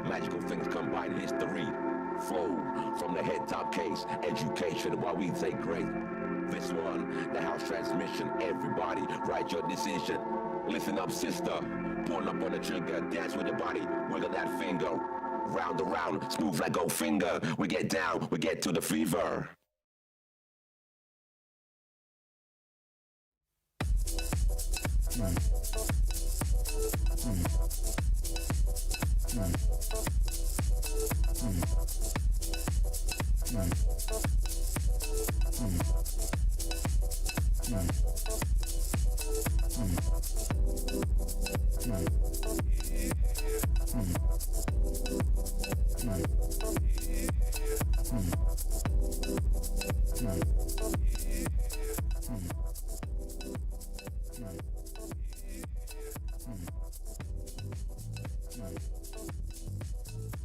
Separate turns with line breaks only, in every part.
Magical things combine history. Flow from the head top case. Education while we take grace. This one, the house transmission. Everybody, write your decision. Listen up, sister. Pull up on the trigger. Dance with your body. Wiggle that finger. Round around, smooth like gold finger. We get down, we get to the fever.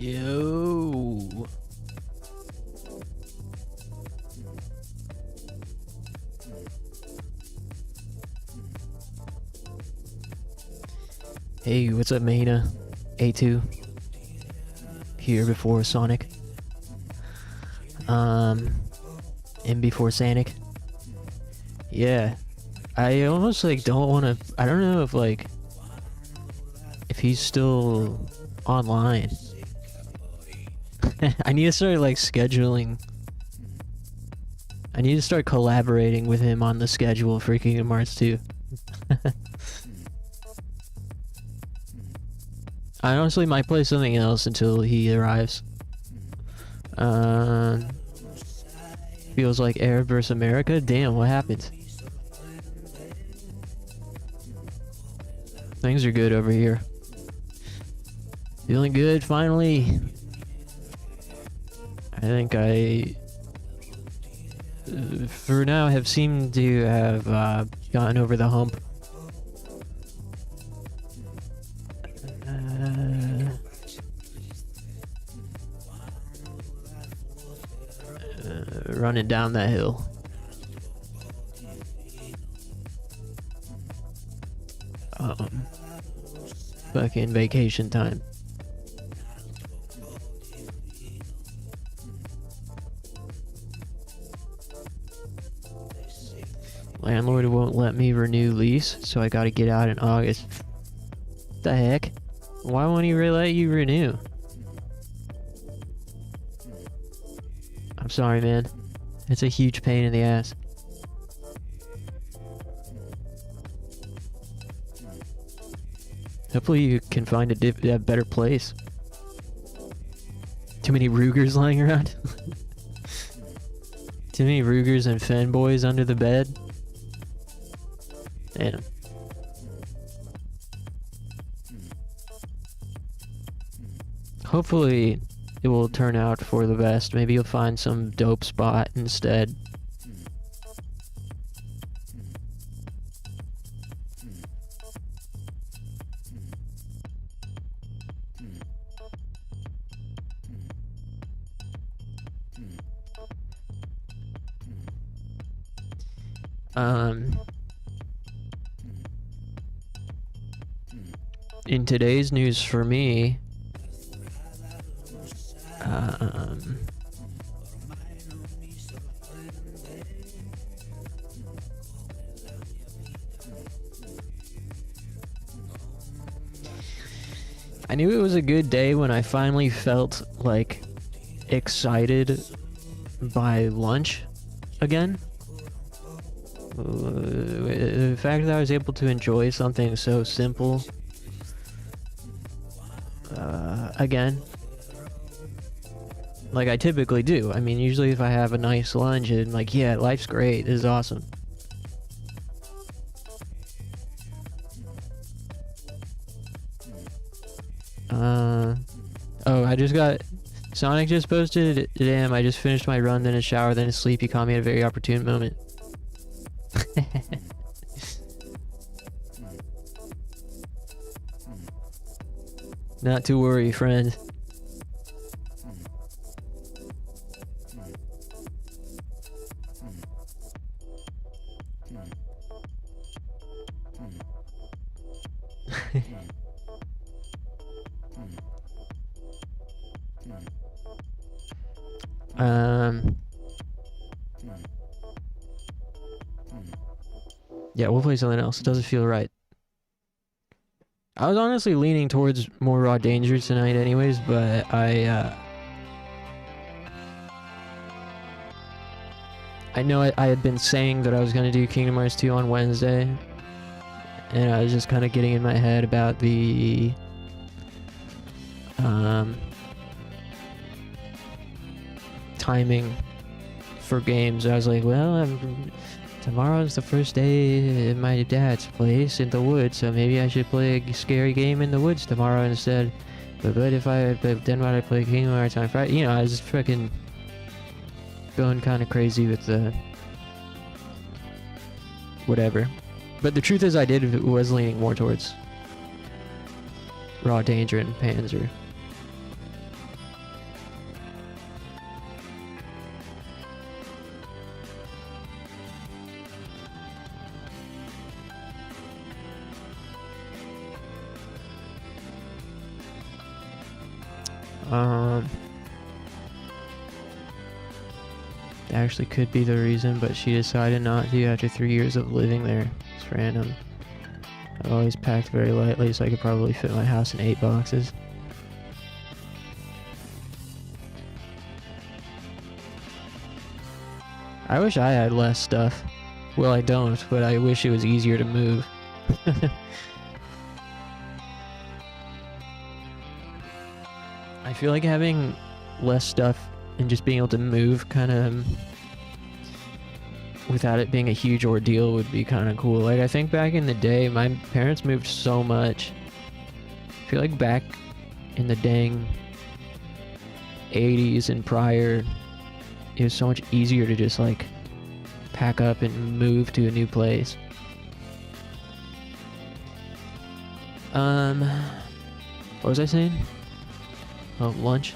Yo. Hey, what's up, Mahina? A2 here before Sonic. And before Sonic. Yeah. I almost like don't want to. I don't know if he's still online. I need to start like scheduling. I need to start collaborating with him on the schedule for Kingdom Hearts 2. I honestly might play something else until he arrives. Feels like Arab vs America? Damn, what happened? Things are good over here. Feeling good, finally. I think I, for now, have seemed to have gotten over the hump. Running down that hill. Fucking vacation time. Landlord won't let me renew lease, so I gotta get out in August. The heck? Why won't he really let you renew? I'm sorry, man. It's a huge pain in the ass. Hopefully you can find a better place. Too many Rugers lying around. Too many Rugers and fanboys under the bed. Damn. Hopefully it will turn out for the best. Maybe you'll find some dope spot instead. In today's news for me, I knew it was a good day when I finally felt like excited by lunch again. The fact that I was able to enjoy something so simple again, like I typically do. I mean, usually if I have a nice lunch and like, yeah, life's great, this is awesome. Oh, I just got Sonic just posted, damn, I just finished my run, then a shower, then a sleep. You caught me at a very opportune moment. Not to worry, friend. Yeah, we'll play something else. It doesn't feel right. I was honestly leaning towards more Raw Danger tonight anyways, but I know I had been saying that I was going to do Kingdom Hearts 2 on Wednesday, and I was just kind of getting in my head about the timing for games. I was like, well, tomorrow's the first day at my dad's place in the woods, so maybe I should play a scary game in the woods tomorrow instead. But then why did I play Kingdom Hearts on Friday? You know, I was just freaking going kind of crazy with the whatever. But the truth is, I was leaning more towards Raw Danger and Panzer. That actually could be the reason, but she decided not to after 3 years of living there. It's random. I've always packed very lightly, so I could probably fit my house in 8 boxes. I wish I had less stuff. Well, I don't, but I wish it was easier to move. I feel like having less stuff and just being able to move kind of without it being a huge ordeal would be kind of cool. Like, I think back in the day, my parents moved so much. I feel like back in the dang 80s and prior, it was so much easier to just like pack up and move to a new place. What was I saying? Oh, lunch.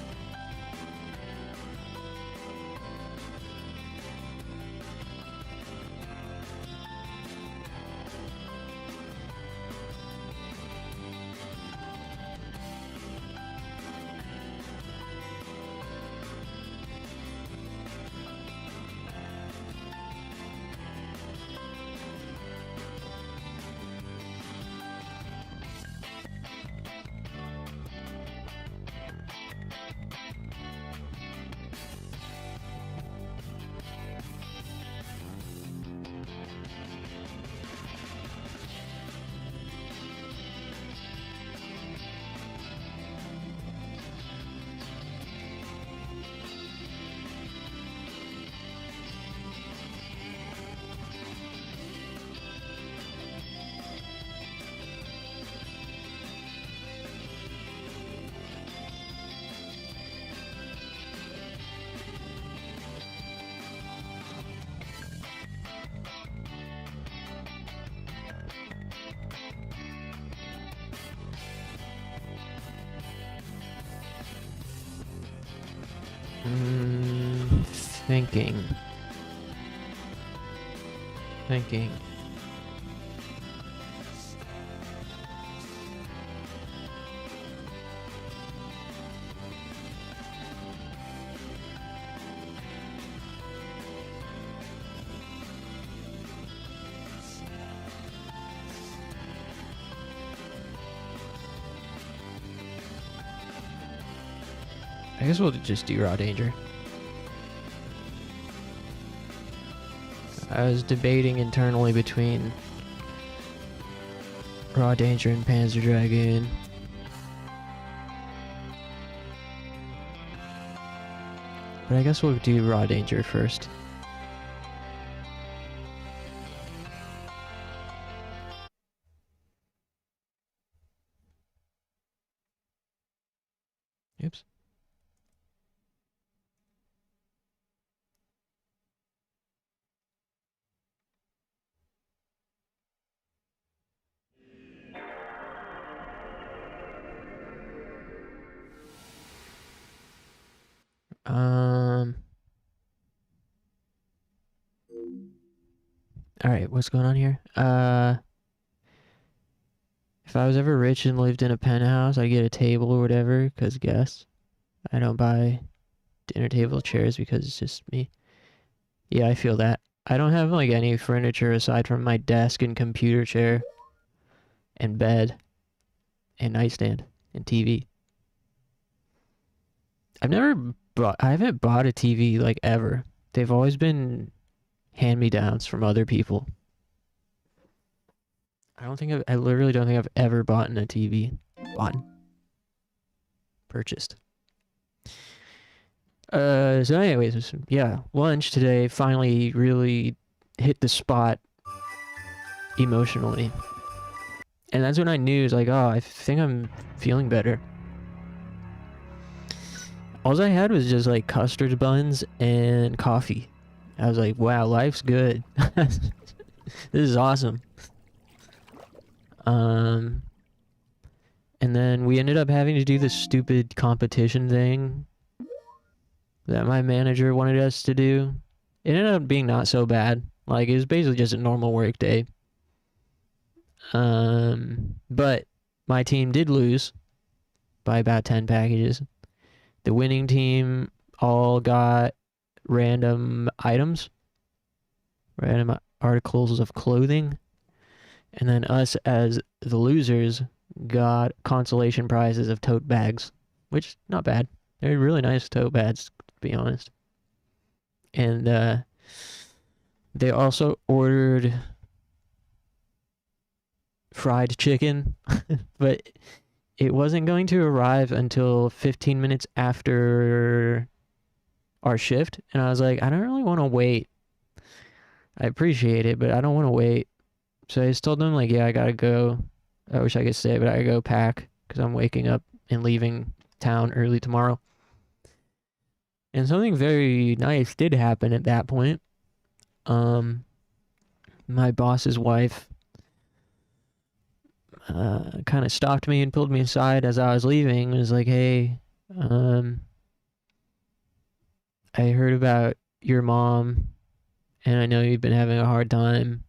Thinking. I guess we'll just do Raw Danger. I was debating internally between Raw Danger and Panzer Dragoon. But I guess we'll do Raw Danger first. Oops. Alright, what's going on here? If I was ever rich and lived in a penthouse, I'd get a table or whatever, because guess. I don't buy dinner table chairs because it's just me. Yeah, I feel that. I don't have like any furniture aside from my desk and computer chair and bed and nightstand and TV. I haven't bought a TV like ever. They've always been hand-me-downs from other people. I literally don't think I've ever bought a TV. Purchased. So anyways, yeah, lunch today finally really hit the spot emotionally. And that's when I knew, it's like, oh, I think I'm feeling better. All I had was just like custard buns and coffee. I was like, wow, life's good. This is awesome. And then we ended up having to do this stupid competition thing that my manager wanted us to do. It ended up being not so bad. Like, it was basically just a normal work day. But my team did lose by about 10 packages. The winning team all got random items, random articles of clothing, and then us as the losers got consolation prizes of tote bags, which not bad. They're really nice tote bags, to be honest. And they also ordered fried chicken, but it wasn't going to arrive until 15 minutes after our shift, and I was like, I don't really want to wait. I appreciate it, but I don't want to wait. So I just told them, like, yeah, I gotta go. I wish I could stay, but I gotta go pack because I'm waking up and leaving town early tomorrow. And something very nice did happen at that point. My boss's wife kind of stopped me and pulled me aside as I was leaving and was like, hey, I heard about your mom, and I know you've been having a hard time.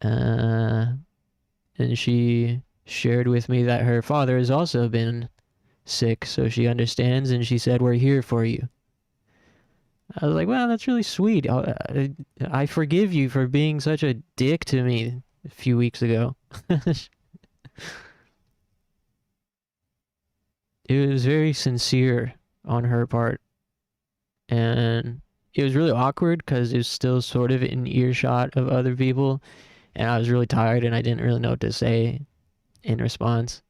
And she shared with me that her father has also been sick, so she understands, and she said, we're here for you. I was like, wow, that's really sweet. I forgive you for being such a dick to me a few weeks ago. It was very sincere on her part. And it was really awkward because it was still sort of in earshot of other people. And I was really tired and I didn't really know what to say in response.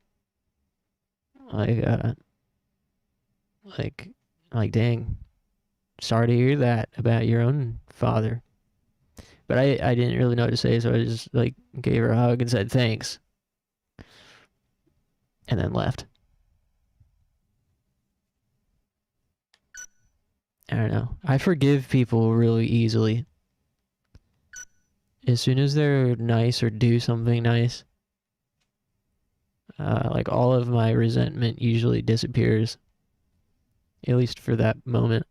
Like, dang, sorry to hear that about your own father. But I didn't really know what to say, so I just, like, gave her a hug and said thanks. And then left. I don't know. I forgive people really easily. As soon as they're nice or do something nice, like, all of my resentment usually disappears. At least for that moment.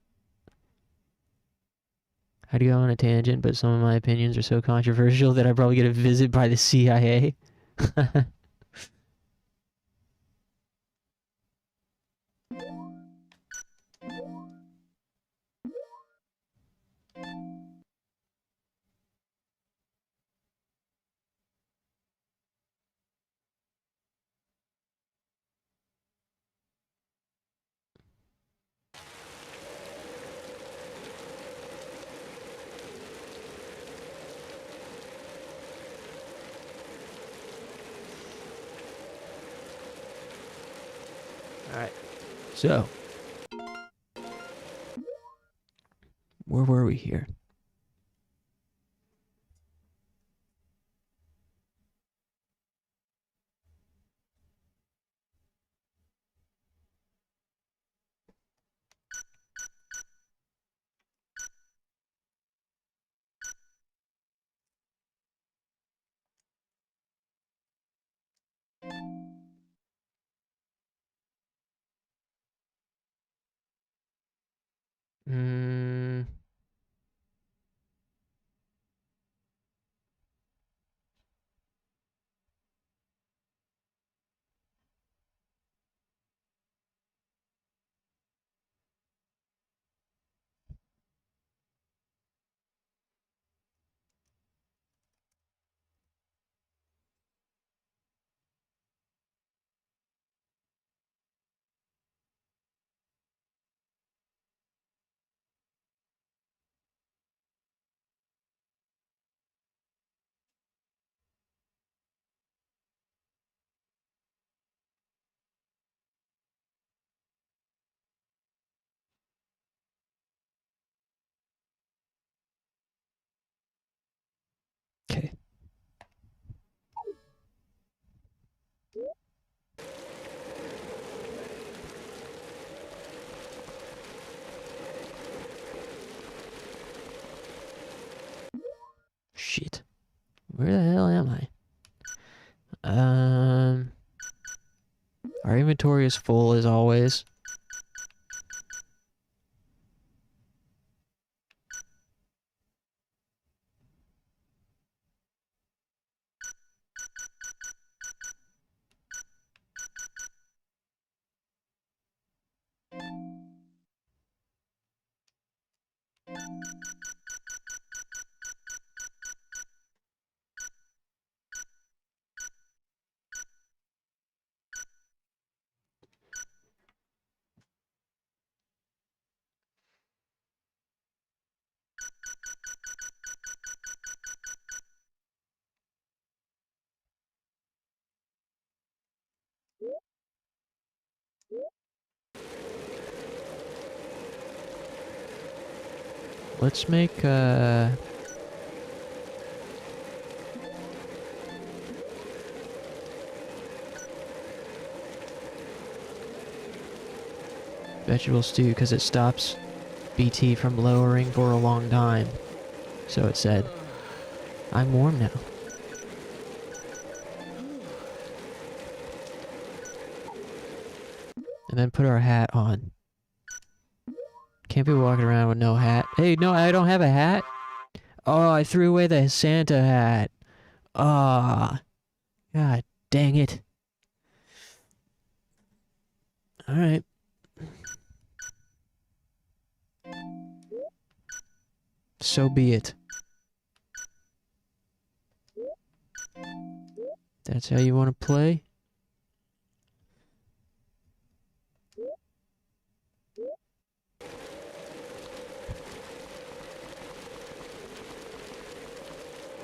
How do you go on a tangent, but some of my opinions are so controversial that I probably get a visit by the CIA? Alright. So, where were we here? Mm, okay. Shit. Where the hell am I? Our inventory is full as always. Let's make, vegetable stew because it stops BT from lowering for a long time. So it said. I'm warm now. And then put our hat on. Can't be walking around with no hat. Hey, no, I don't have a hat. Oh, I threw away the Santa hat. Ah, God dang it. Alright. So be it. That's how you want to play?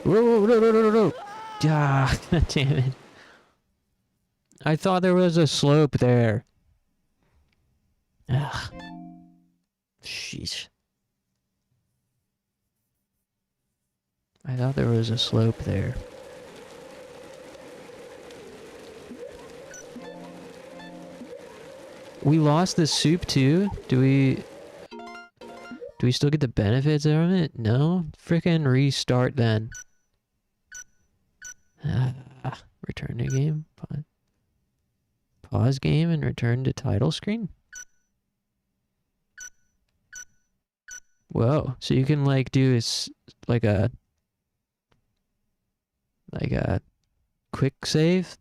Whoa, whoa, no, no, no, no, no. Ah, God damn it. I thought there was a slope there. Ugh. Sheesh. I thought there was a slope there. We lost the soup too? Do we still get the benefits of it? No? Frickin' restart then. Return to game. Pause game and return to title screen. Whoa. So you can like do is like a quick save?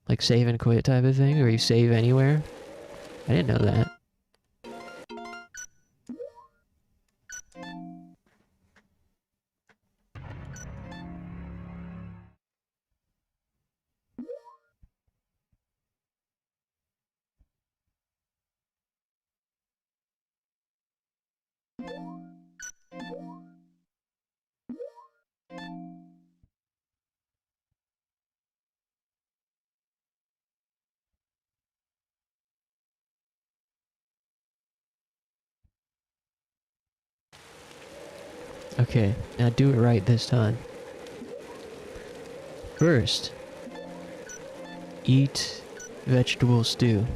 Like save and quit type of thing, or you save anywhere? I didn't know that. Okay, now do it right this time. First, eat vegetable stew.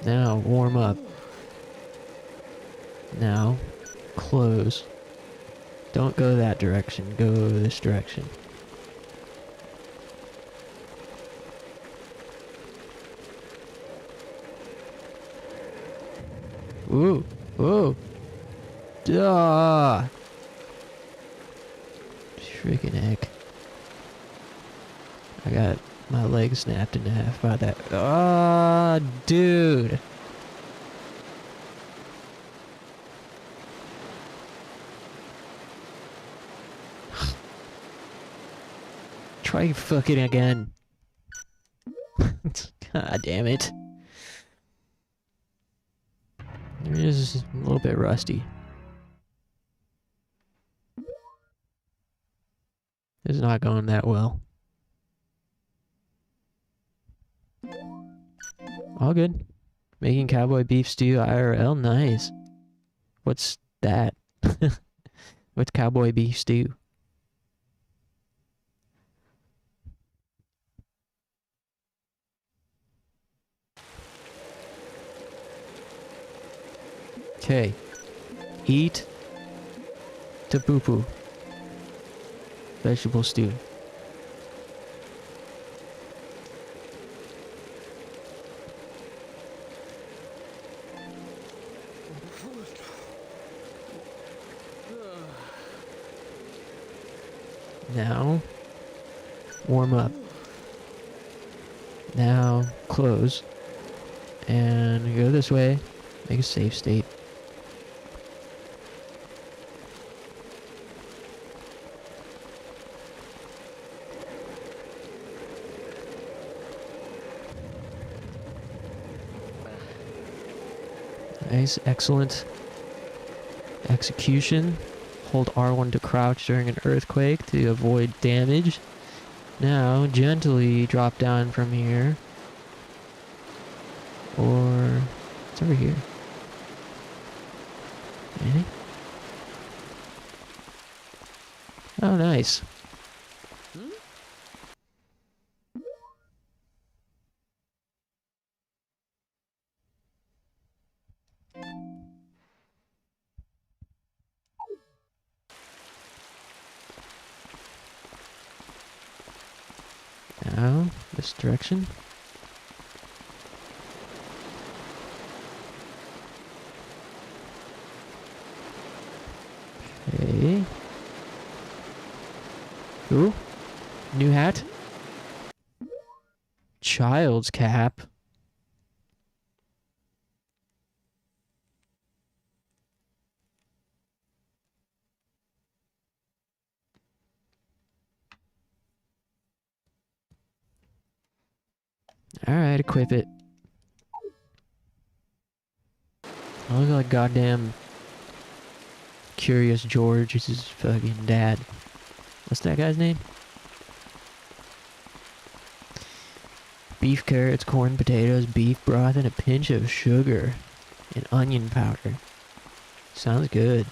Now warm up. Now close. Don't go that direction, go this direction. Ooh, whoa. Duh. Freaking heck. I got my leg snapped in half by that. Ah, dude. Try fucking again. God damn it. It is a little bit rusty. It's not going that well. All good. Making cowboy beef stew IRL, nice. What's that? What's cowboy beef stew? Okay. Eat to poo poo. Vegetable stew. Now, warm up. Now, close. And go this way. Make a safe state. Nice, excellent execution. Hold R1 to crouch during an earthquake to avoid damage. Now, gently drop down from here. Or, it's over here. Anything? Oh, nice. Now, this direction. Okay. Ooh. New hat. Child's cap. Alright, equip it. I look like goddamn Curious George. This is fucking dad. What's that guy's name? Beef carrots, corn, potatoes, beef broth, and a pinch of sugar. And onion powder. Sounds good.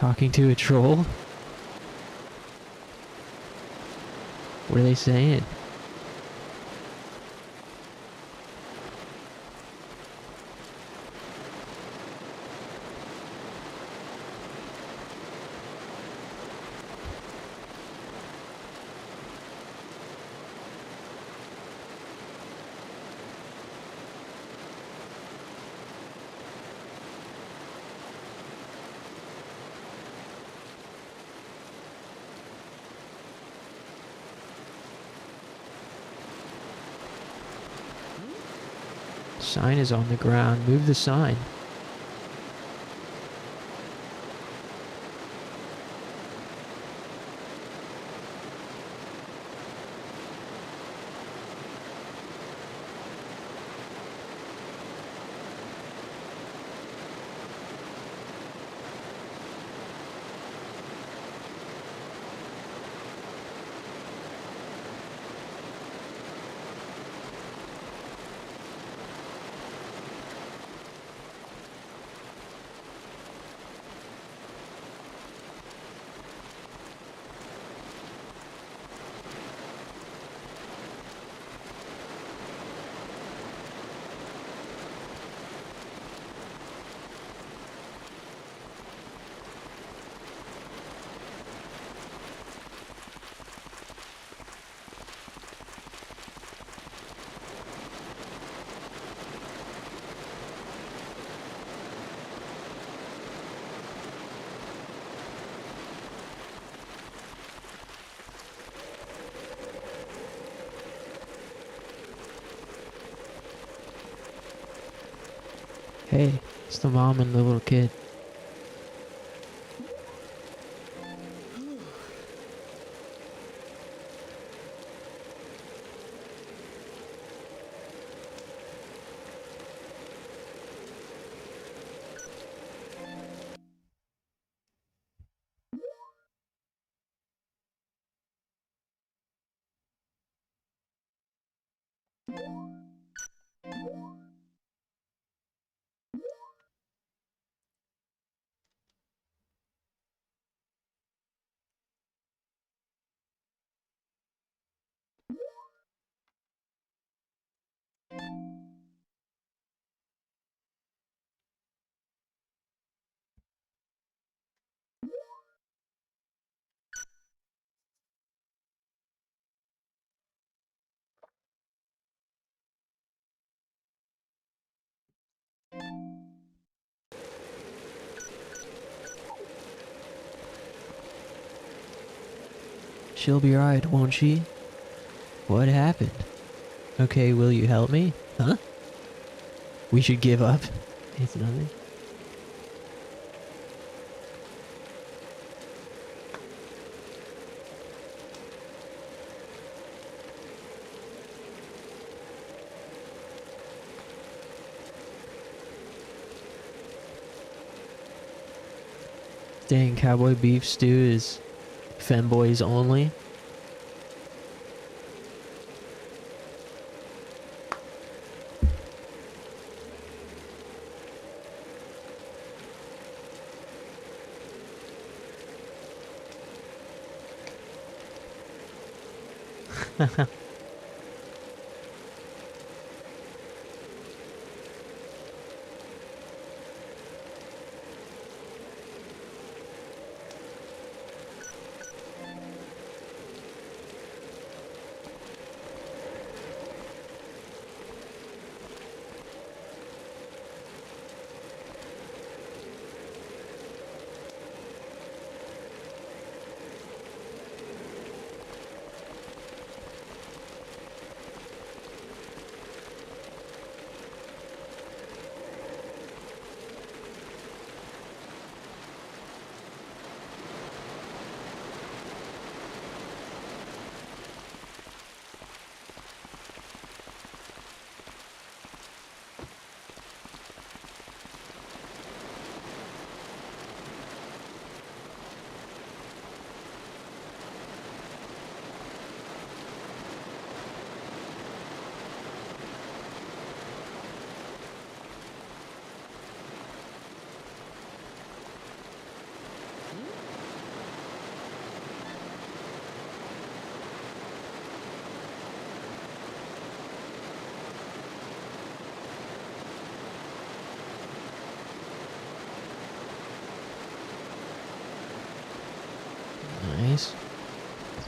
Talking to a troll? What are they saying? Sign is on the ground. Move the sign. Hey, it's the mom and the little kid. She'll be right, won't she? What happened? Okay, will you help me? Huh? We should give up. It's nothing. Dang, cowboy beef stew is femboys only.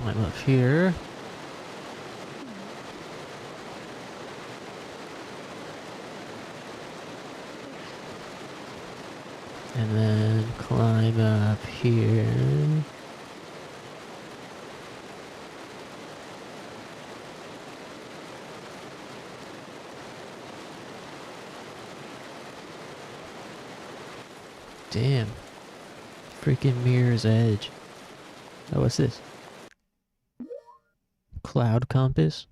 Climb up here. And then climb up here. Damn. Freaking Mirror's Edge. Oh, what's this? Cloud compass?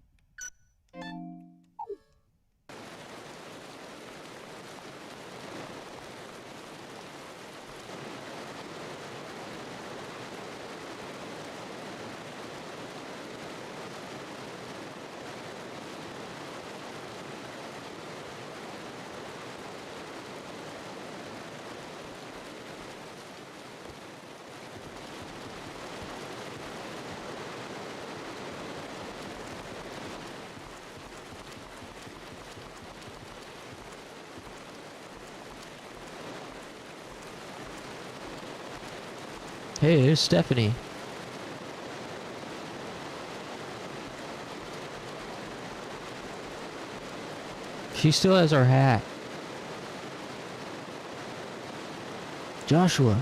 Hey, there's Stephanie. She still has our hat. Joshua.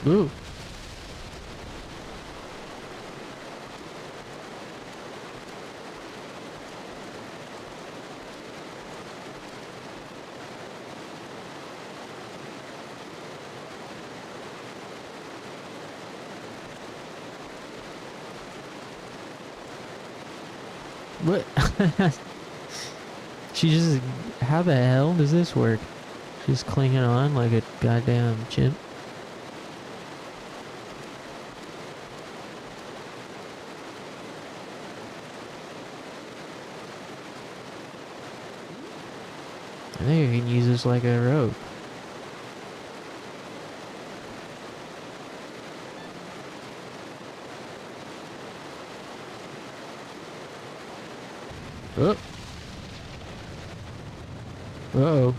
Ooh. What? She just... How the hell does this work? She's clinging on like a goddamn chimp. I think I can use this like a rope. Oh. Uh-oh.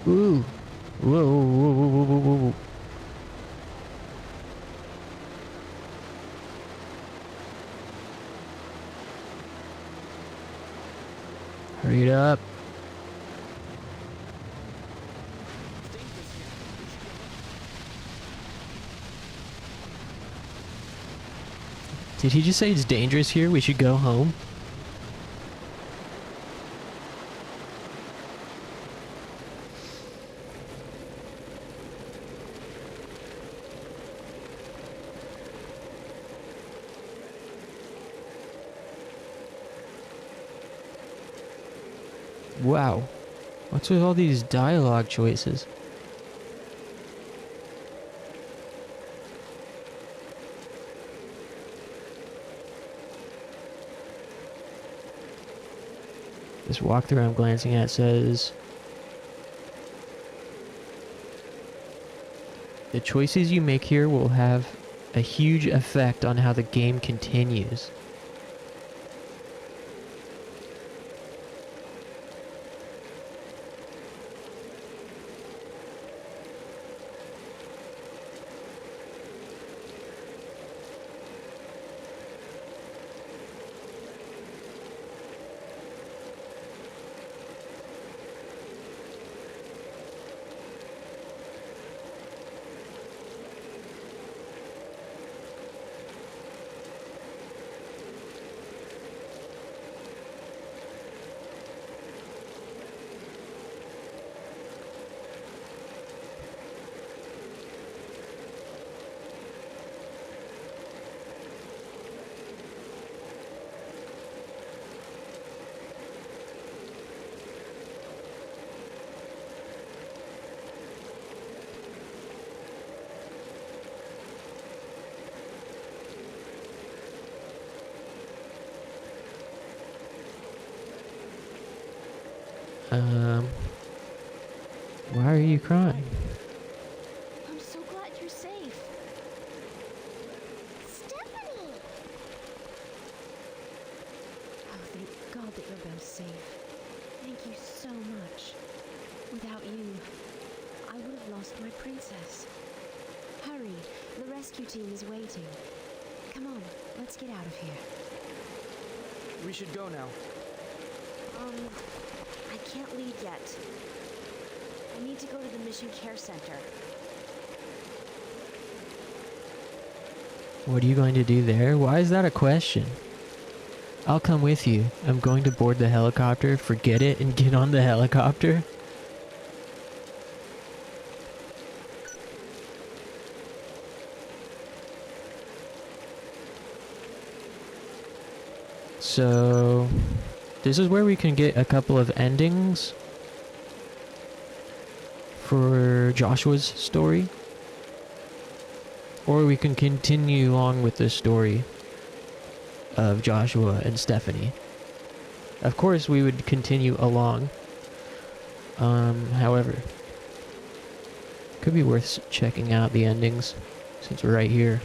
Ooh. Whoa, whoa, whoa, whoa, whoa, whoa, whoa. Hurry it up. Did he just say it's dangerous here? We should go home? Wow. What's with all these dialogue choices? This walkthrough I'm glancing at says, the choices you make here will have a huge effect on how the game continues. Um, why are you crying?
I'm so glad you're safe. Stephanie! Oh, thank God that you're both safe. Thank you so much. Without you, I would have lost my princess. Hurry, the rescue team is waiting. Come on, let's get out of here.
We should go now.
I can't leave yet. I need to go to the Mission Care Center.
What are you going to do there? Why is that a question? I'll come with you. I'm going to board the helicopter, forget it, and get on the helicopter. So, this is where we can get a couple of endings for Joshua's story. Or we can continue along with the story of Joshua and Stephanie. Of course, we would continue along. However, could be worth checking out the endings since we're right here.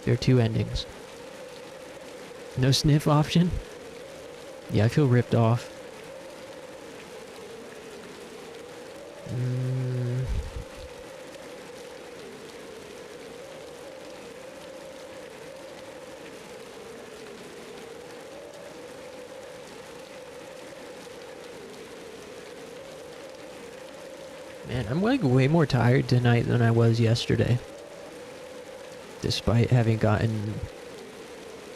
There are 2 endings. No sniff option? Yeah, I feel ripped off. Man, I'm like way more tired tonight than I was yesterday. Despite having gotten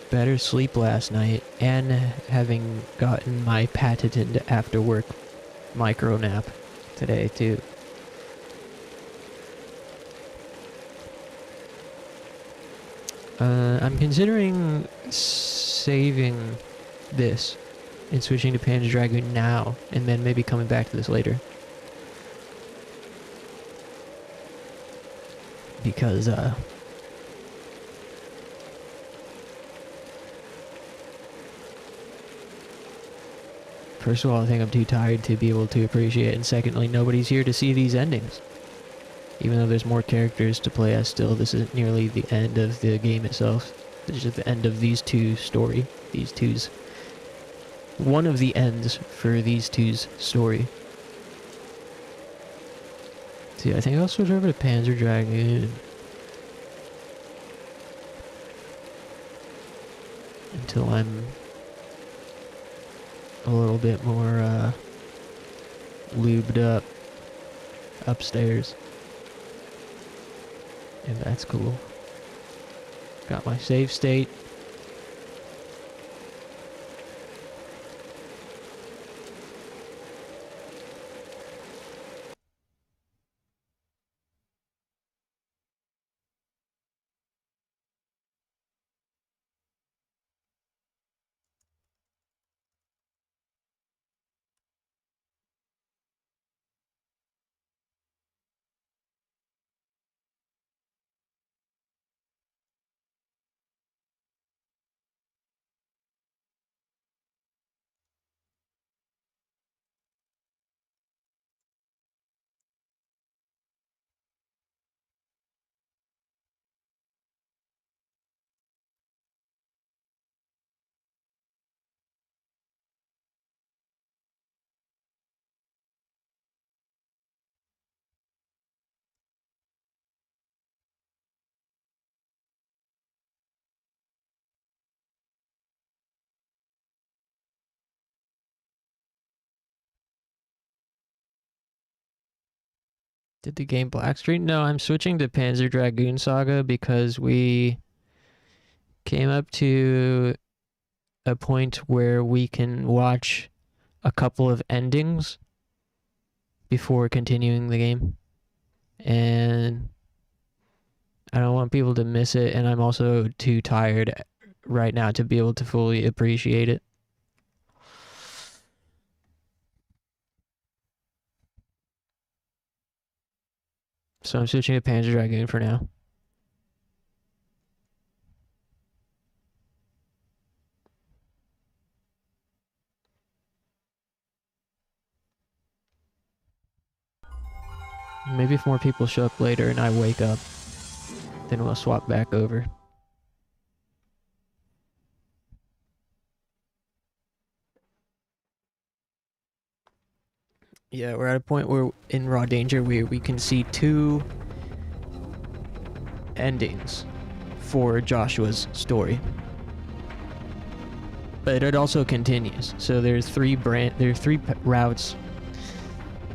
better sleep last night and having gotten my patented after work micro nap today too. I'm considering saving this and switching to Panzer Dragoon now and then maybe coming back to this later. Because first of all, I think I'm too tired to be able to appreciate it, and secondly, nobody's here to see these endings. Even though there's more characters to play as still, this isn't nearly the end of the game itself. This is just the end of these 2 story. These 2's. One of the ends for these 2's story. See, I think I'll switch over to Panzer Dragoon. Until I'm a little bit more lubed up upstairs. And that's cool. Got my save state. Did the game black screen? No, I'm switching to Panzer Dragoon Saga because we came up to a point where we can watch a couple of endings before continuing the game. And I don't want people to miss it, and I'm also too tired right now to be able to fully appreciate it. So I'm switching to Panzer Dragoon for now. Maybe if more people show up later and I wake up, then we'll swap back over. Yeah, we're at a point where in Raw Danger we can see 2 endings for Joshua's story. But it also continues. So there's 3 routes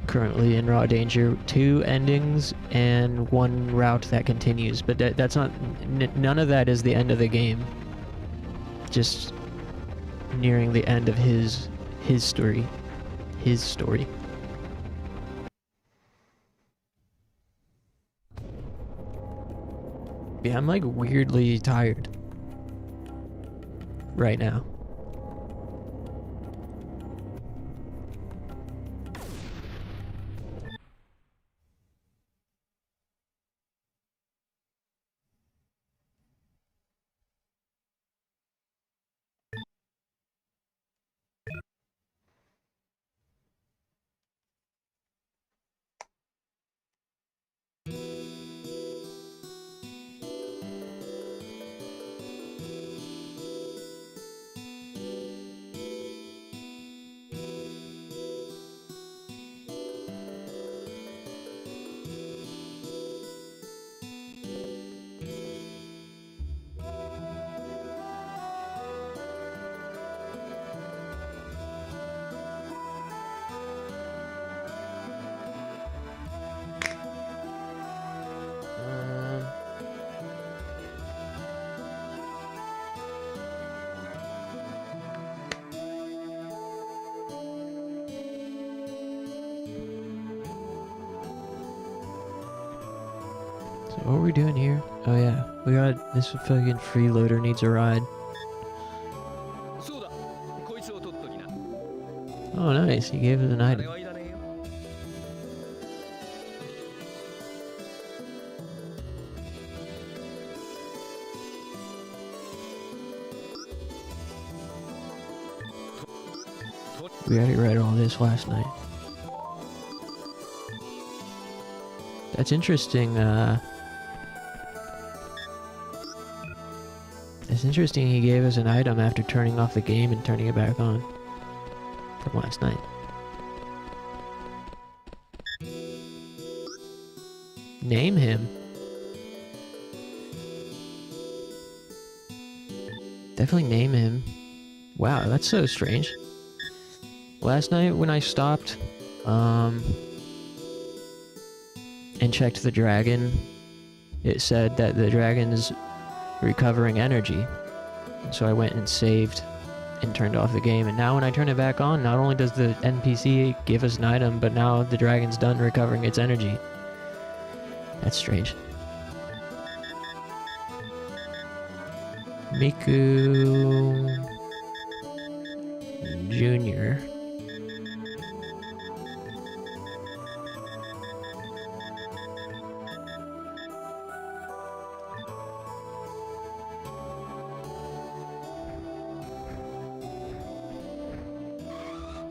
currently in Raw Danger, 2 endings and 1 route that continues. But that's not none of that is the end of the game. Just nearing the end of his story. His story. Yeah, I'm like weirdly tired right now. So what are we doing here? Oh yeah, we got this fucking freeloader needs a ride. Oh nice, he gave us an item. We already read all this last night. That's interesting, it's interesting he gave us an item after turning off the game and turning it back on from last night. Name him. Definitely name him. Wow, that's so strange. Last night when I stopped, and checked the dragon, it said that the dragon's recovering energy. So I went and saved and turned off the game, and now when I turn it back on, not only does the NPC give us an item, but now the dragon's done recovering its energy. That's strange. Miku Jr.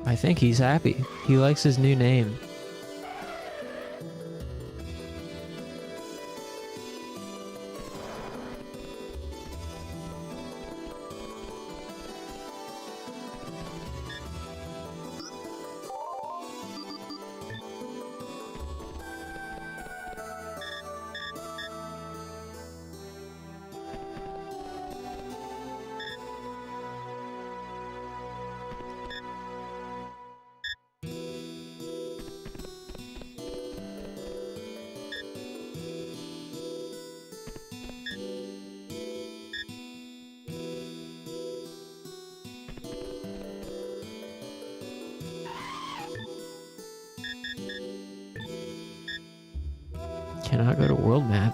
I think he's happy. He likes his new name. Cannot go to world map.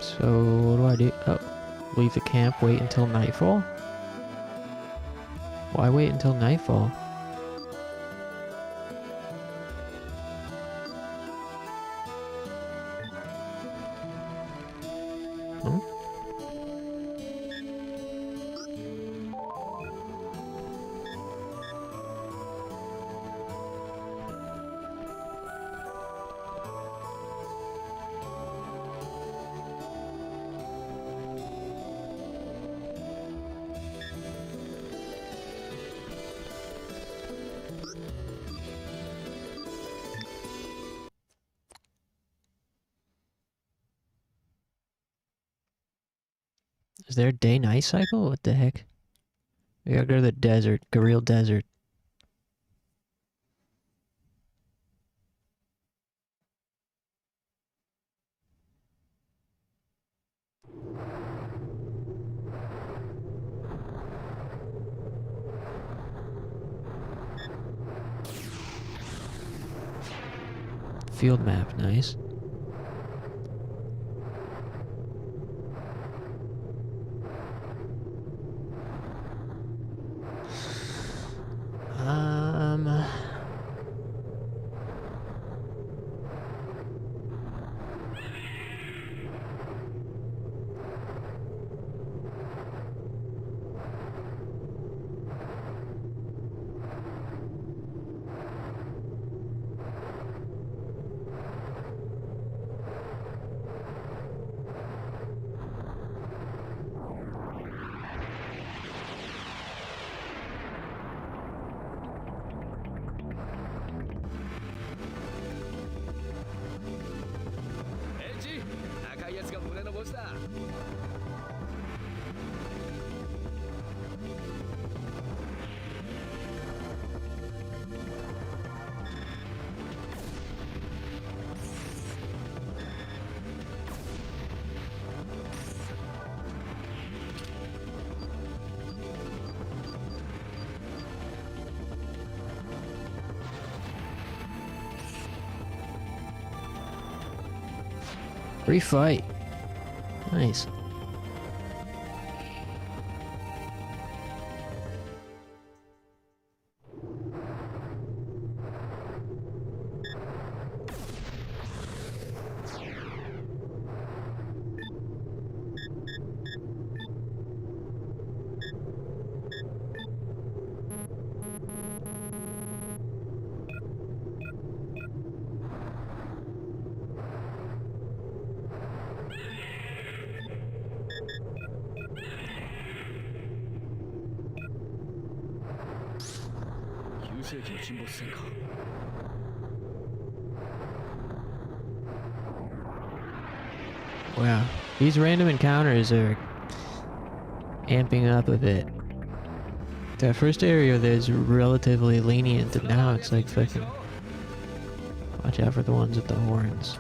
So what do? Oh, leave the camp, wait until nightfall? Why wait until nightfall? Hmm? Is there a day-night cycle? What the heck? We gotta go to the desert. Garil Desert. Field map, nice. Free fight. Nice. Wow, these random encounters are amping up a bit. That first area there's relatively lenient, and now it's like fucking watch out for the ones with the horns.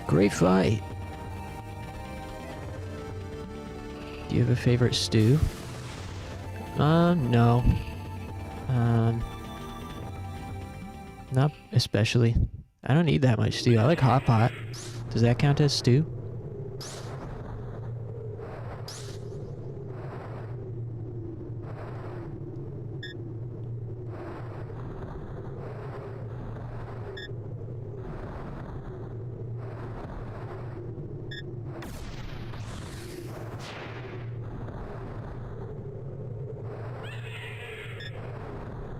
Great fight. Do you have a favorite stew? No. Not especially. I don't need that much stew. I like hot pot. Does that count as stew?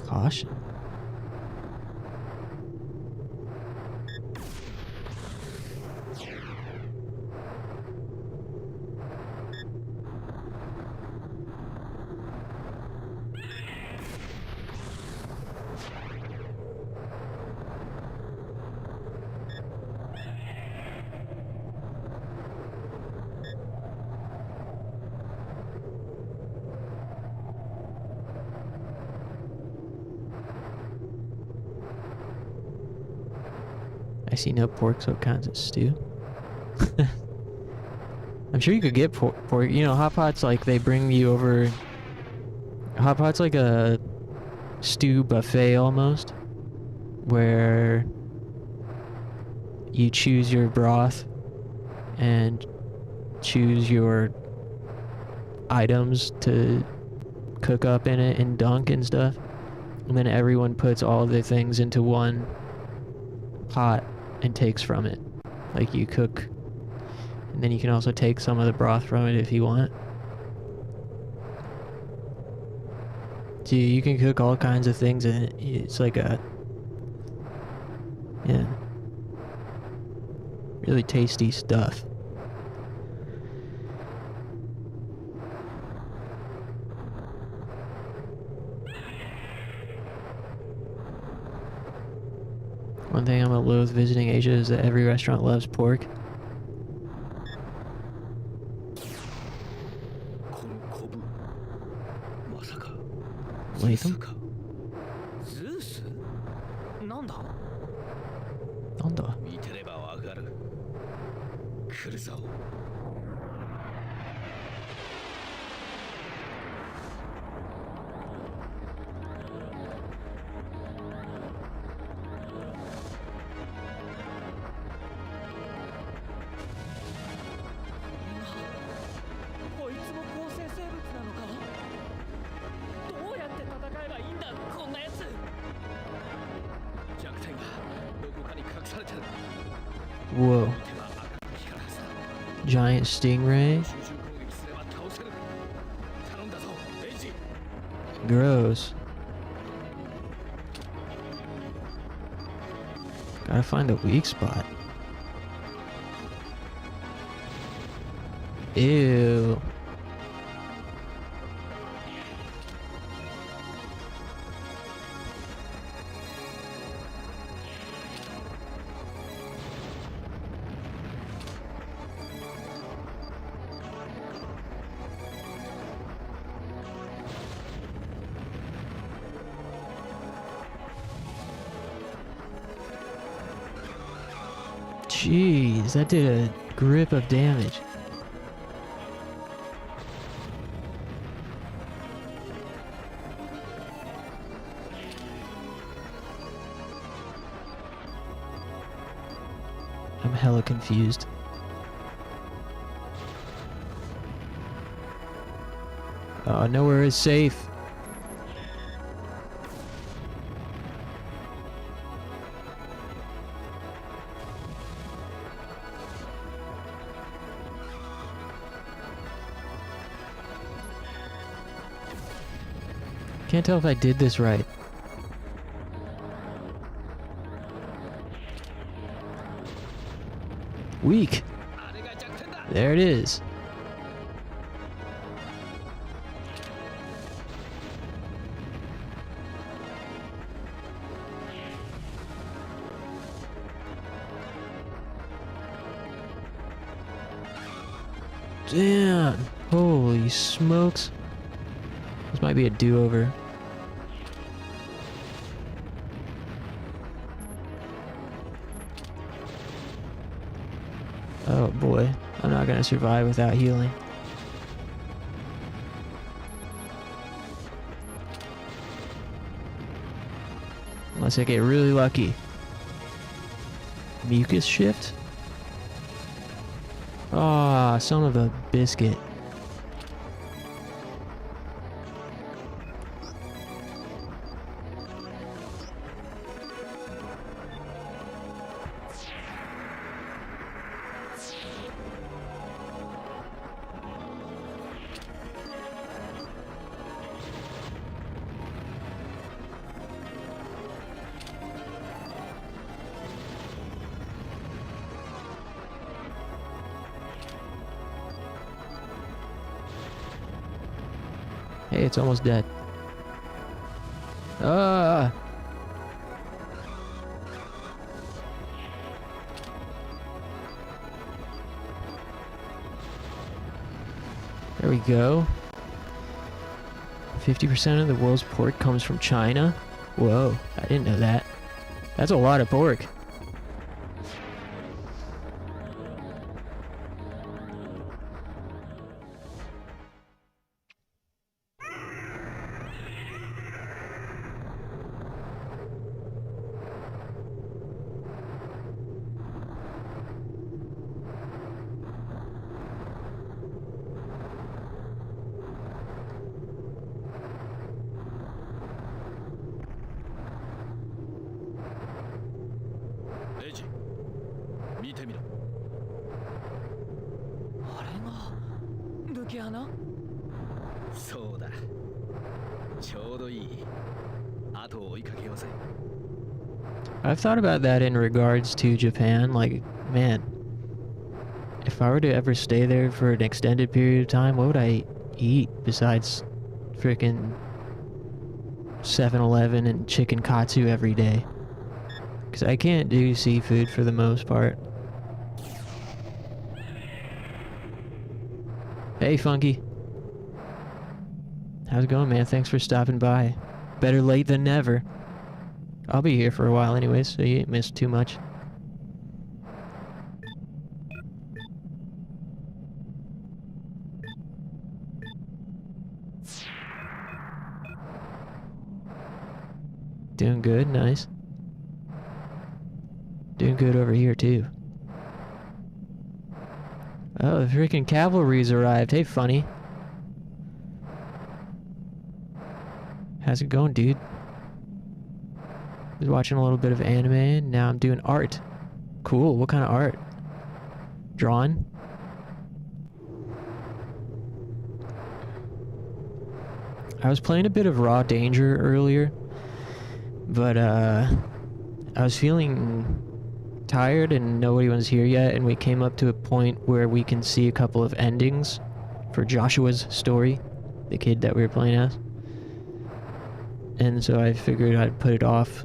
Caution. I see no pork, so it counts as stew. I'm sure you could get pork. You know, hot pot's like they bring you over. Hot pot's like a stew buffet almost, where you choose your broth and choose your items to cook up in it and dunk and stuff, and then everyone puts all of the things into one pot and takes from it. Like you cook, and then you can also take some of the broth from it if you want. Dude, you can cook all kinds of things in it. It's like a... Yeah. Really tasty stuff. One thing I'm gonna loathe visiting Asia is that every restaurant loves pork. Latham?
ゼウスなんだ
なんだ
見てればわかる来るぞ こいつも構成生物なのかどうやって戦えばいいんだこんなやつ弱点がどこかに隠されてる
Whoa. Giant stingray?
集中攻撃すれば倒せる頼んだぞエイジ
Gross. Gotta find the weak spot. Ew. Jeez, that did a grip of damage. I'm hella confused. Nowhere is safe. Can't tell if I did this right. Weak. There it is. Damn. Holy smokes. This might be a do-over. Oh boy, I'm not gonna survive without healing. Unless I get really lucky. Mucus shift? Ah, son of a biscuit. Hey, it's almost dead. Ah! There we go. 50% of the world's pork comes from China? Whoa, I didn't know that. That's a lot of pork.
ちょうどいい。後を追いかけようぜ。
I've thought about that in regards to Japan. Like, man, if I were to ever stay there for an extended period of time, what would I eat besides freaking 7-Eleven and chicken katsu every day? Because I can't do seafood for the most part. Hey, Funky. How's it going, man? Thanks for stopping by. Better late than never. I'll be here for a while anyways, so you ain't missed too much. Doing good, nice. Doing good over here too. Oh, the freaking cavalry's arrived. Hey, Funny. How's it going, dude? Was watching a little bit of anime, and now I'm doing art. Cool, what kind of art? Drawing? I was playing a bit of Raw Danger earlier, but I was feeling tired and nobody was here yet, and we came up to a point where we can see a couple of endings for Joshua's story, the kid that we were playing as. And so I figured I'd put it off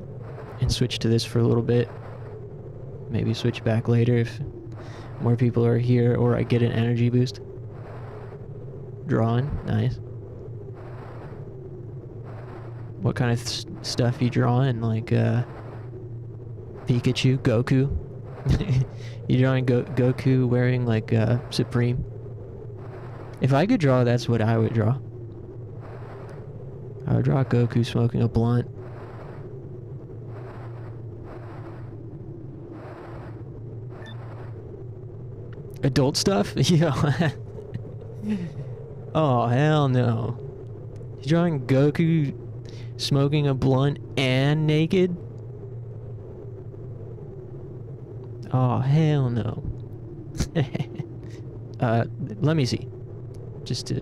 and switch to this for a little bit. Maybe switch back later if more people are here or I get an energy boost. Drawing, nice. What kind of stuff you drawing? Like Pikachu, Goku? You drawing Goku wearing like Supreme? If I could draw, that's what I would draw. I would draw Goku smoking a blunt. Adult stuff? Yo. Oh, hell no. You drawing Goku smoking a blunt and naked? Oh, hell no. Let me see. Just to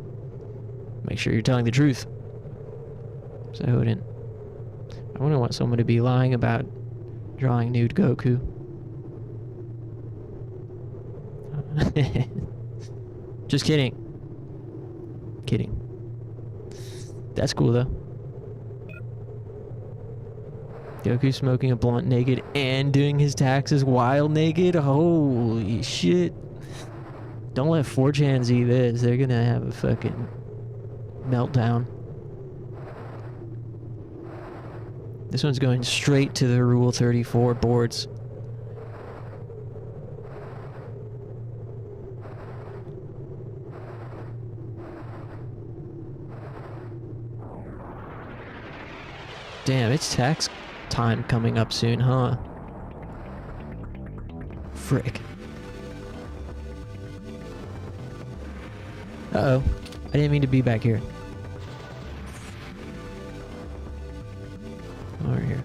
make sure you're telling the truth. So I wouldn't want someone to be lying about drawing nude Goku. Just kidding. Kidding. That's cool though. Goku smoking a blunt naked and doing his taxes while naked? Holy shit. Don't let 4chan see this. They're gonna have a fucking meltdown. This one's going straight to the Rule 34 boards. Damn, it's tax time coming up soon, huh? Frick. Uh-oh. I didn't mean to be back here. Over here.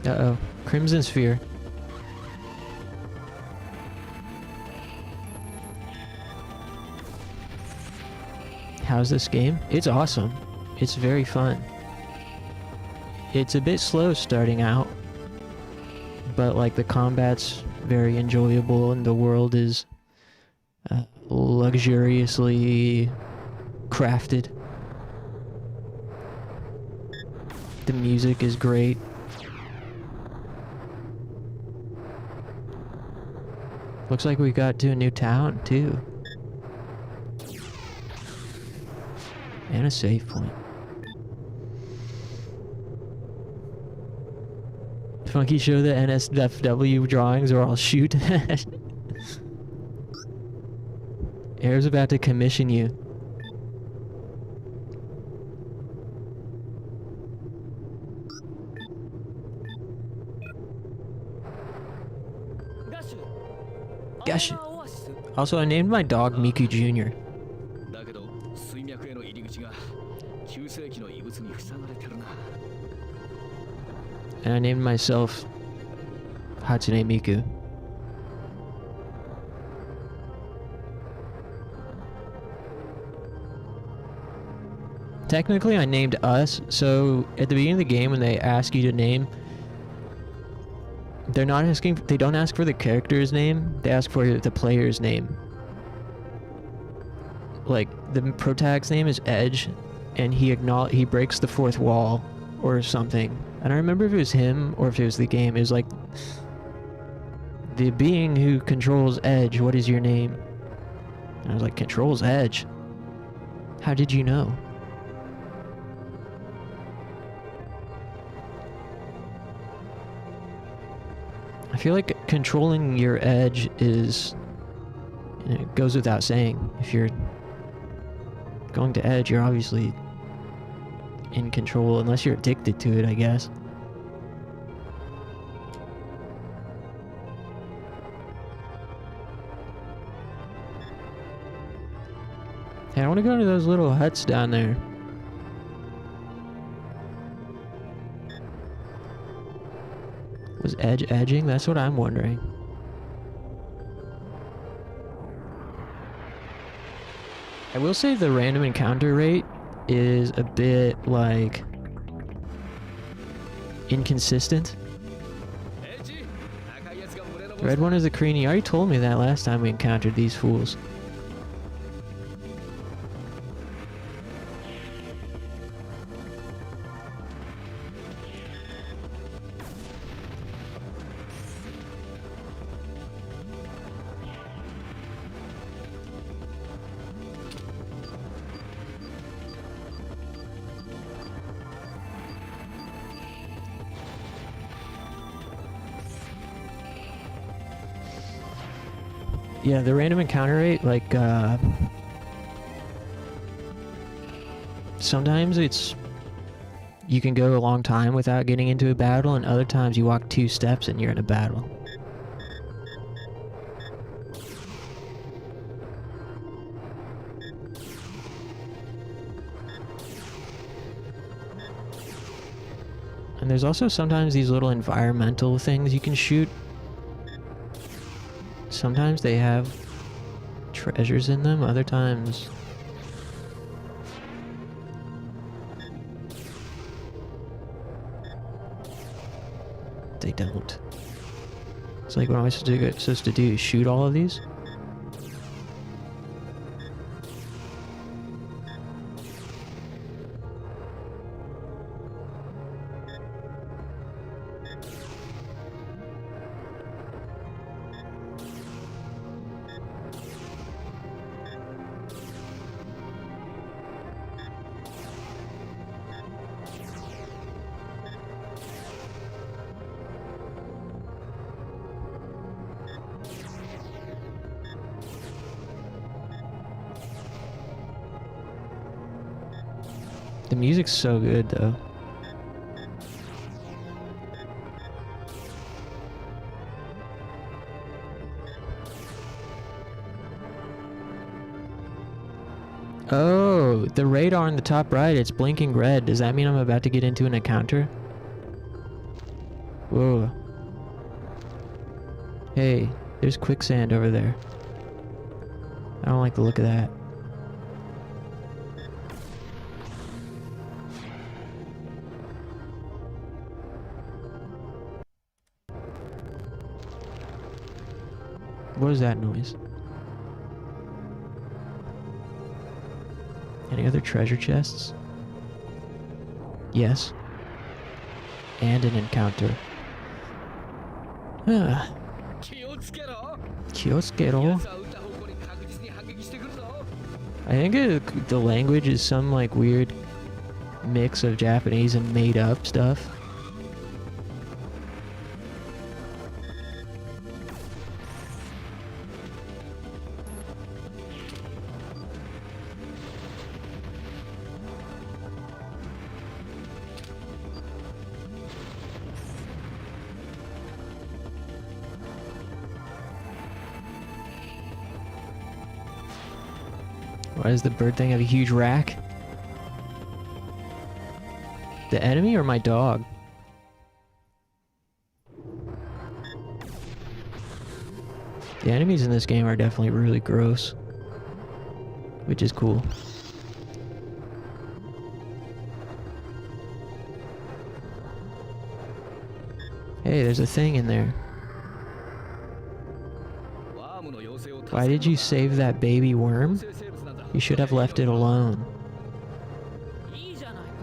Uh-oh. Crimson Sphere. How's this game? It's awesome. It's very fun. It's a bit slow starting out, but like the combat's very enjoyable and the world is luxuriously crafted. The music is great. Looks like we got to a new town too. And a save point. Funky show the NSFW drawings or I'll shoot. Air's about to commission you. Gosh. Also, I named my dog Miku Jr. And I named myself Hatsune Miku. Technically, I named us, so at the beginning of the game when they ask you to name, they don't ask for the character's name, they ask for the player's name. Like, the protag's name is Edge, and he breaks the fourth wall, or something. I don't remember if it was him, or if it was the game. It was like, the being who controls Edge, what is your name? And I was like, controls Edge? How did you know? I feel like controlling your edge is, it goes without saying. If you're going to edge, you're obviously in control, unless you're addicted to it, I guess. Hey, I want to go to those little huts down there. Was Edge edging? That's what I'm wondering. I will say the random encounter rate is a bit, like, inconsistent. The red one is the Creanie. You already told me that last time we encountered these fools. Yeah, the random encounter rate, like, sometimes you can go a long time without getting into a battle, and other times you walk 2 steps and you're in a battle. And there's also sometimes these little environmental things you can shoot. Sometimes they have treasures in them, other times they don't. It's like, what am I supposed to do? Shoot all of these? The music's so good, though. Oh, the radar on the top right, it's blinking red. Does that mean I'm about to get into an encounter? Whoa. Hey, there's quicksand over there. I don't like the look of that. What is that noise? Any other treasure chests? Yes. And an encounter. Ah. Kyoskero. I think the language is some like weird mix of Japanese and made up stuff. Why does the bird thing have a huge rack? The enemy or my dog? The enemies in this game are definitely really gross, which is cool. Hey, there's a thing in there. Why did you save that baby worm? You should have left it alone.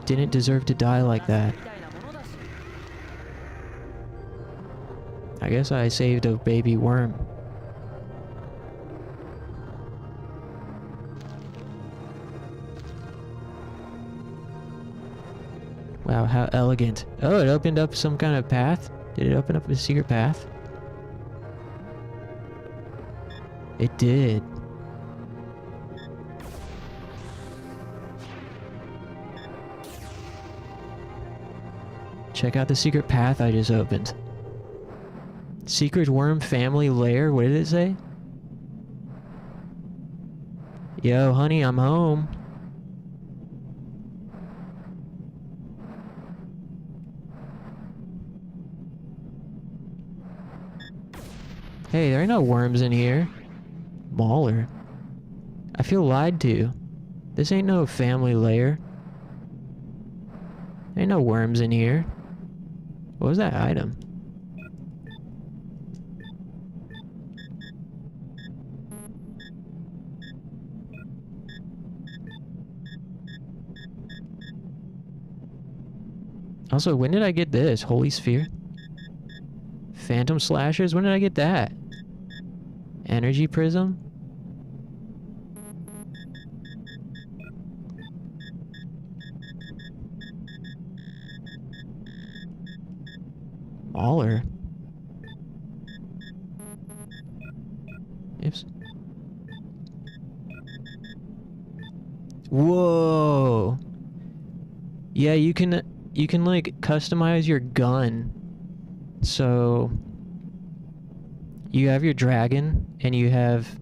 Didn't deserve to die like that. I guess I saved a baby worm. Wow, how elegant. Oh, it opened up some kind of path? Did it open up a secret path? It did. Check out the secret path I just opened. Secret worm family lair? What did it say? Yo, honey, I'm home. Hey, there ain't no worms in here. Mauler. I feel lied to. This ain't no family lair. Ain't no worms in here. What was that item? Also, when did I get this? Holy Sphere? Phantom Slashers? When did I get that? Energy Prism? Mauler. Oops. Whoa. Yeah, you can like customize your gun. So you have your dragon and you have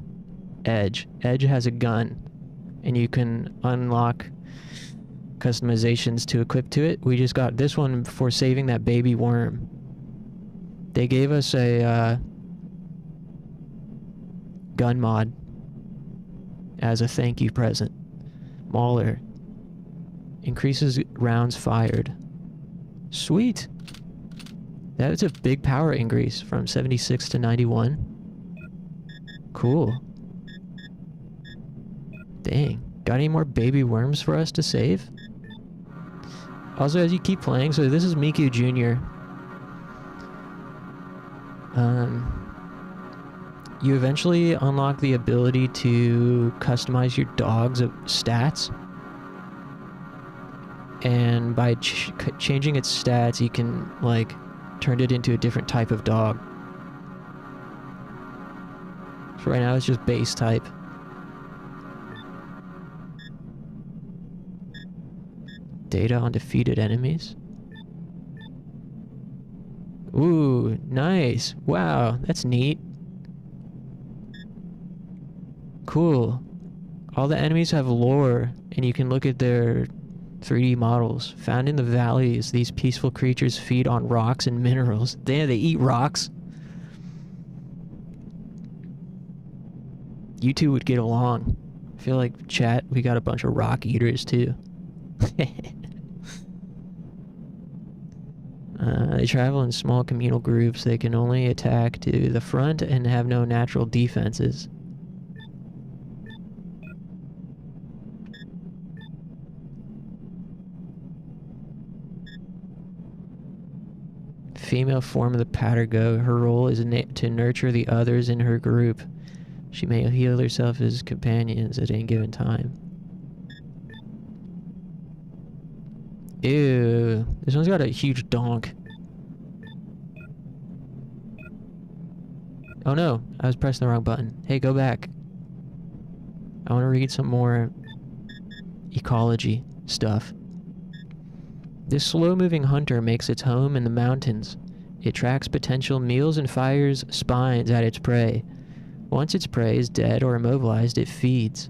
Edge. Edge has a gun and you can unlock customizations to equip to it. We just got this one for saving that baby worm. They gave us a gun mod as a thank you present. Mauler. Increases rounds fired. Sweet. That was a big power increase from 76 to 91. Cool. Dang. Got any more baby worms for us to save? Also, as you keep playing, so this is Miku Jr. You eventually unlock the ability to customize your dog's stats. And by changing its stats, you can, like, turn it into a different type of dog. So right now it's just base type. Data on defeated enemies. Ooh, nice. Wow, that's neat. Cool. All the enemies have lore, and you can look at their 3D models. Found in the valleys, these peaceful creatures feed on rocks and minerals. Damn, they eat rocks. You two would get along. I feel like, chat, we got a bunch of rock eaters, too. They travel in small communal groups. They can only attack to the front and have no natural defenses. Female form of the Patergo. Her role is to nurture the others in her group. She may heal herself as companions at any given time. Ew. This one's got a huge donk. Oh no, I was pressing the wrong button. Hey, go back. I want to read some more ecology stuff. This slow-moving hunter makes its home in the mountains. It tracks potential meals and fires spines at its prey. Once its prey is dead or immobilized, it feeds.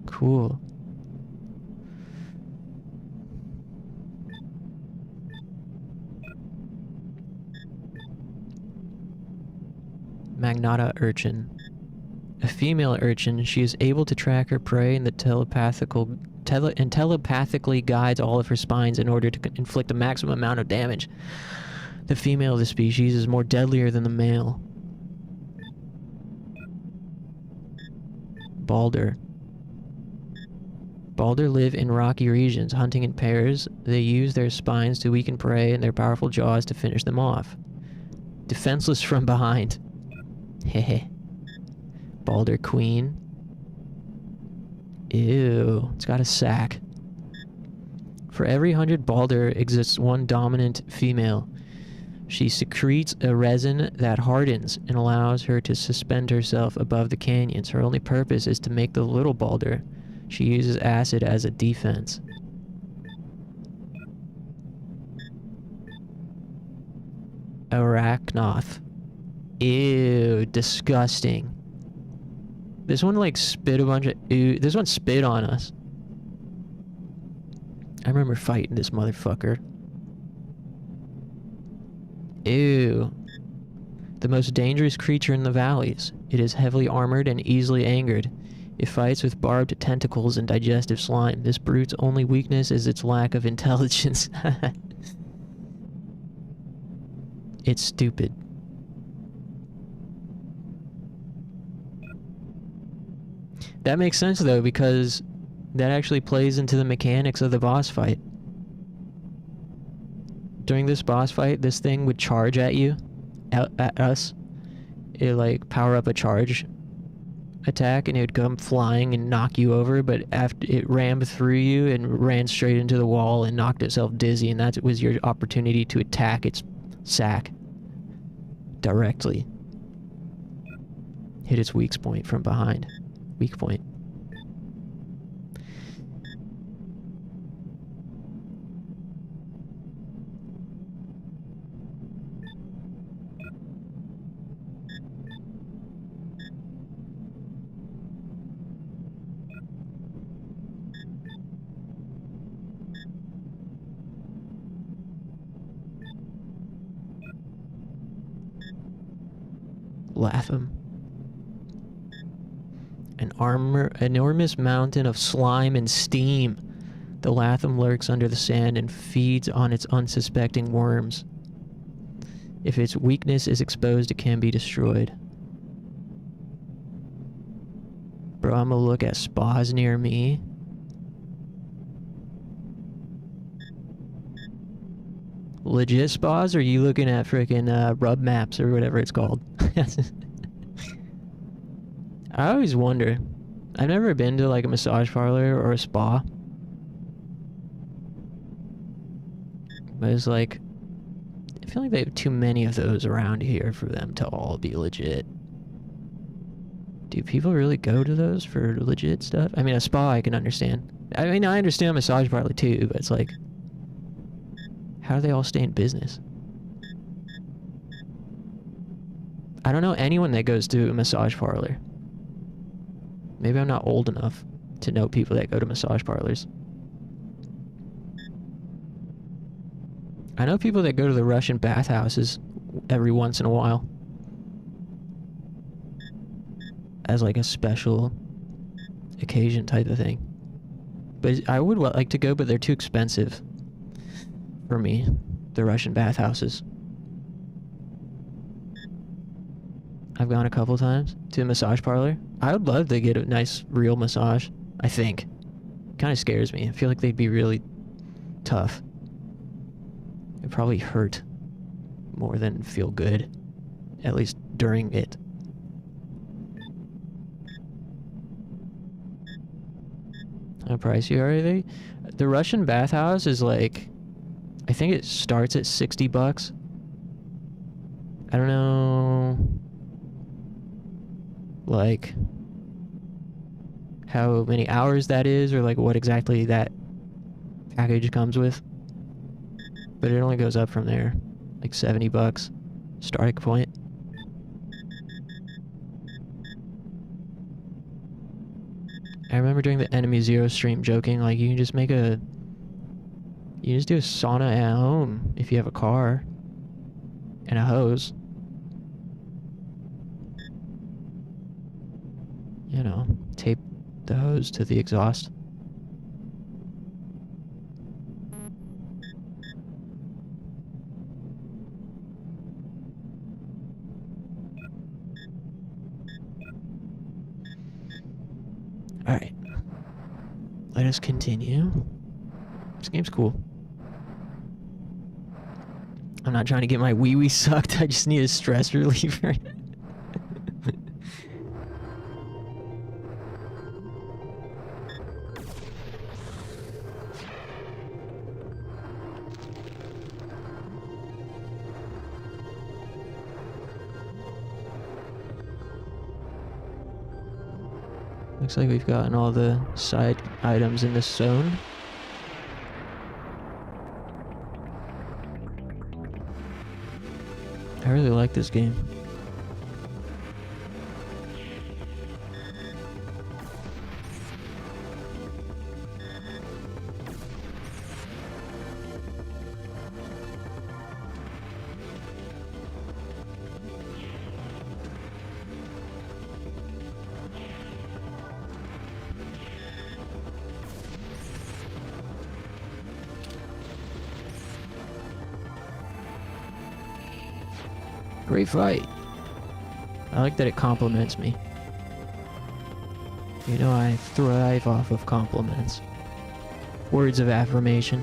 Cool. Magnata urchin. A female urchin, she is able to track her prey and telepathically guides all of her spines in order to inflict the maximum amount of damage. The female of the species is more deadlier than the male. Balder. Balder live in rocky regions, hunting in pairs. They use their spines to weaken prey and their powerful jaws to finish them off. Defenseless from behind. Hehe. Balder queen. Ew, it's got a sack. For every 100 Balder exists one dominant female. She secretes a resin that hardens and allows her to suspend herself above the canyons. Her only purpose is to make the little Balder. She uses acid as a defense. Arachnoth. Ew, disgusting. This one like spit a bunch of ew. This one spit on us. I remember fighting this motherfucker. Ew. The most dangerous creature in the valleys. It is heavily armored and easily angered. It fights with barbed tentacles and digestive slime. This brute's only weakness is its lack of intelligence. It's stupid. That makes sense though, because that actually plays into the mechanics of the boss fight. During this boss fight, this thing would charge at you, at us. It would like power up a charge attack and it would come flying and knock you over, but after it rammed through you and ran straight into the wall and knocked itself dizzy, and that was your opportunity to attack its sack directly. Hit its weak point from behind. Weak point. Latham. An enormous mountain of slime and steam. The Latham lurks under the sand and feeds on its unsuspecting worms. If its weakness is exposed, it can be destroyed. Bro, I'm gonna look at spas near me. Legit spas, or are you looking at frickin' rub maps or whatever it's called? I always wonder. I've never been to like a massage parlor or a spa. But it's like, I feel like they have too many of those around here for them to all be legit. Do people really go to those for legit stuff? I mean, a spa I can understand. I mean, I understand a massage parlor too, but it's like, how do they all stay in business? I don't know anyone that goes to a massage parlor. Maybe I'm not old enough to know people that go to massage parlors. I know people that go to the Russian bathhouses every once in a while. As like a special occasion type of thing. But I would like to go, but they're too expensive for me. The Russian bathhouses. I've gone a couple times to a massage parlor. I would love to get a nice, real massage, I think. Kind of scares me. I feel like they'd be really tough. It'd probably hurt more than feel good. At least during it. How pricey are they? The Russian bathhouse is like, I think it starts at $60. I don't know, like, how many hours that is, or like what exactly that package comes with. But it only goes up from there. Like $70 starting point. I remember during the Enemy Zero stream joking, like, you can just make a... You just do a sauna at home if you have a car. And a hose. you know, tape the hose to the exhaust. Alright. Let us continue. This game's cool. I'm not trying to get my wee-wee sucked, I just need a stress reliever. Looks like we've gotten all the side items in this zone. I really like this game. Great fight. I like that it compliments me. You know, I thrive off of compliments. Words of affirmation.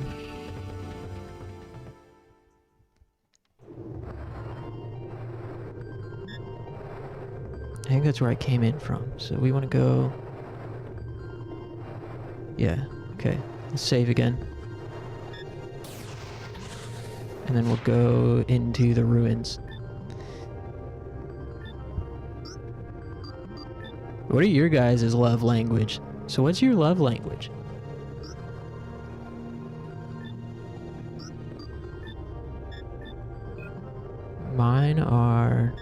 I think that's where I came in from. So we want to go... Yeah, okay. Let's save again. And then we'll go into the ruins. What are your guys' love language? So what's your love language? Mine are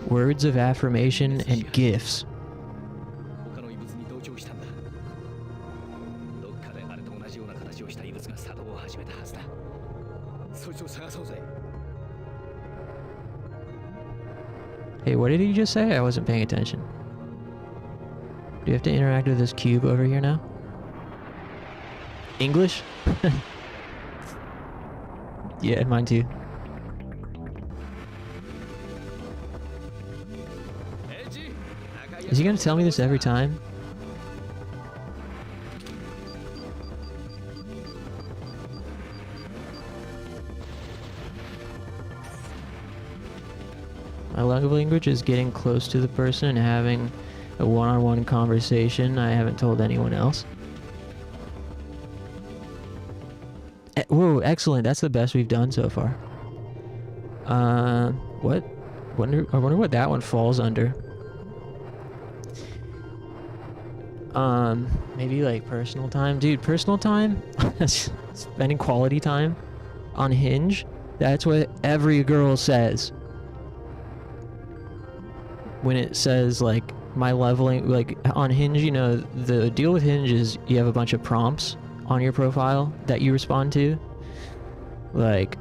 words of affirmation and gifts. Hey, what did he just say? I wasn't paying attention. Do you have to interact with this cube over here now? English? Yeah, mine too. Is he gonna tell me this every time? My love language is getting close to the person and having a one-on-one conversation. I haven't told anyone else. Whoa, excellent. That's the best we've done so far. What? I wonder what that one falls under. Maybe like personal time. Dude, personal time? Spending quality time on Hinge? That's what every girl says. When it says like my leveling, like on Hinge, you know, the deal with Hinge is you have a bunch of prompts on your profile that you respond to. Like,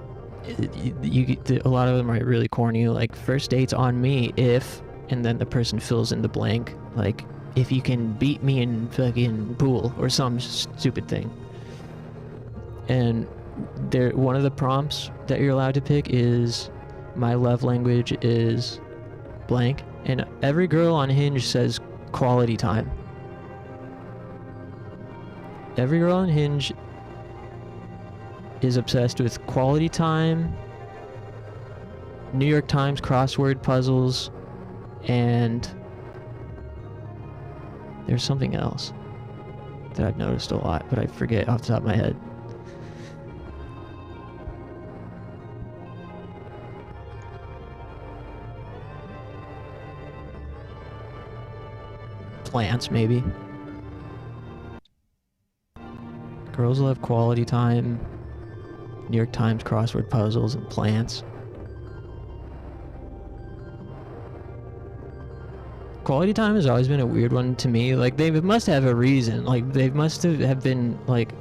a lot of them are really corny, like first dates on me if, and then the person fills in the blank, like if you can beat me in fucking pool or some stupid thing. And one of the prompts that you're allowed to pick is my love language is blank. And every girl on Hinge says quality time. Every girl on Hinge is obsessed with quality time, New York Times crossword puzzles, and there's something else that I've noticed a lot, but I forget off the top of my head. Plants, maybe. Girls love quality time, New York Times crossword puzzles, and plants. Quality time has always been a weird one to me. Like, they must have a reason. Like, they must have been, like,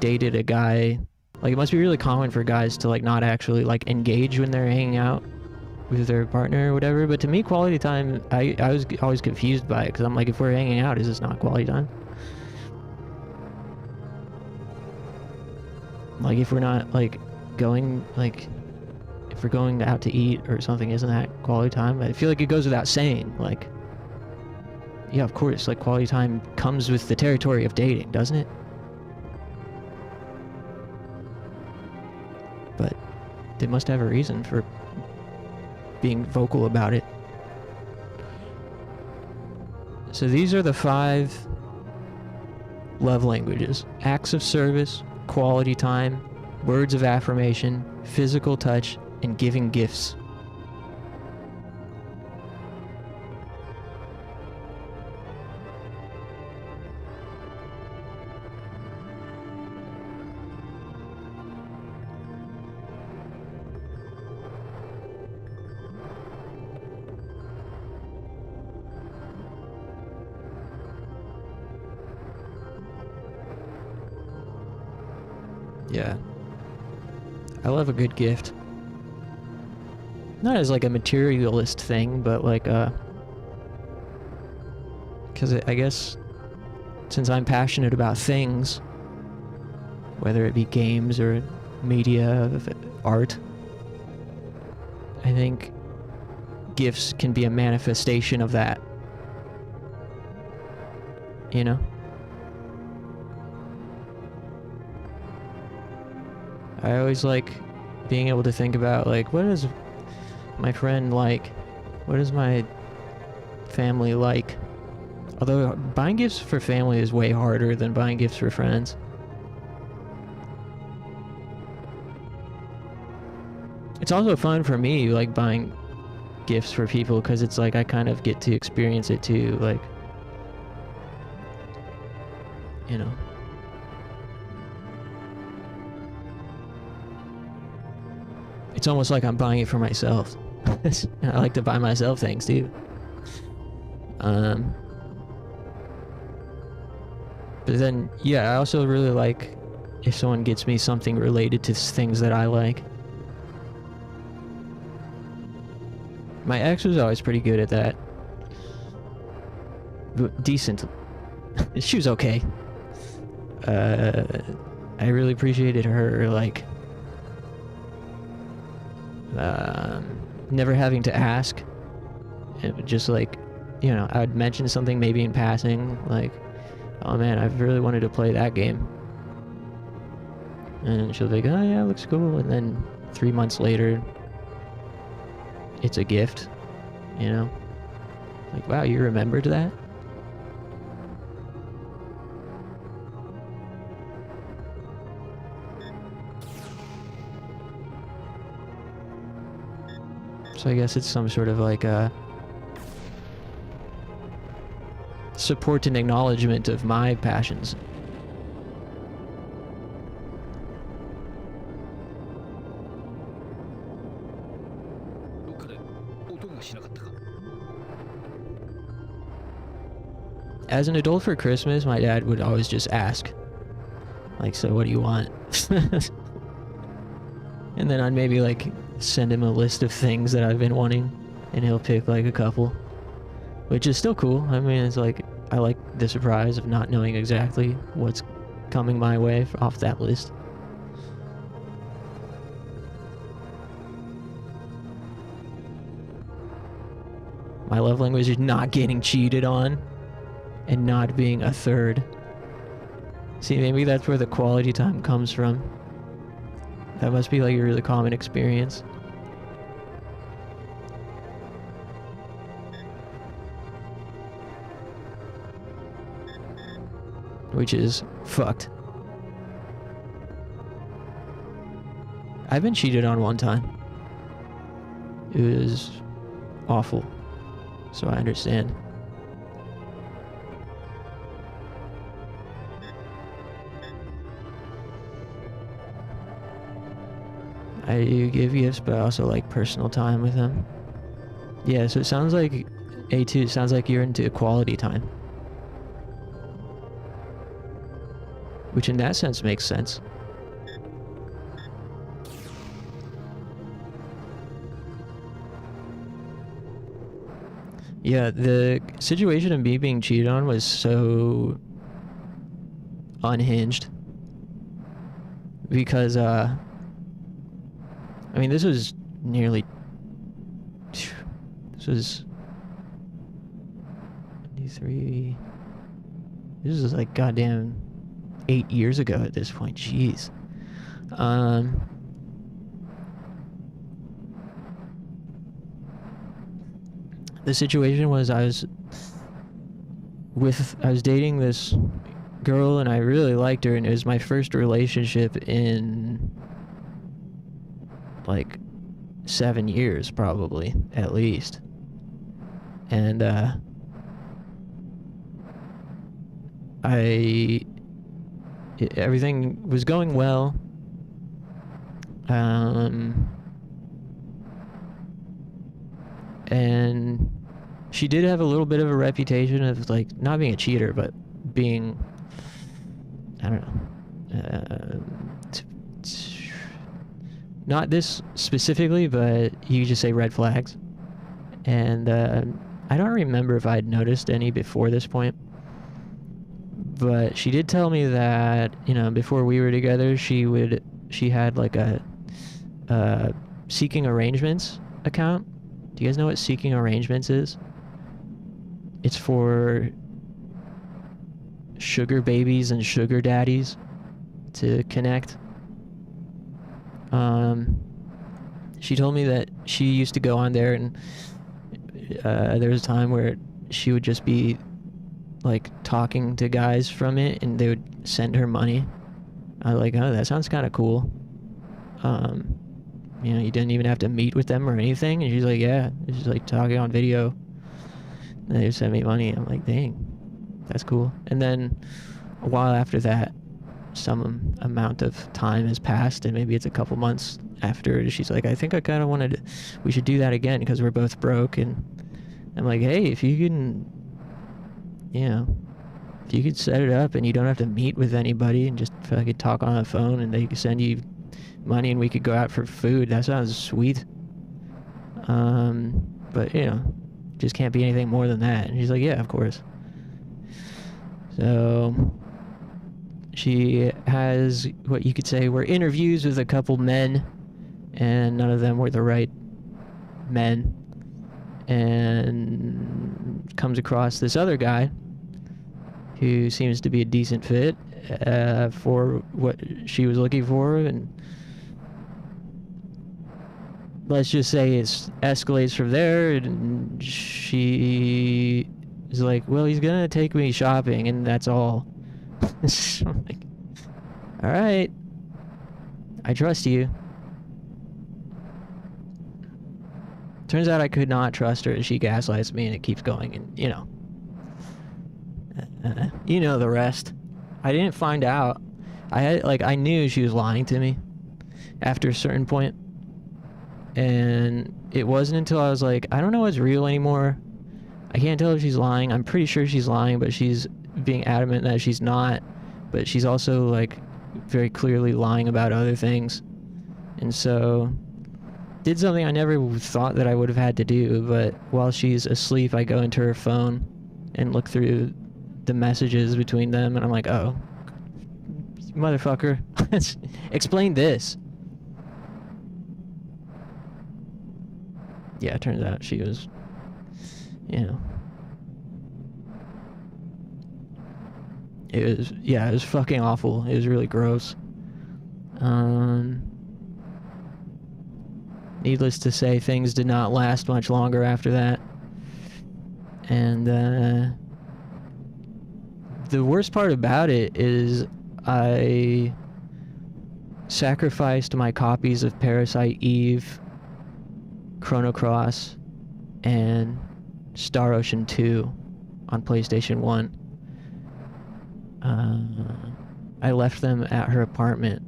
dated a guy. Like, it must be really common for guys to, like, not actually, like, engage when they're hanging out. with their partner or whatever. But to me, quality time, I was always confused by it, because I'm like, if we're hanging out, is this not quality time? Like, if we're not, like, going, like, if we're going out to eat or something, isn't that quality time? I feel like it goes without saying, like, yeah, of course, like, quality time comes with the territory of dating, doesn't it? But they must have a reason for being vocal about it. So these are the 5 love languages: acts of service, quality time, words of affirmation, physical touch, and giving gifts. Yeah. I love a good gift. Not as like a materialist thing, but like because I guess since I'm passionate about things, whether it be games or media, art, I think gifts can be a manifestation of that. You know? I always like being able to think about, like, what is my friend like? What is my family like? Although buying gifts for family is way harder than buying gifts for friends. It's also fun for me, like, buying gifts for people, because it's like I kind of get to experience it too, like, you know. It's almost like I'm buying it for myself. I like to buy myself things too. But then, yeah, I also really like if someone gets me something related to things that I like. My ex was always pretty good at that. Decent. She was okay. I really appreciated her, like, never having to ask. It would just, like, you know, I would mention something maybe in passing, like, oh man, I've really wanted to play that game. And she'll be like, oh yeah, looks cool. And then 3 months later, it's a gift, you know? Like, wow, you remembered that? So I guess it's some sort of like a support and acknowledgement of my passions. As an adult for Christmas, my dad would always just ask, like, so what do you want? And then I'd maybe, like, send him a list of things that I've been wanting, and he'll pick, like, a couple. Which is still cool. I mean, it's like, I like the surprise of not knowing exactly what's coming my way off that list. My love language is not getting cheated on and not being a third. See, maybe that's where the quality time comes from. That must be like a really common experience. Which is fucked. I've been cheated on one time. It was awful. So I understand. I do give gifts, but I also like personal time with them. Yeah, so it sounds like A2, it sounds like you're into quality time. Which in that sense makes sense. Yeah, the situation of me being cheated on was so unhinged. Because, I mean, this was nearly... This was... 23... This is like goddamn 8 years ago at this point. Jeez. The situation was I was dating this girl and I really liked her, and it was my first relationship in like 7 years probably, at least. And everything was going well. And she did have a little bit of a reputation of like not being a cheater, but being, I don't know, not this specifically, but you could just say red flags. And I don't remember if I'd noticed any before this point, but she did tell me that, you know, before we were together, she had like a Seeking Arrangements account. Do you guys know what Seeking Arrangements is? It's for sugar babies and sugar daddies to connect. She told me that she used to go on there, and there was a time where she would just be like talking to guys from it, and they would send her money. I was like, oh, that sounds kind of cool. You know, you didn't even have to meet with them or anything. And she's like, yeah, it's just like talking on video. And they would send me money. I'm like, dang, that's cool. And then a while after that, some amount of time has passed, and maybe it's a couple months after, she's like, I think I kind of we should do that again because we're both broke. And I'm like, hey, if you can, you know, if you could set it up and you don't have to meet with anybody and just fucking talk on the phone and they can send you money and we could go out for food, that sounds sweet. But, you know, just can't be anything more than that. And she's like, yeah, of course. So she has what you could say were interviews with a couple men, and none of them were the right men, and comes across this other guy who seems to be a decent fit for what she was looking for. And let's just say it escalates from there, and she is like, well, he's gonna take me shopping and that's all. So I'm like, all right, I trust you. Turns out I could not trust her. She gaslights me and it keeps going, and you know the rest. I didn't find out. I knew she was lying to me after a certain point. And it wasn't until I was like, I don't know what's real anymore. I can't tell if she's lying. I'm pretty sure she's lying, but she's being adamant that she's not. But she's also like very clearly lying about other things. And so did something I never thought that I would have had to do, but while she's asleep, I go into her phone and look through the messages between them, and I'm like, oh, motherfucker, explain this. Yeah, it turns out she was, you know, it was fucking awful. It was really gross. Needless to say, things did not last much longer after that. And the worst part about it is I sacrificed my copies of Parasite Eve, Chrono Cross, and Star Ocean 2 on PlayStation 1. I left them at her apartment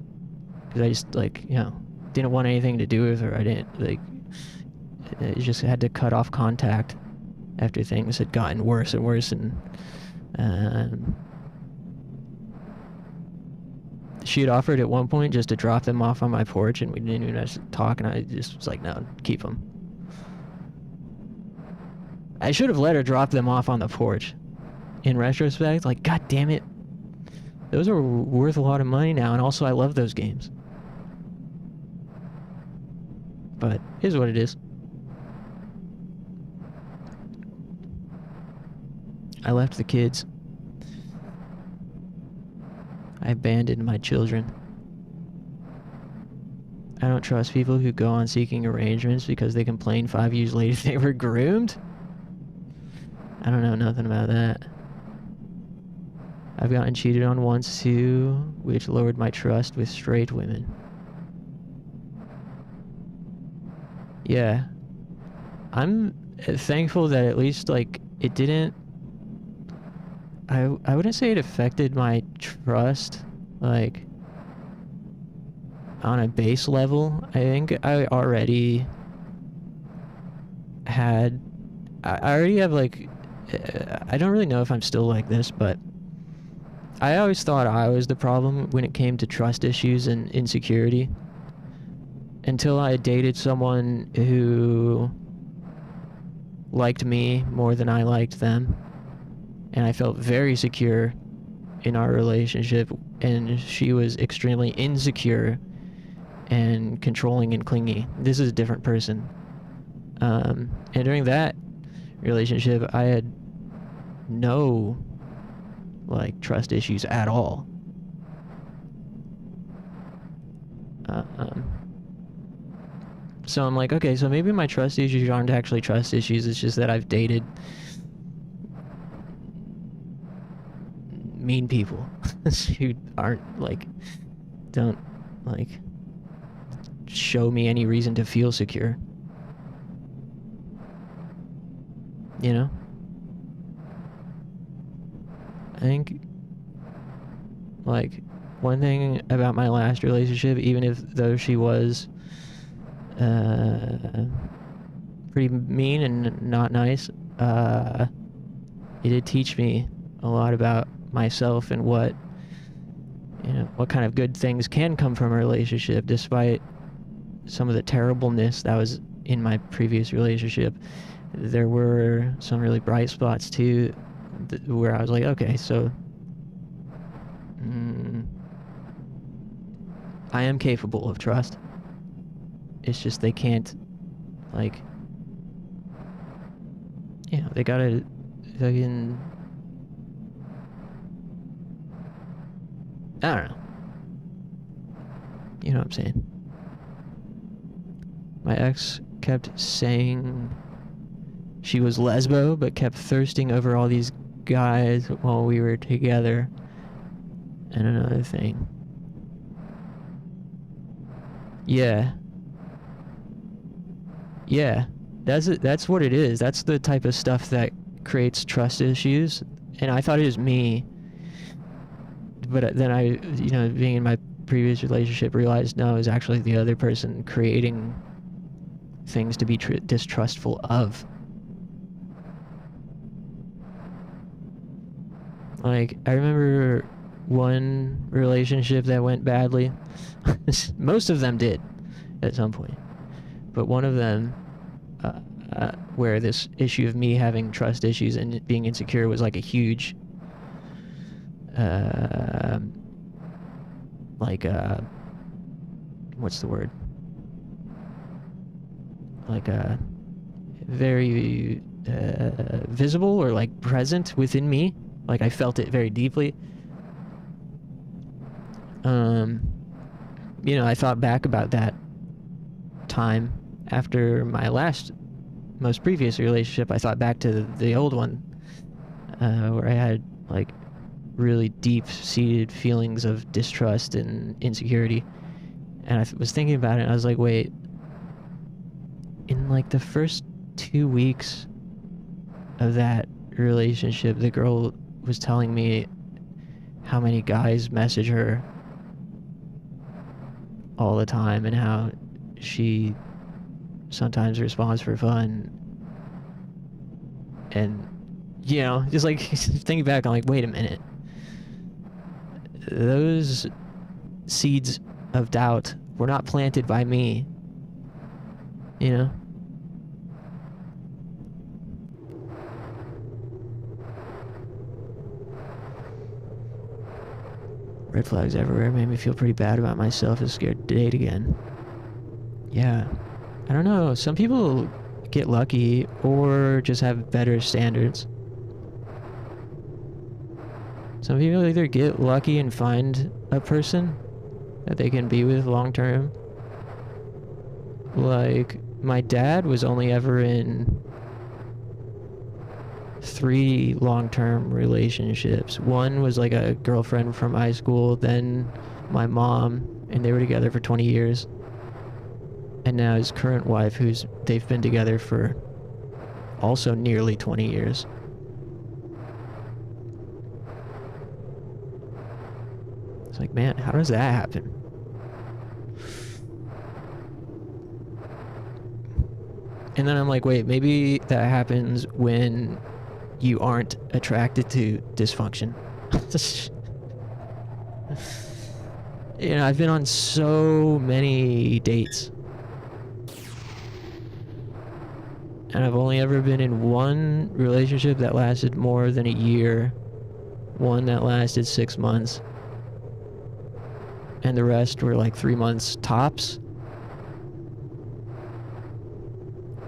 because I just, like, you know, didn't want anything to do with her. I just had to cut off contact after things had gotten worse and worse. And she had offered at one point just to drop them off on my porch, and we didn't even have to talk, and I just was like, no, keep them. I should have let her drop them off on the porch. In retrospect, like, god damn it. Those are worth a lot of money now, and also I love those games. But here's what it is. I left the kids. I abandoned my children. I don't trust people who go on seeking arrangements because they complain 5 years later they were groomed. I don't know nothing about that. I've gotten cheated on once too, which lowered my trust with straight women. Yeah. I'm thankful that at least, like, it didn't... I wouldn't say it affected my trust, like, on a base level. I think I already had... I already have, like... I don't really know if I'm still like this, but I always thought I was the problem when it came to trust issues and insecurity. Until I dated someone who liked me more than I liked them. And I felt very secure in our relationship, and she was extremely insecure and controlling and clingy. This is a different person. And during that relationship, I had no, like, trust issues at all. So I'm like, okay, so maybe my trust issues aren't actually trust issues, it's just that I've dated mean people who aren't, like, don't, like, show me any reason to feel secure. You know? I think, like, one thing about my last relationship, even if though she was pretty mean and not nice, it did teach me a lot about myself and what, you know, what kind of good things can come from a relationship, despite some of the terribleness that was in my previous relationship. There were some really bright spots too, where I was like, okay, so I am capable of trust. It's just they can't, like, you know, they gotta fucking, I don't know. You know what I'm saying? My ex kept saying she was lesbo, but kept thirsting over all these guys while we were together. And another thing. Yeah. Yeah. That's what it is. That's the type of stuff that creates trust issues. And I thought it was me. But then I, you know, being in my previous relationship, realized no, it was actually the other person creating things to be distrustful of. Like, I remember one relationship that went badly. Most of them did at some point. But one of them, where this issue of me having trust issues and being insecure was like a huge, what's the word? Like a very visible or like present within me. Like I felt it very deeply. You know, I thought back about that time after my most previous relationship. I thought back to the old one, where I had like really deep-seated feelings of distrust and insecurity. And I was thinking about it, and I was like, wait, in like the first 2 weeks of that relationship, the girl was telling me how many guys message her all the time and how she sometimes responds for fun. And, you know, just like thinking back, I'm like, wait a minute. Those seeds of doubt were not planted by me. You know? Red flags everywhere. Made me feel pretty bad about myself and scared to date again. Yeah. I don't know. Some people get lucky or just have better standards. Some people either get lucky and find a person that they can be with long term. Like, my dad was only ever in 3 long-term relationships. One was like a girlfriend from high school, then my mom, and they were together for 20 years. And now his current wife, they've been together for also nearly 20 years. It's like, man, how does that happen? And then I'm like, wait, maybe that happens when you aren't attracted to dysfunction. You know, I've been on so many dates. And I've only ever been in one relationship that lasted more than a year. One that lasted 6 months. And the rest were like 3 months tops.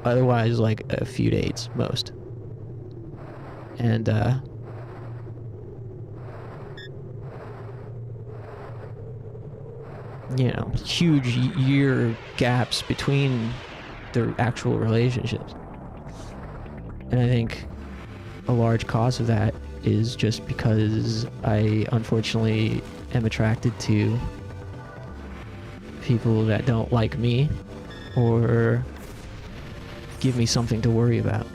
Otherwise, like a few dates, most. And, you know, huge year gaps between the actual relationships. And I think a large cause of that is just because I unfortunately am attracted to people that don't like me or give me something to worry about.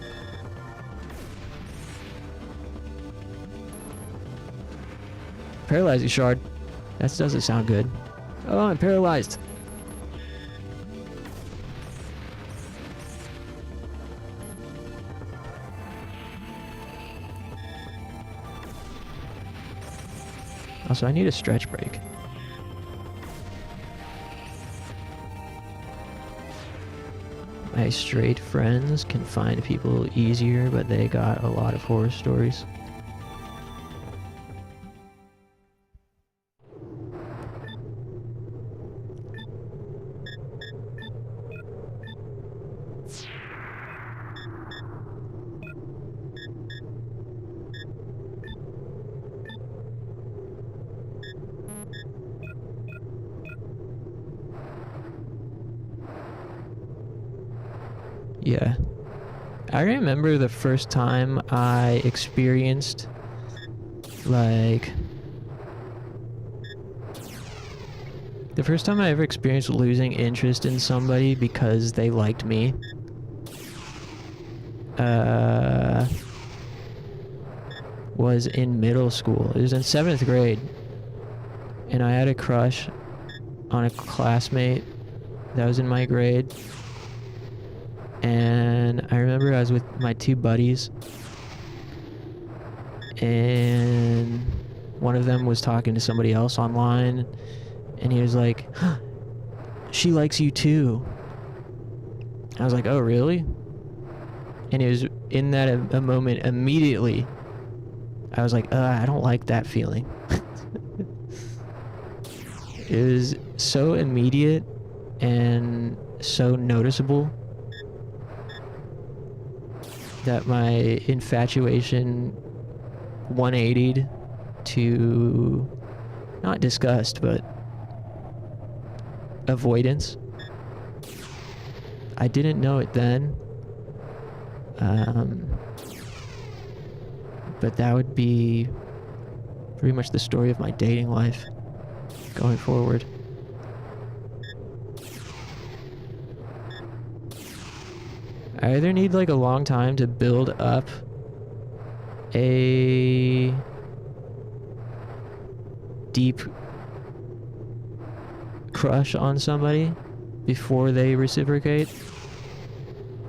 Paralyzing shard. That doesn't sound good. Oh, I'm paralyzed. Also, I need a stretch break. My straight friends can find people easier, but they got a lot of horror stories. Yeah. I remember the first time I experienced, like, the first time I ever experienced losing interest in somebody because they liked me. Was in middle school. It was in 7th grade. And I had a crush on a classmate that was in my grade. And I remember I was with my 2 buddies, and one of them was talking to somebody else online, and he was like, she likes you too. I was like, oh really? And it was in that a moment immediately I was like, I don't like that feeling. It was so immediate and so noticeable that my infatuation 180'd to not disgust, but avoidance. I didn't know it then, but that would be pretty much the story of my dating life going forward. I either need like a long time to build up a deep crush on somebody before they reciprocate,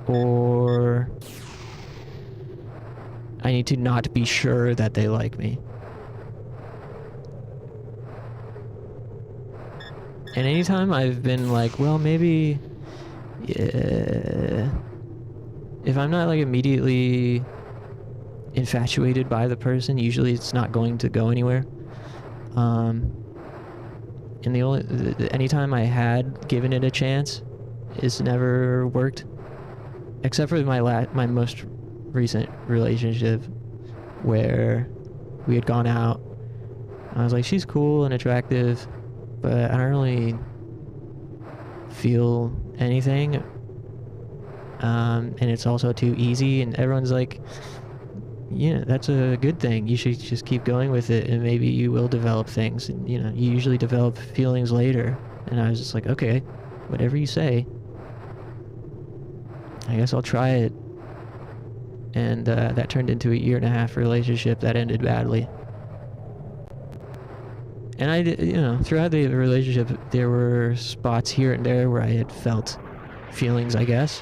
or I need to not be sure that they like me. And anytime I've been like, well, maybe, yeah, if I'm not like immediately infatuated by the person, usually it's not going to go anywhere. And anytime I had given it a chance, it's never worked. Except for my most recent relationship, where we had gone out. I was like, she's cool and attractive, but I don't really feel anything. And it's also too easy, and everyone's like, yeah, that's a good thing. You should just keep going with it, and maybe you will develop things. And, you usually develop feelings later. And I was just like, okay, whatever you say. I guess I'll try it. And that turned into a 1.5-year relationship that ended badly. And I, throughout the relationship, there were spots here and there where I had felt feelings, I guess.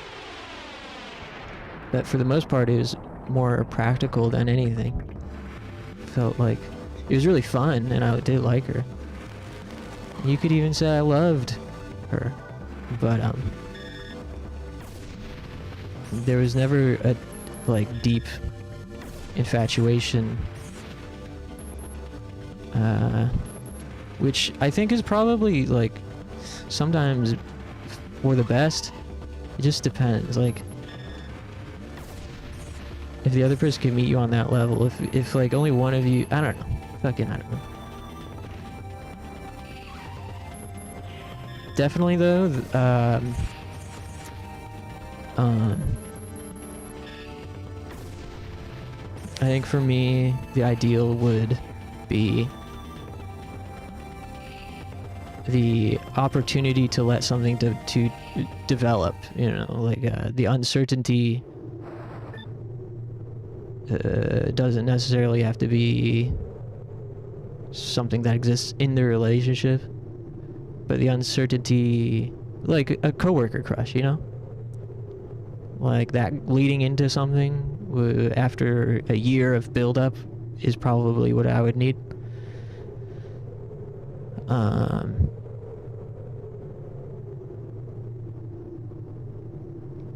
But for the most part, it was more practical than anything. Felt like it was really fun, and I did like her. You could even say I loved her, but there was never a deep infatuation, which I think is probably sometimes for the best. It just depends. If the other person can meet you on that level, if only one of you, I don't know. I don't know. Definitely though, I think for me, the ideal would be the opportunity to let something to develop, the uncertainty doesn't necessarily have to be something that exists in the relationship, but the uncertainty, like a coworker crush, like that leading into something after a year of build-up is probably what I would need.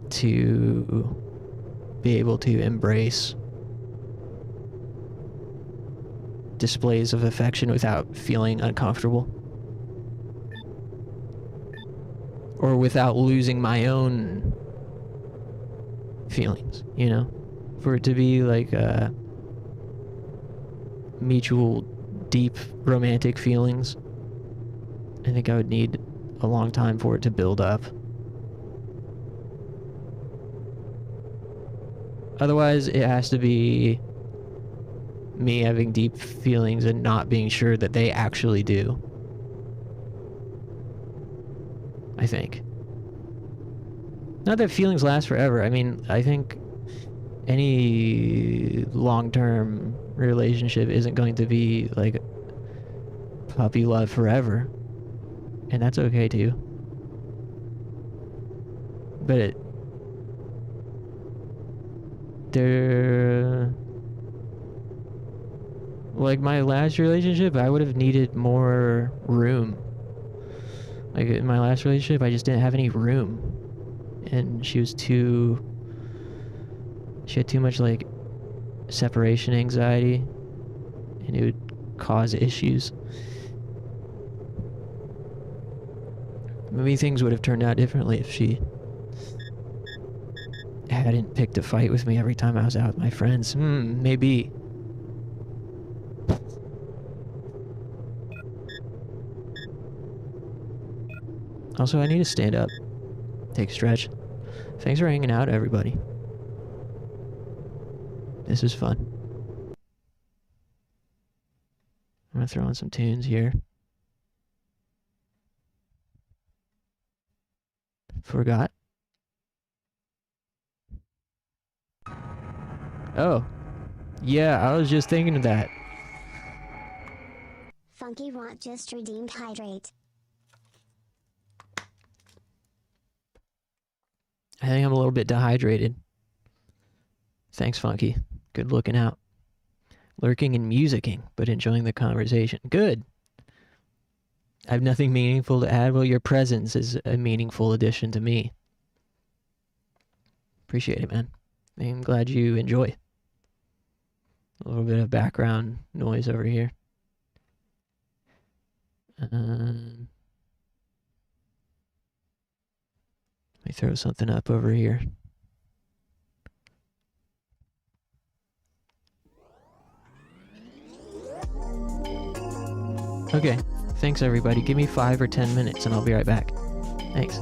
To be able to embrace displays of affection without feeling uncomfortable, or without losing my own feelings, for it to be mutual deep romantic feelings. I think I would need a long time for it to build up. Otherwise, it has to be me having deep feelings and not being sure that they actually do. I think. Not that feelings last forever. I mean, I think any long-term relationship isn't going to be puppy love forever. And that's okay too. But my last relationship, I would have needed more room. In my last relationship, I just didn't have any room. And she had too much separation anxiety, and it would cause issues. Maybe things would have turned out differently if she hadn't picked a fight with me every time I was out with my friends. Maybe. Also, I need to stand up. Take a stretch. Thanks for hanging out, everybody. This is fun. I'm gonna throw in some tunes here. Forgot. Oh. Yeah, I was just thinking of that.
Funky Want just redeemed Hydrate.
I think I'm a little bit dehydrated. Thanks, Funky. Good looking out. Lurking and musicking, but enjoying the conversation. Good. I have nothing meaningful to add. Well, your presence is a meaningful addition to me. Appreciate it, man. I'm glad you enjoy. A little bit of background noise over here. Let me throw something up over here. Okay, thanks everybody. Give me 5 or 10 minutes and I'll be right back. Thanks.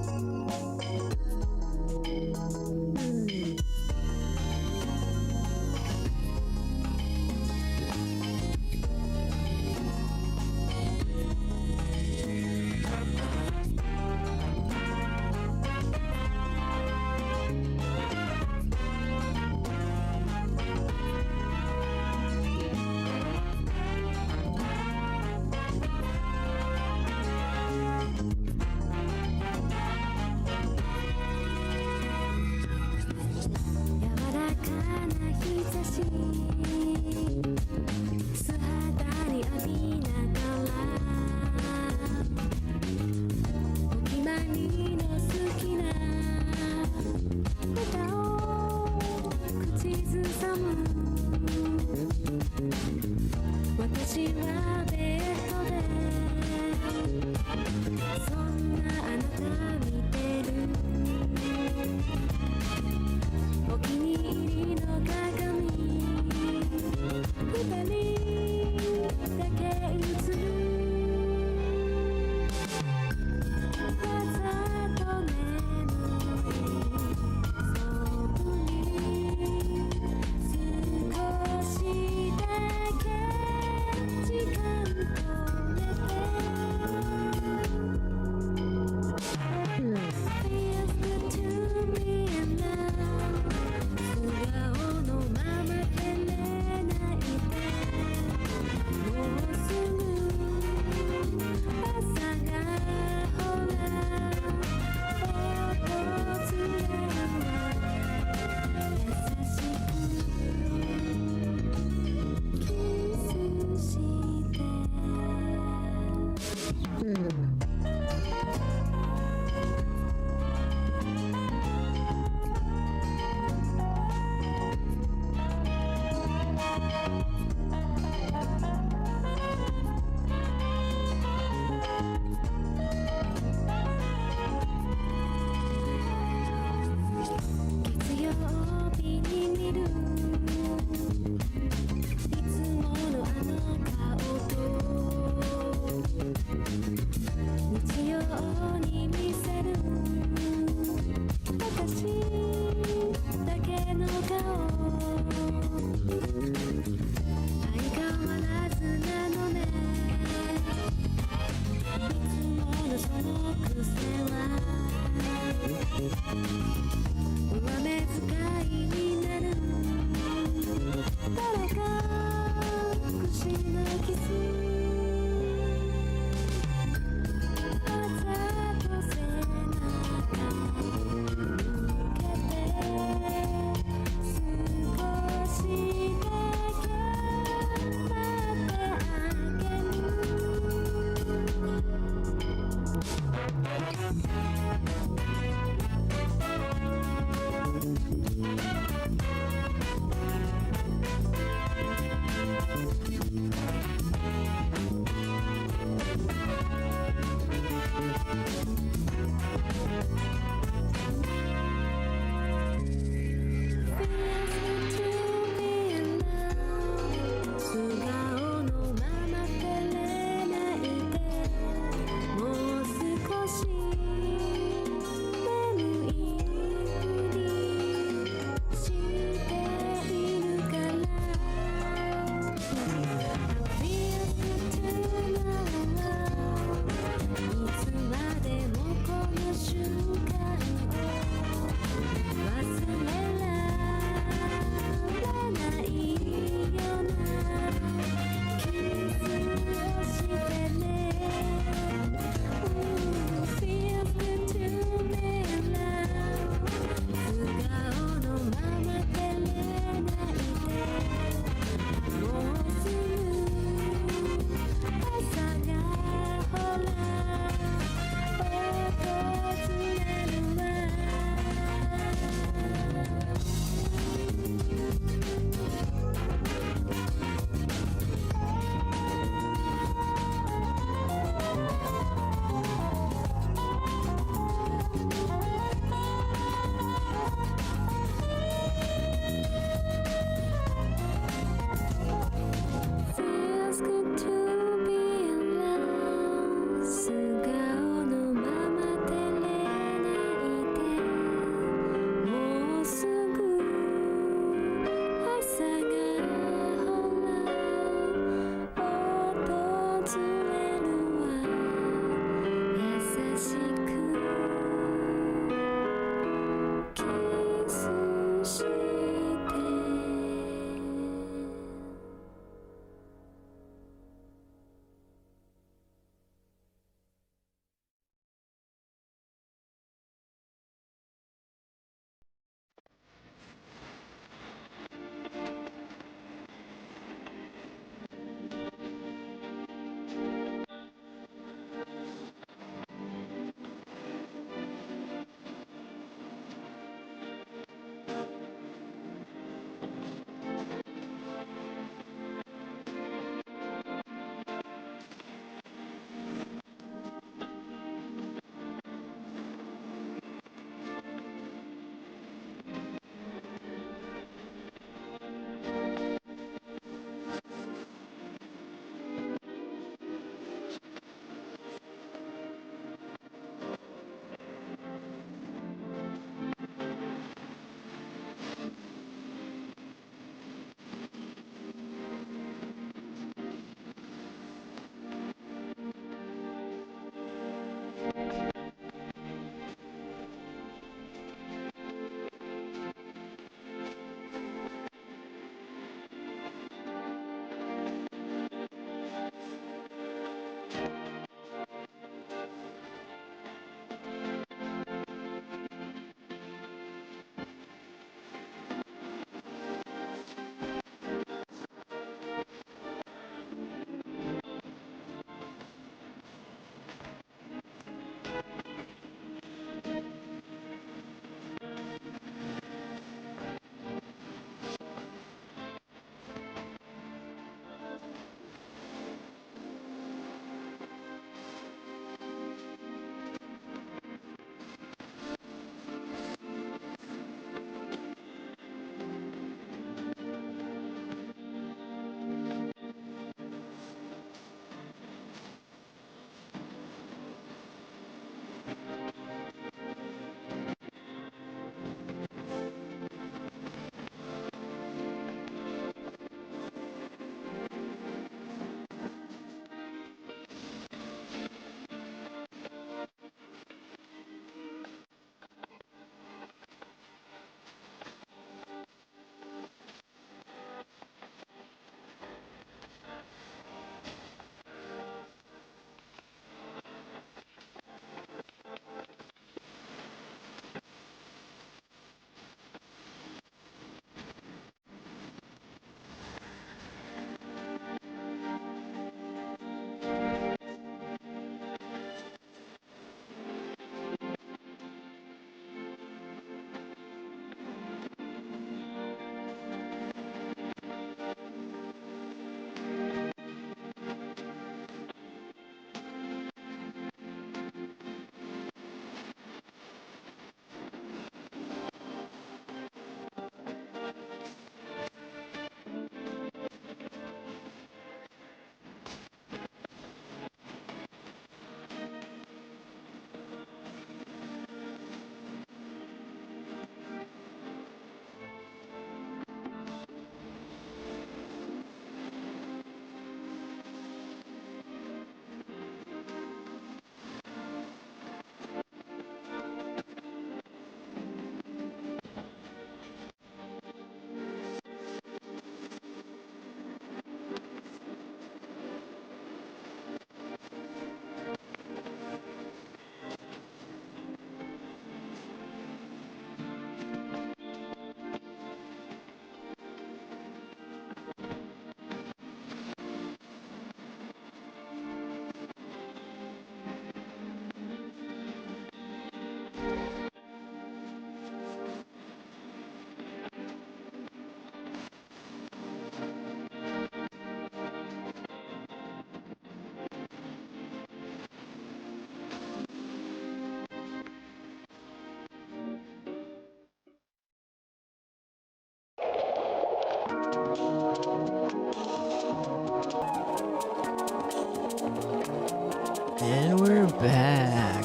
And we're back.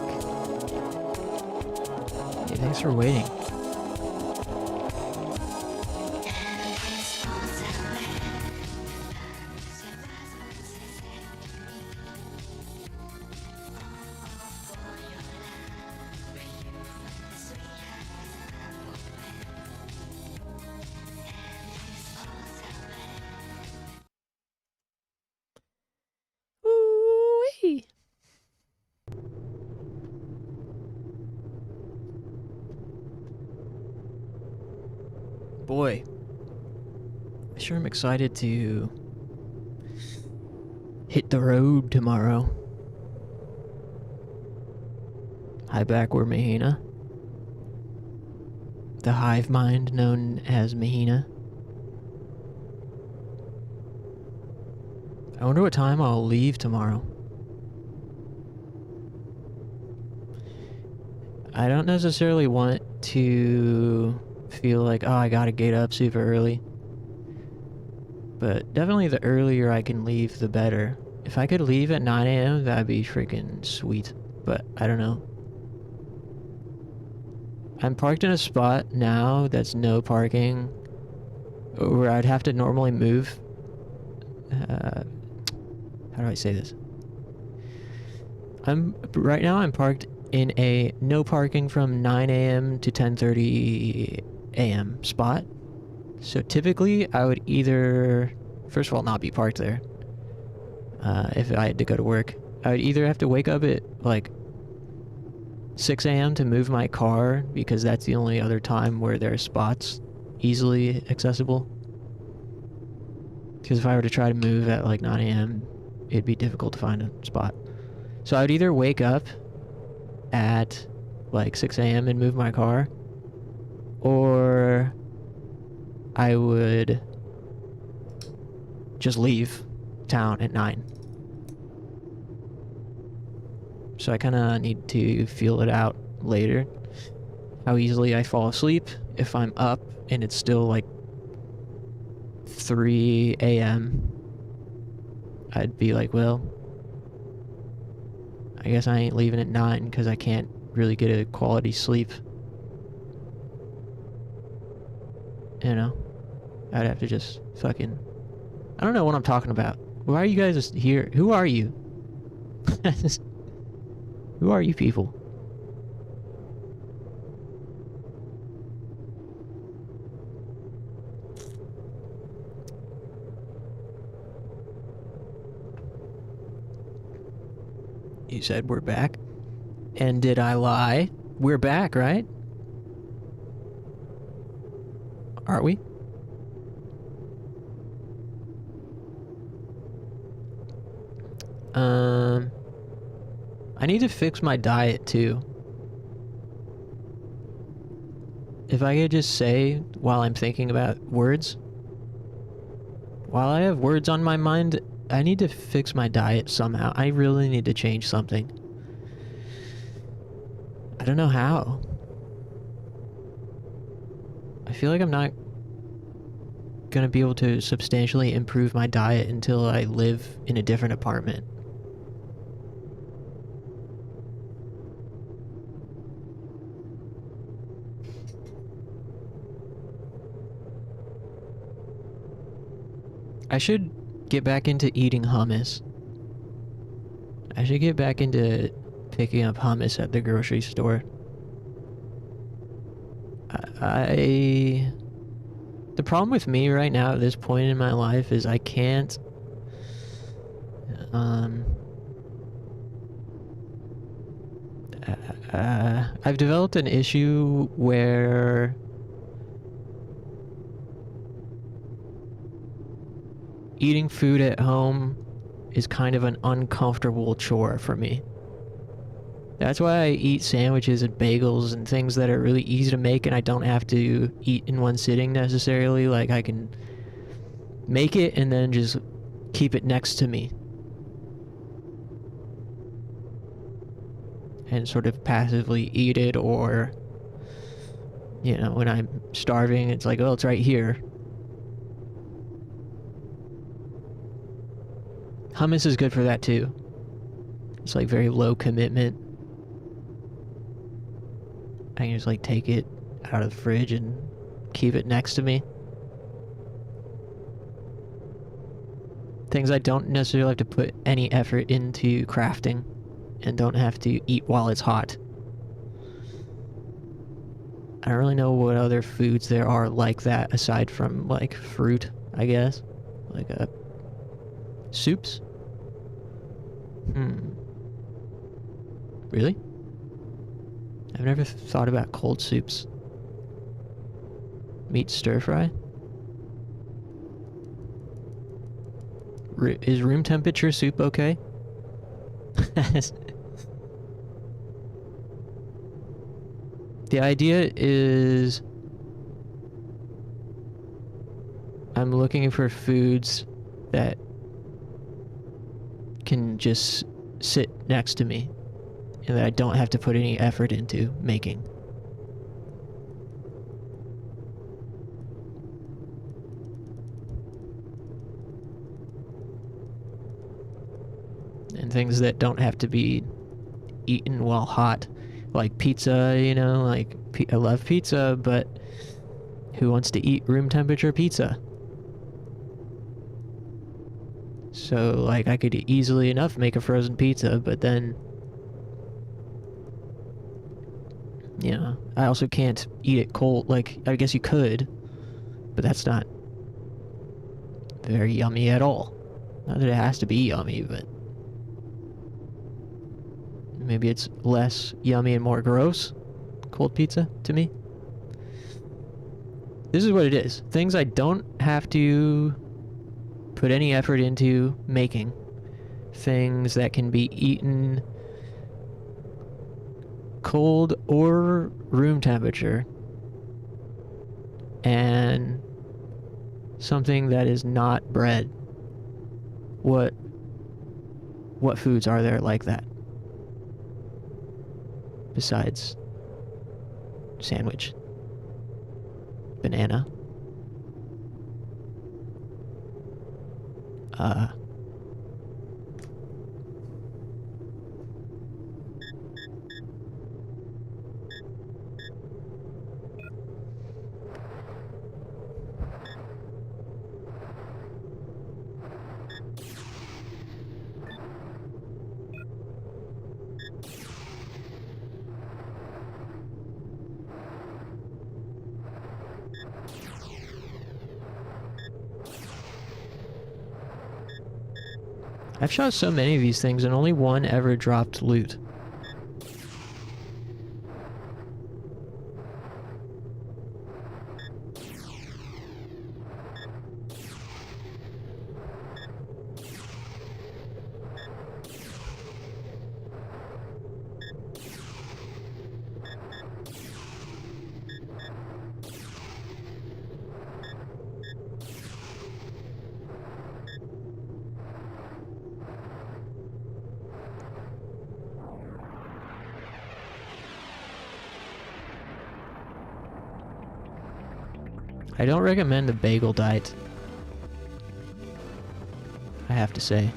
Hey, thanks for waiting. Ooh-wee. Boy, I sure am excited to hit the road tomorrow. Hi, backward Mahina. The hive mind known as Mahina. I wonder what time I'll leave tomorrow. I don't necessarily want to feel like, oh, I gotta get up super early. But definitely the earlier I can leave, the better. If I could leave at 9 a.m., that'd be freaking sweet. But I don't know. I'm parked in a spot now that's no parking, where I'd have to normally move. How do I say this? Right now I'm parked in a no parking from 9 a.m. to 10:30 a.m. spot. So typically I would either, first of all, not be parked there. If I had to go to work, I would either have to wake up at like 6 a.m. to move my car, because that's the only other time where there are spots easily accessible. Because if I were to try to move at like 9 a.m., it'd be difficult to find a spot. So I would either wake up at like 6 a.m. and move my car, or I would just leave town at 9. So I kind of need to feel it out later, how easily I fall asleep. If I'm up and it's still like 3 a.m., I'd be like, well, I guess I ain't leaving at 9 because I can't really get a quality sleep. You know? I'd have to just fucking... I don't know what I'm talking about. Why are you guys here? Who are you? Who are you people? You said we're back? And did I lie? We're back, right? Are we? I need to fix my diet too. If I could just say while I'm thinking about words, while I have words on my mind, I need to fix my diet somehow. I really need to change something. I don't know how. I feel like I'm not gonna be able to substantially improve my diet until I live in a different apartment. I should get back into eating hummus. I should get back into picking up hummus at the grocery store. The problem with me right now at this point in my life is I can't I've developed an issue where eating food at home is kind of an uncomfortable chore for me. That's why I eat sandwiches and bagels and things that are really easy to make and I don't have to eat in one sitting necessarily. Like, I can make it and then just keep it next to me. And sort of passively eat it, or, you know, when I'm starving, it's like, oh, it's right here. Hummus is good for that too. It's like very low commitment. I can just like take it out of the fridge and keep it next to me. Things I don't necessarily have to put any effort into crafting and don't have to eat while it's hot. I don't really know what other foods there are like that aside from like fruit, I guess. Like soups? Really? I've never thought about cold soups. Meat stir fry? Is room temperature soup okay? The idea is I'm looking for foods that can just sit next to me and that I don't have to put any effort into making. And things that don't have to be eaten while hot. Like pizza, you know, like I love pizza, but who wants to eat room temperature pizza? So, like, I could easily enough make a frozen pizza, but then, you know, I also can't eat it cold. Like, I guess you could, but that's not very yummy at all. Not that it has to be yummy, but maybe it's less yummy and more gross. Cold pizza, to me. This is what it is. Things I don't have to put any effort into making. Things that can be eaten cold or room temperature. And something that is not bread. What foods are there like that? Besides sandwich, banana, I've shot so many of these things and only one ever dropped loot. I don't recommend the bagel diet, I have to say.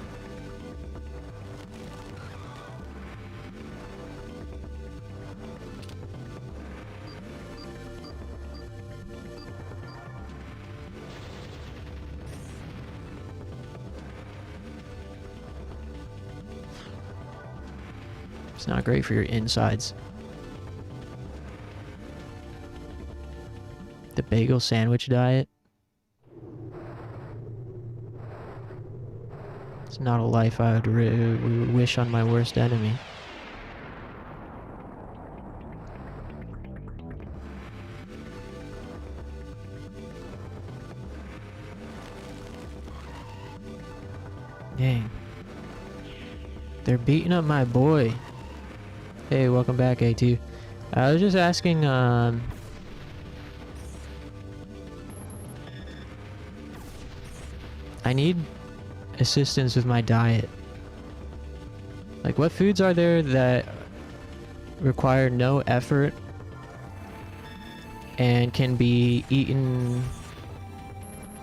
It's not great for your insides. The bagel sandwich diet. It's not a life I would wish on my worst enemy. Dang. They're beating up my boy. Hey, welcome back, A2. I was just asking, I need assistance with my diet. Like, what foods are there that require no effort and can be eaten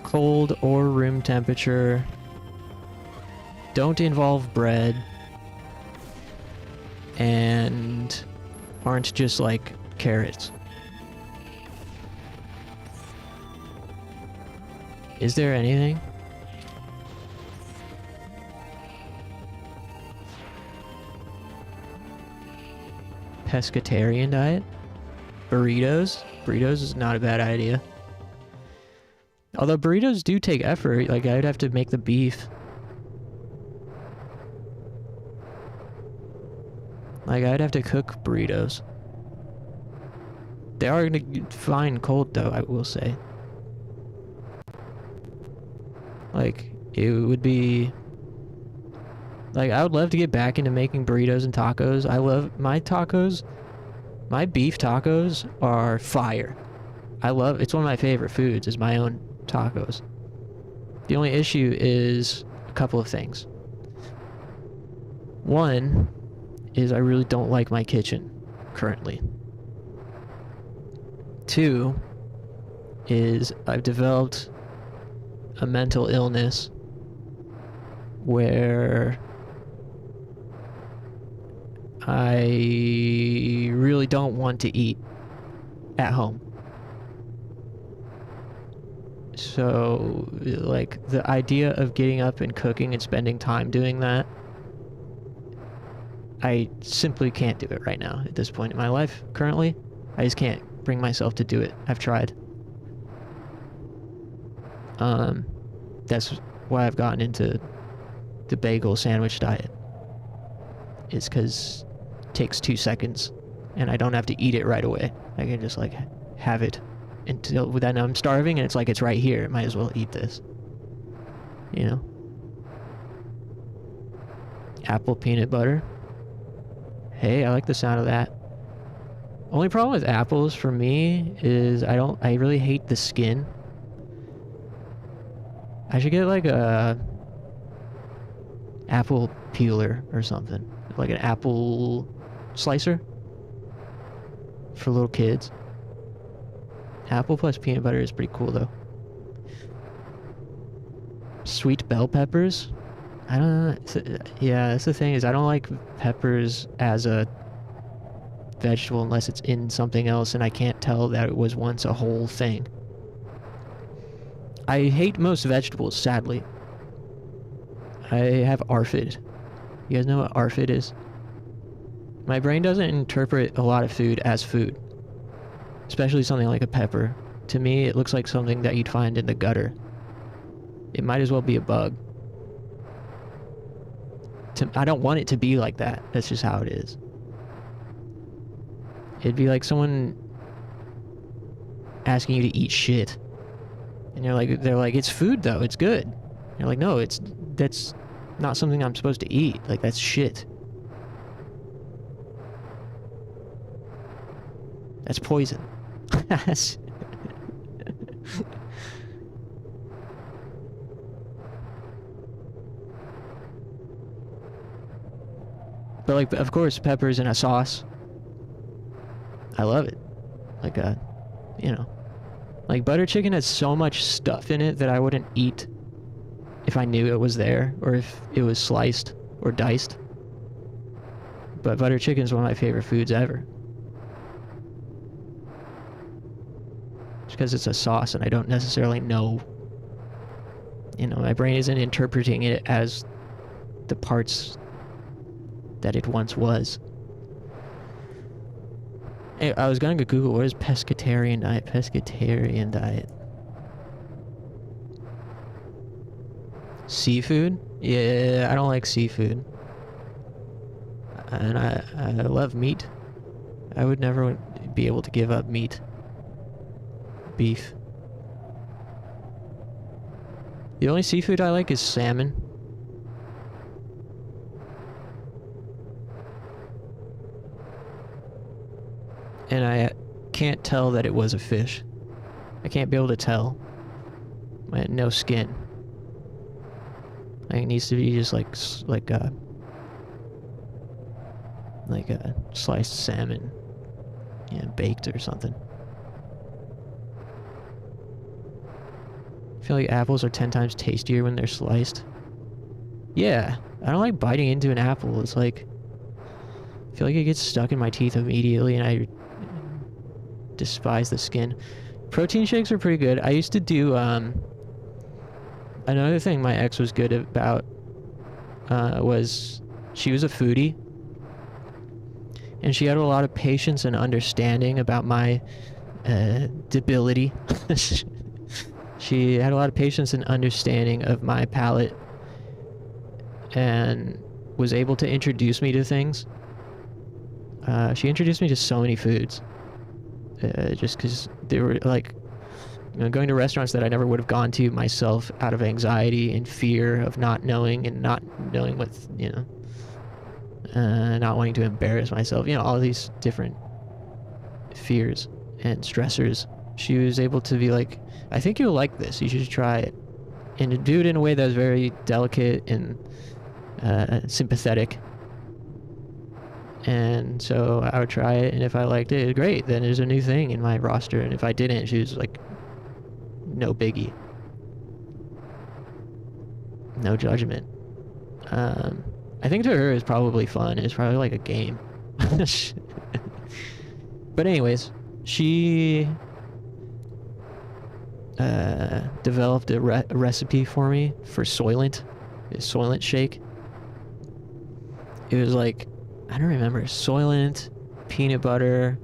cold or room temperature, don't involve bread, and aren't just like carrots? Is there anything? Pescatarian diet? Burritos? Burritos is not a bad idea. Although burritos do take effort, like I'd have to make the beef. Like I'd have to cook burritos. They are gonna get fine cold though, I will say. Like, it would be... Like, I would love to get back into making burritos and tacos. I love my tacos. My beef tacos are fire. It's one of my favorite foods, is my own tacos. The only issue is a couple of things. One is I really don't like my kitchen currently. Two is I've developed a mental illness where I really don't want to eat at home. So, like, the idea of getting up and cooking and spending time doing that, I simply can't do it right now at this point in my life currently. I just can't bring myself to do it. I've tried. That's why I've gotten into the bagel sandwich diet. It's because it takes 2 seconds and I don't have to eat it right away. I can just like have it until then I'm starving and it's like it's right here. Might as well eat this. You know? Apple peanut butter. Hey, I like the sound of that. Only problem with apples for me is I really hate the skin. I should get like a apple peeler or something. Like an apple slicer for little kids. Apple plus peanut butter is pretty cool though. Sweet bell peppers? I don't know. Yeah, that's the thing, is I don't like peppers as a vegetable unless it's in something else and I can't tell that it was once a whole thing. I hate most vegetables, sadly. I have ARFID. You guys know what ARFID is? My brain doesn't interpret a lot of food as food. Especially something like a pepper. To me, it looks like something that you'd find in the gutter. It might as well be a bug. I don't want it to be like that. That's just how it is. It'd be like someone asking you to eat shit. And they're like, it's food though, it's good. You're like, no, that's not something I'm supposed to eat. Like, that's shit. That's poison. But like, of course, peppers in a sauce. I love it. Like like butter chicken has so much stuff in it that I wouldn't eat if I knew it was there or if it was sliced or diced. But butter chicken is one of my favorite foods ever. Just because it's a sauce and I don't necessarily know. My brain isn't interpreting it as the parts that it once was. Hey, I was going to Google, what is pescatarian diet? Pescatarian diet. Seafood? Yeah, I don't like seafood. And I love meat. I would never be able to give up meat. Beef. The only seafood I like is salmon. And I can't tell that it was a fish. I can't be able to tell. No skin. It needs to be just like a sliced salmon, baked or something. I feel like apples are 10 times tastier when they're sliced. Yeah, I don't like biting into an apple. It's like, I feel like it gets stuck in my teeth immediately and I despise the skin. Protein shakes are pretty good. I used to do, another thing my ex was good about, was she was a foodie. And she had a lot of patience and understanding about my, debility. She had a lot of patience and understanding of my palate and was able to introduce me to things. She introduced me to so many foods. Just because they were like, going to restaurants that I never would have gone to myself out of anxiety and fear of not knowing and not knowing what, not wanting to embarrass myself, all these different fears and stressors. She was able to be like, I think you'll like this, you should try it. And to do it in a way that was very delicate and sympathetic. And so I would try it, and if I liked it, great, then there's a new thing in my roster. And if I didn't, she was like, no biggie. No judgment. I think to her it's probably fun. It's probably like a game. But anyways, she developed a recipe for me for Soylent. A Soylent shake. It was like, I don't remember, Soylent, peanut butter,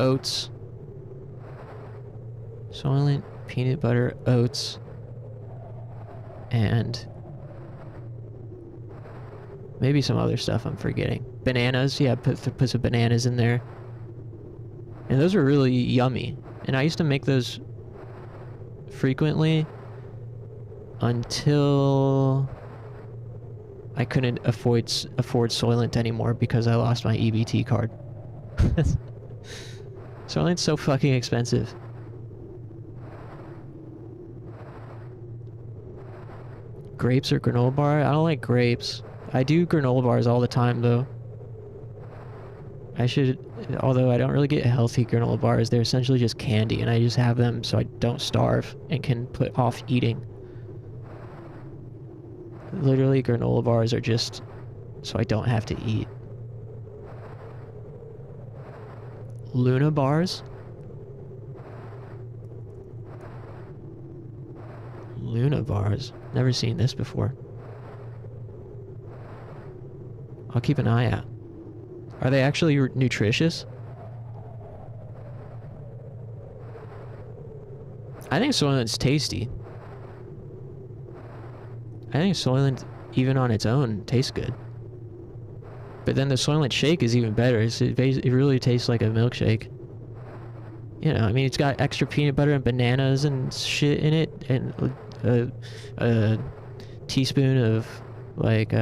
oats. Soylent, peanut butter, oats, and maybe some other stuff I'm forgetting. Bananas, yeah, put some bananas in there. And those were really yummy. And I used to make those frequently until I couldn't afford Soylent anymore because I lost my EBT card. Soylent's so fucking expensive. Grapes or granola bar? I don't like grapes. I do granola bars all the time though. I should, although I don't really get healthy granola bars, they're essentially just candy and I just have them so I don't starve and can put off eating. Literally, granola bars are just so I don't have to eat. Luna bars? Luna bars? Never seen this before. I'll keep an eye out. Are they actually nutritious? I think Soylent's tasty. I think Soylent, even on its own, tastes good. But then the Soylent shake is even better. It really tastes like a milkshake. You know, I mean, it's got extra peanut butter and bananas and shit in it, and a teaspoon of like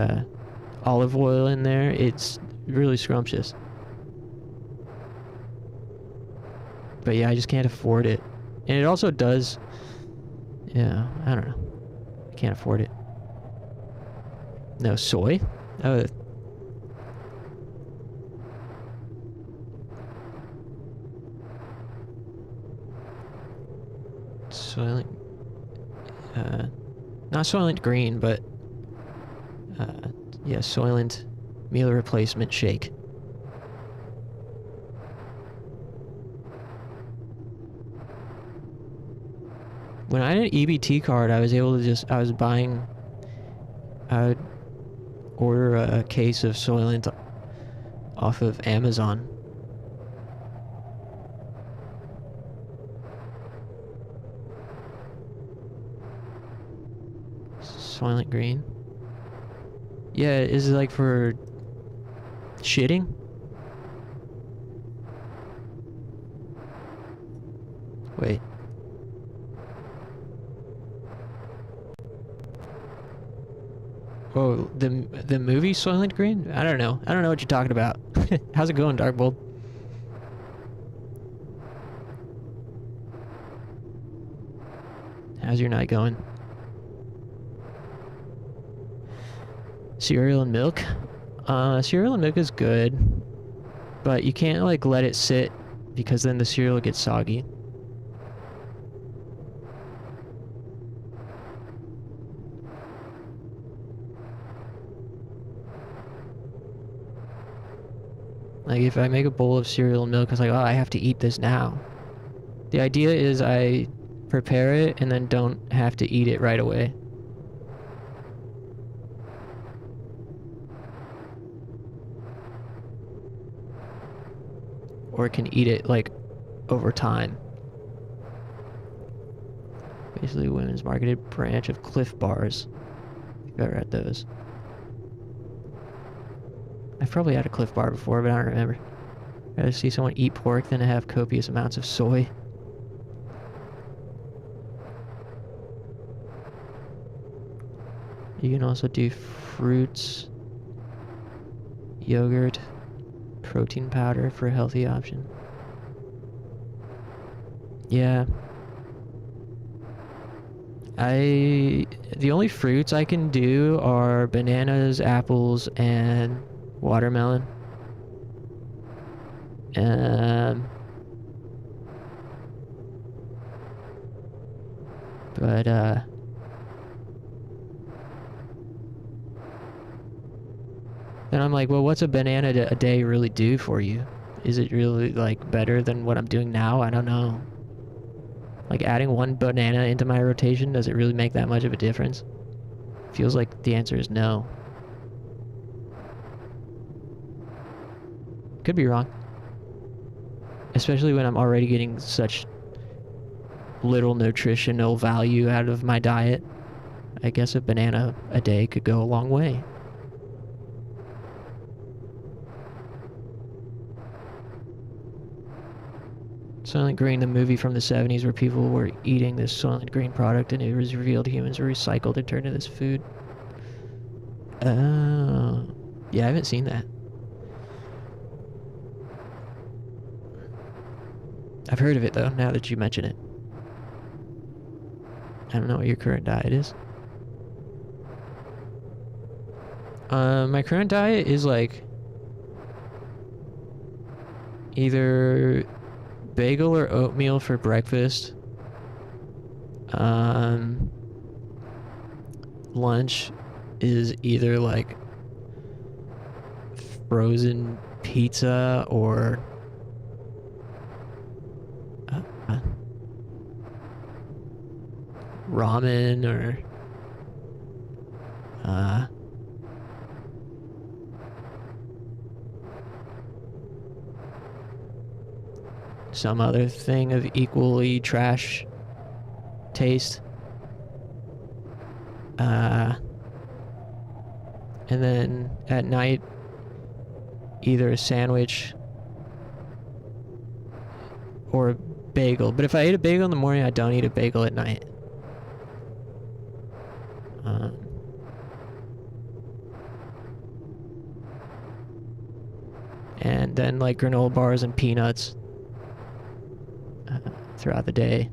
olive oil in there. It's really scrumptious. But yeah, I just can't afford it. And it also does, yeah, I don't know. I can't afford it. No, soy? Oh. Soylent, not Soylent Green, but yeah, Soylent meal replacement shake. When I had an EBT card, I was able to I would order a case of Soylent off of Amazon. Soylent Green. Yeah, is it like for shitting? Wait. Oh, the movie Soylent Green? I don't know. I don't know what you're talking about. How's it going, Darkbold? How's your night going? Cereal and milk? Cereal and milk is good, but you can't like let it sit because then the cereal gets soggy. Like if I make a bowl of cereal and milk, it's like, oh, I have to eat this now. The idea is I prepare it and then don't have to eat it right away. Or can eat it like over time. Basically, women's marketed branch of Cliff Bars. If you've ever had those. I've probably had a Cliff Bar before, but I don't remember. I'd rather see someone eat pork than to have copious amounts of soy. You can also do fruits, yogurt, protein powder for a healthy option. Yeah. The only fruits I can do are bananas, apples, and watermelon. But then I'm like, well, what's a banana a day really do for you? Is it really like better than what I'm doing now? I don't know. Like adding one banana into my rotation, does it really make that much of a difference? Feels like the answer is no. Could be wrong. Especially when I'm already getting such little nutritional value out of my diet. I guess a banana a day could go a long way. Soylent Green, the movie from the 70s where people were eating this Soylent Green product and it was revealed humans were recycled and turned into this food. Oh. Yeah, I haven't seen that. I've heard of it though, now that you mention it. I don't know what your current diet is. My current diet is like either bagel or oatmeal for breakfast. Lunch is either like frozen pizza or ramen or some other thing of equally trash taste. And then at night, either a sandwich or a bagel. But if I eat a bagel in the morning, I don't eat a bagel at night. And then like granola bars and peanuts throughout the day.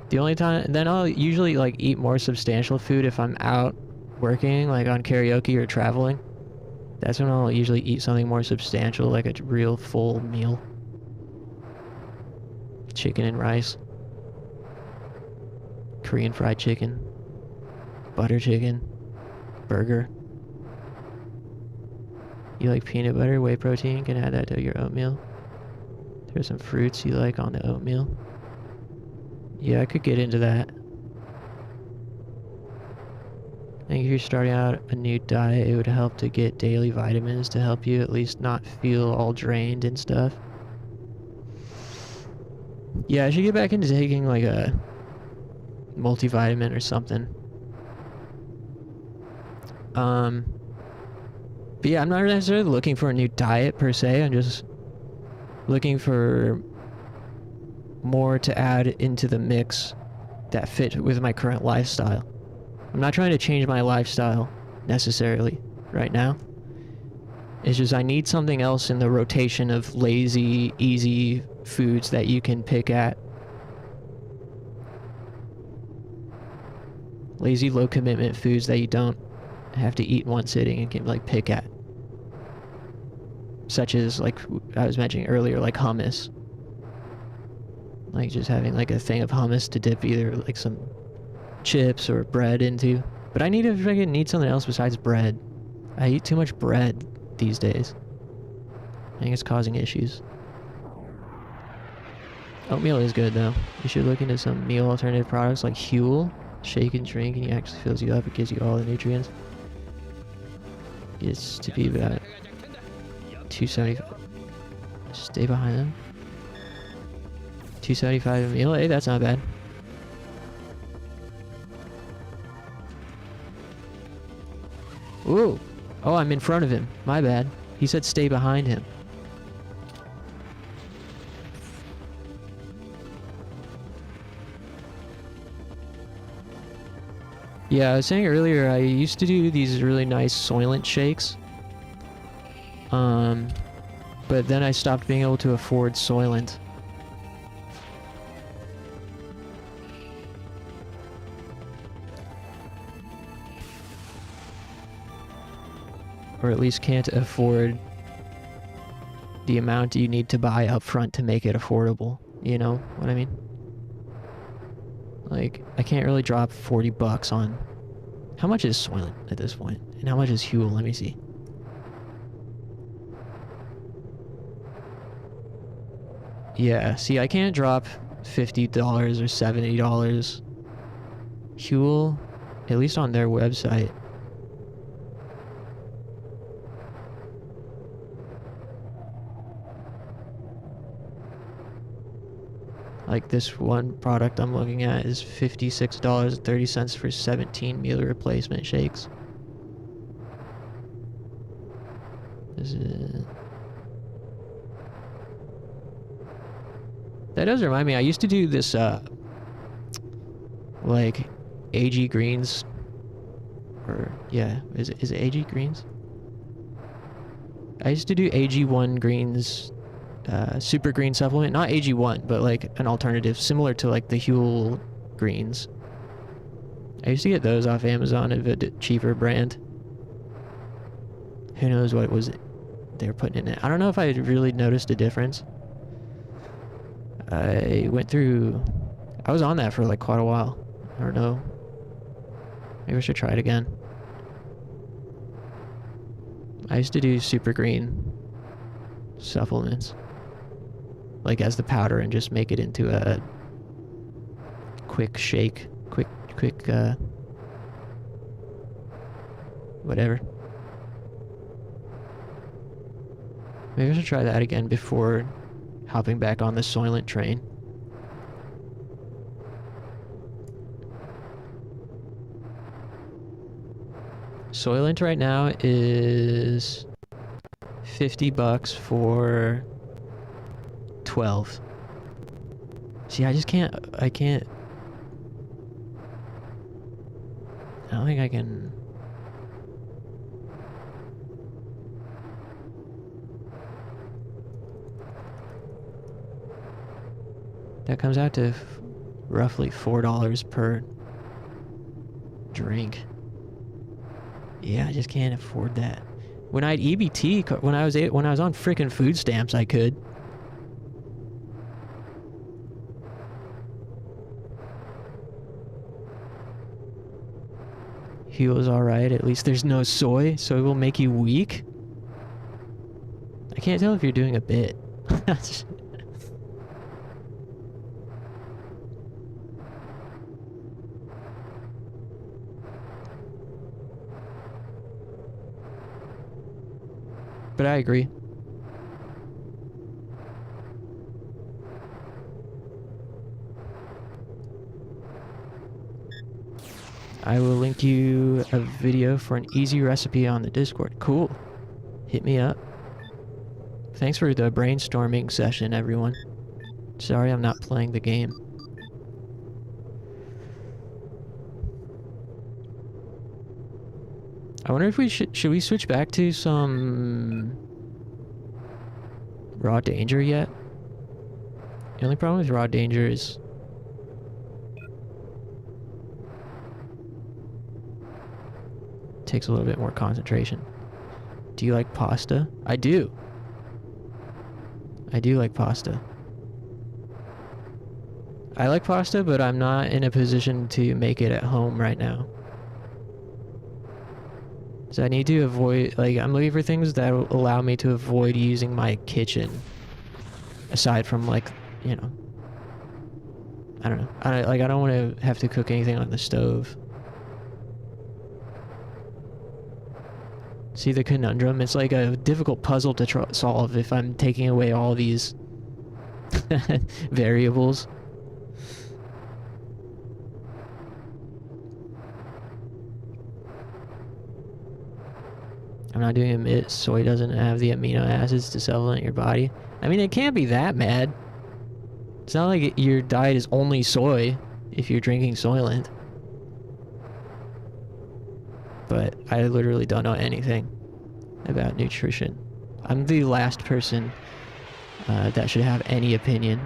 The only time, then I'll usually like eat more substantial food if I'm out working, like on karaoke or traveling. That's when I'll usually eat something more substantial, like a real full meal. Chicken and rice. Korean fried chicken. Butter chicken. Burger. You like peanut butter, whey protein, can add that to your oatmeal. There's some fruits you like on the oatmeal. Yeah, I could get into that. I think if you're starting out a new diet, it would help to get daily vitamins to help you at least not feel all drained and stuff. Yeah, I should get back into taking like a multivitamin or something. But yeah, I'm not necessarily looking for a new diet per se. I'm just looking for more to add into the mix that fit with my current lifestyle. I'm not trying to change my lifestyle necessarily right now. It's just I need something else in the rotation of lazy, easy foods that you can pick at. Lazy, low commitment foods that you don't have to eat in one sitting and can like pick at. Such as like I was mentioning earlier, like hummus. Like just having like a thing of hummus to dip either like some chips or bread into. But I need to freaking need something else besides bread. I eat too much bread these days. I think it's causing issues. Oatmeal is good though. You should look into some meal alternative products like Huel. Shake and drink and it actually fills you up. It gives you all the nutrients. It's to be about 275. Stay behind them. 275 a meal. Hey, that's not bad. Ooh. Oh, I'm in front of him. My bad. He said stay behind him. Yeah, I was saying earlier, I used to do these really nice Soylent shakes. But then I stopped being able to afford Soylent. Or at least can't afford the amount you need to buy up front to make it affordable. You know what I mean? Like, I can't really drop 40 bucks on... How much is Soylent at this point? And how much is Huel? Let me see. Yeah, see, I can't drop $50 or $70. Huel, at least on their website. Like this one product I'm looking at is $56.30 for 17 meal replacement shakes. This is... That does remind me, I used to do this, like, AG Greens, or, yeah, is it AG Greens? I used to do AG1 Greens, super green supplement, not AG1, but like an alternative, similar to like the Huel Greens. I used to get those off Amazon of a cheaper brand. Who knows what it was they were putting in it. I don't know if I really noticed a difference. I was on that for like quite a while. I don't know. Maybe I should try it again. I used to do super green supplements. Like as the powder and just make it into a quick shake. Quick, whatever. Maybe I should try that again before hopping back on the Soylent train. Soylent right now is $50 for 12. See, I can't. I don't think I can. That comes out to roughly $4 per drink. Yeah, I just can't afford that. When I had EBT, when I was on freaking food stamps, I could. He was alright. At least there's no soy. Soy will make you weak. I can't tell if you're doing a bit. But I agree. I will link you a video for an easy recipe on the Discord. Cool. Hit me up. Thanks for the brainstorming session, everyone. Sorry I'm not playing the game. I wonder if we should we switch back to some Raw Danger yet? The only problem with Raw Danger is it takes a little bit more concentration. Do you like pasta? I do. I do like pasta. I like pasta, but I'm not in a position to make it at home right now. So I need to avoid, like, I'm looking for things that will allow me to avoid using my kitchen. Aside from, like, you know, I don't know. I don't want to have to cook anything on the stove. See the conundrum? It's like a difficult puzzle to solve if I'm taking away all these variables. I'm not doing it. Soy doesn't have the amino acids to supplement your body. I mean, it can't be that bad. It's not like your diet is only soy if you're drinking Soylent. But I literally don't know anything about nutrition. I'm the last person that should have any opinion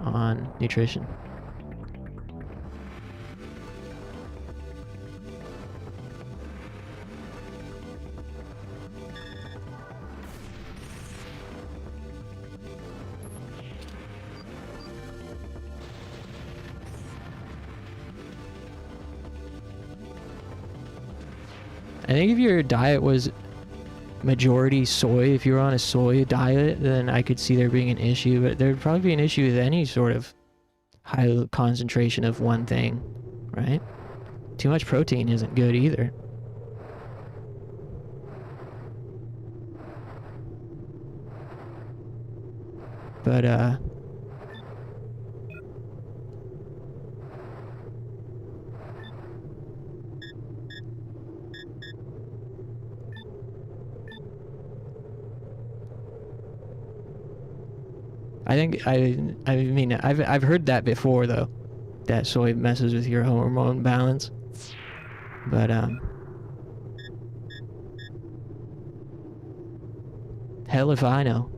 on nutrition. I think if your diet was majority soy, if you were on a soy diet, then I could see there being an issue, but there'd probably be an issue with any sort of high concentration of one thing, right? Too much protein isn't good either. But, I think I mean I've heard that before though, that soy messes with your hormone balance. But hell if I know.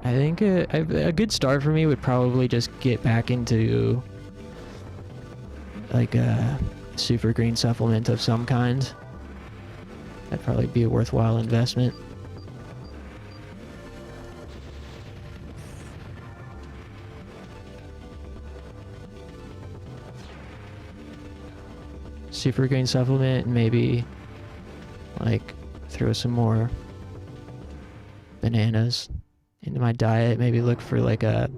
I think a good start for me would probably just get back into like a super green supplement of some kind. That'd probably be a worthwhile investment. Super green supplement and maybe like throw some more bananas into my diet. Maybe look for like a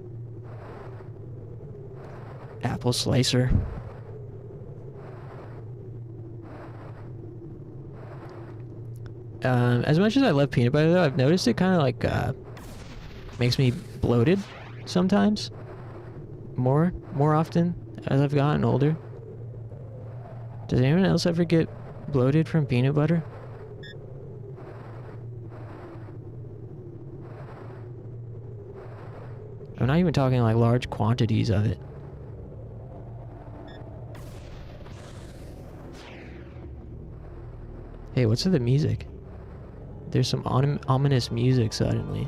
apple slicer. As much as I love peanut butter though, I've noticed it kind of like makes me bloated sometimes. More often as I've gotten older. Does anyone else ever get bloated from peanut butter? I'm not even talking like large quantities of it. Hey, what's with the music? There's some ominous music suddenly.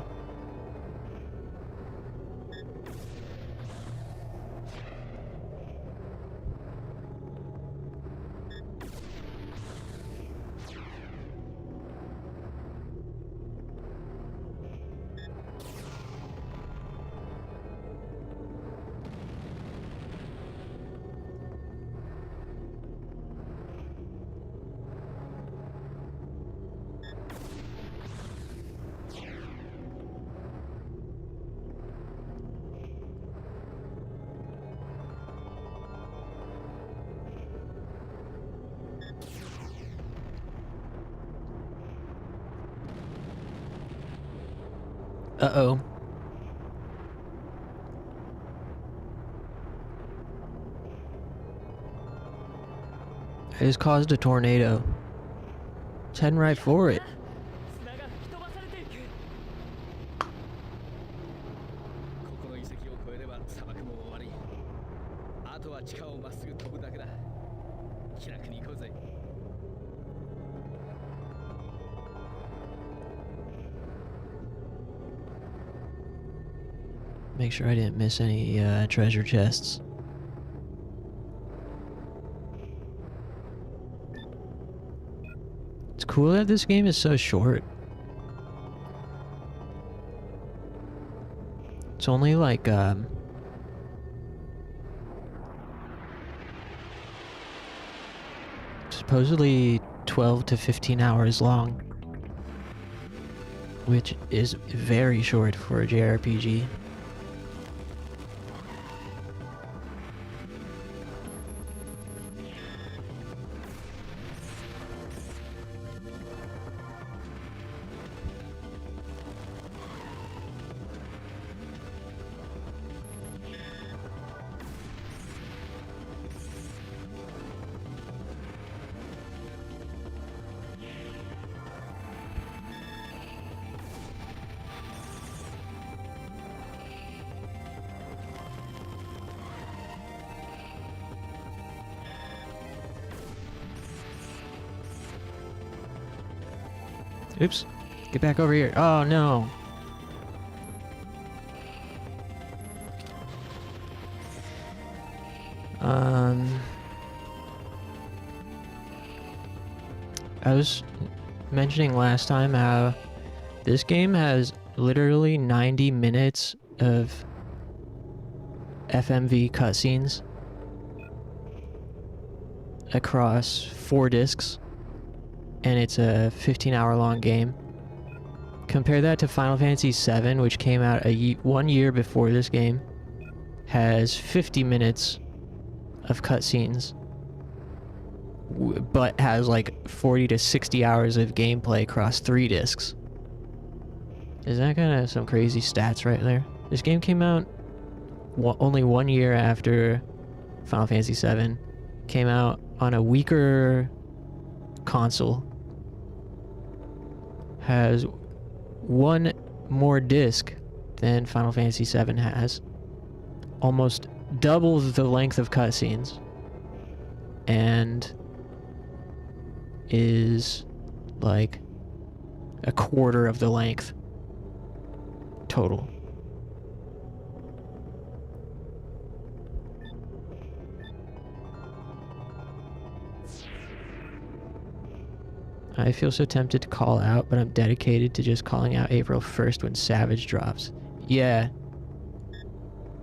Uh-oh. I just caused a tornado. It's heading right for it.
砂が吹き飛ばされていく。ここの遺跡を越えれば砂漠も終わり。あとは地下をまっすぐ飛ぶだけだ。気楽に行こうぜ。
Make sure I didn't miss any treasure chests. It's cool that this game is so short. It's only like supposedly 12 to 15 hours long, which is very short for a JRPG. Oops. Get back over here. Oh, no. I was mentioning last time how this game has literally 90 minutes of FMV cutscenes across 4 discs, and it's a 15-hour long game. Compare that to Final Fantasy VII, which came out 1 year before this game, has 50 minutes of cutscenes, but has like 40 to 60 hours of gameplay across 3 discs. Is that kind of some crazy stats right there? This game came out only 1 year after Final Fantasy VII. Came out on a weaker console. Has 1 more disc than Final Fantasy VII has. Almost doubles the length of cutscenes. And is like a quarter of the length total. I feel so tempted to call out, but I'm dedicated to just calling out April 1st when Savage drops. Yeah.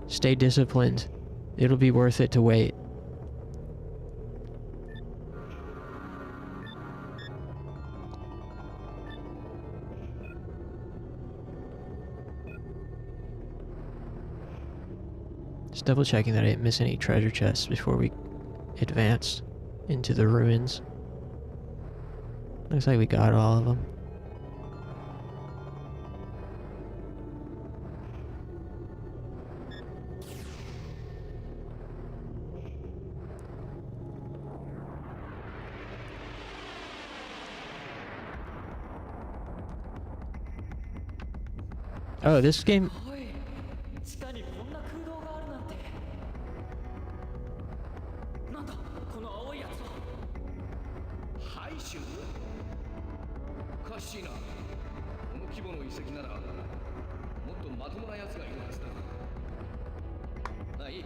Stay disciplined. It'll be worth it to wait. Just double checking that I didn't miss any treasure chests before we advance into the ruins. Looks like we got all of them. Oh, this game...
おい、地下にこんな空洞があるなんて。なんだ、この青いやつは。
廃種？おかしいな。この規模の遺跡ならもっとまともなやつがいるはずだ。まあいい。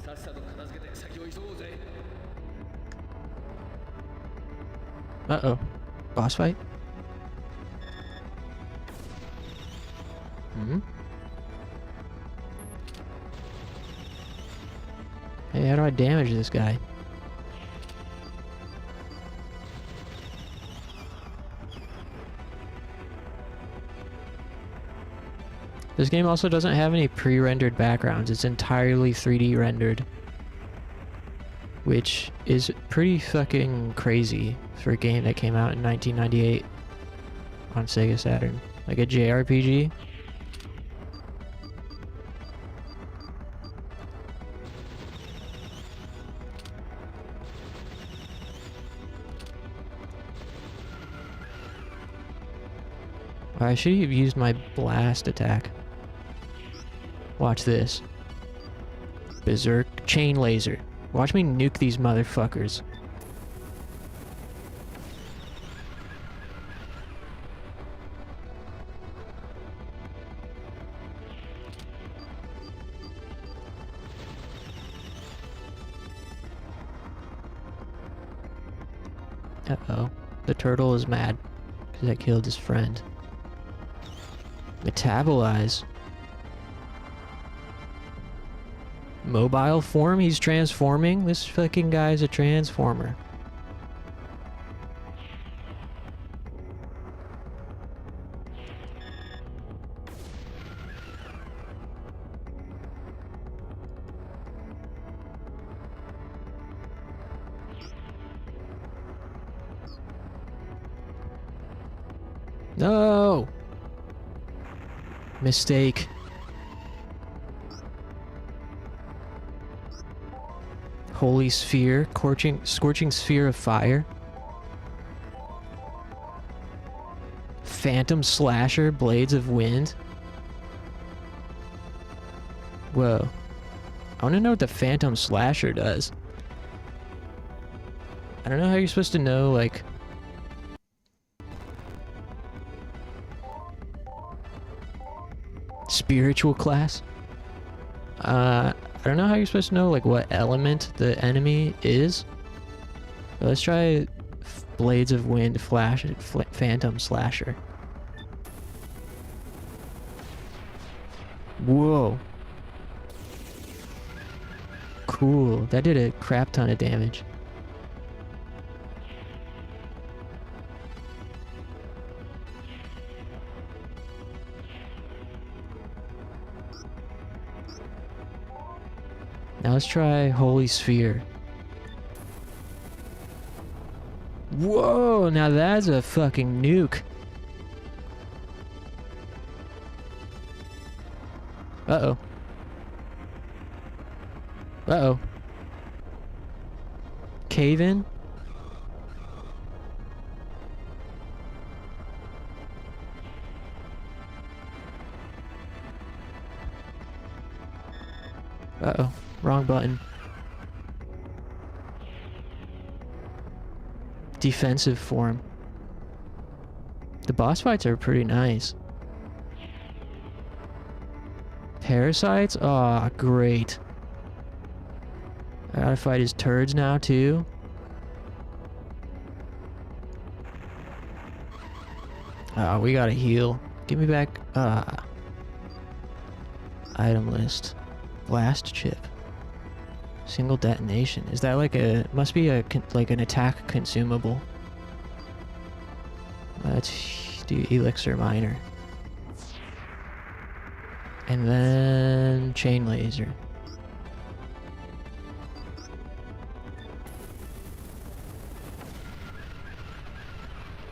さっさと片付けて先を急ごうぜ。
Uh-oh. Boss fight? Hmm? Hey, how do I damage this guy? This game also doesn't have any pre-rendered backgrounds. It's entirely 3D rendered. Which is pretty fucking crazy for a game that came out in 1998 on Sega Saturn. Like a JRPG. I should have used my blast attack. Watch this. Berserk chain laser. Watch me nuke these motherfuckers. Uh-oh. The turtle is mad because I killed his friend. Metabolize. Mobile form? He's transforming? This fucking guy's a transformer. No! Mistake. Holy Sphere, scorching sphere of fire. Phantom Slasher, Blades of Wind. Whoa. I want to know what the Phantom Slasher does. I don't know how you're supposed to know, like... Spiritual class? I don't know how you're supposed to know, like, what element the enemy is. But let's try Blades of Wind, Phantom Slasher. Whoa. Cool. That did a crap ton of damage. Now let's try Holy Sphere. Whoa, now that's a fucking nuke. Uh-oh. Uh-oh. Cave in? Uh-oh. Wrong button. Defensive form. The boss fights are pretty nice. Parasites? Aw, great. I gotta fight his turds now, too. Ah, we gotta heal. Give me back... Item list. Blast chip. Single detonation. Is that like a... Must be a like an attack consumable. Let's do elixir miner. And then chain laser.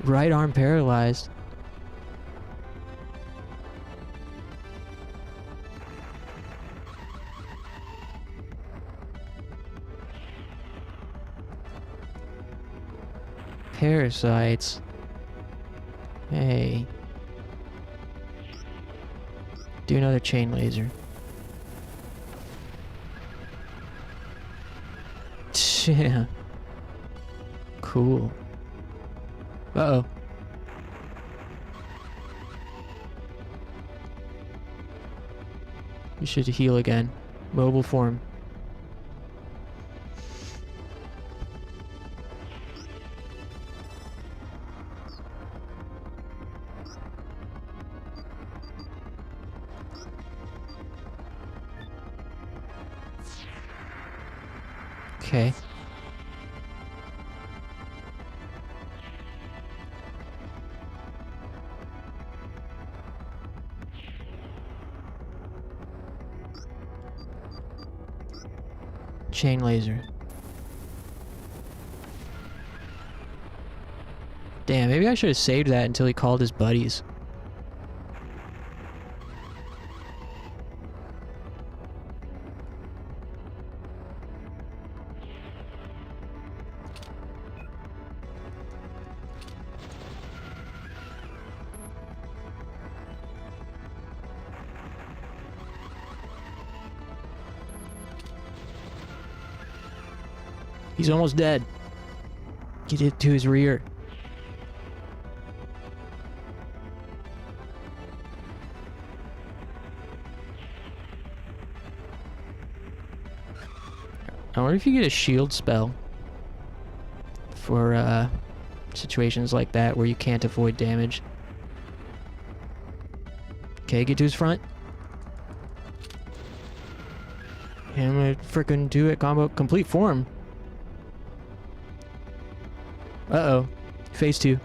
right arm paralyzed. Parasites. Hey. Do another chain laser. Yeah. Cool. Uh-oh. You should heal again. Mobile form. Okay. Chain laser. Damn, maybe I should have saved that until he called his buddies. He's almost dead. Get it to his rear. I wonder if you get a shield spell for situations like that where you can't avoid damage. Okay, get to his front. And I'm gonna frickin' do it combo complete form. Uh-oh. Phase 2.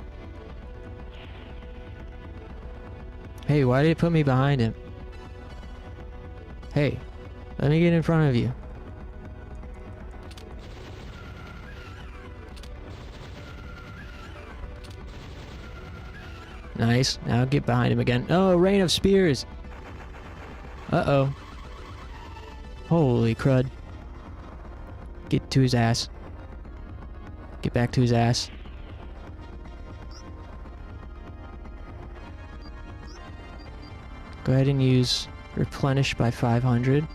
Hey, why did it put me behind him? Hey, let me get in front of you. Nice. Now get behind him again. Oh, rain of spears. Uh-oh. Holy crud. Get to his ass. Get back to his ass. Go ahead and use replenish by 500.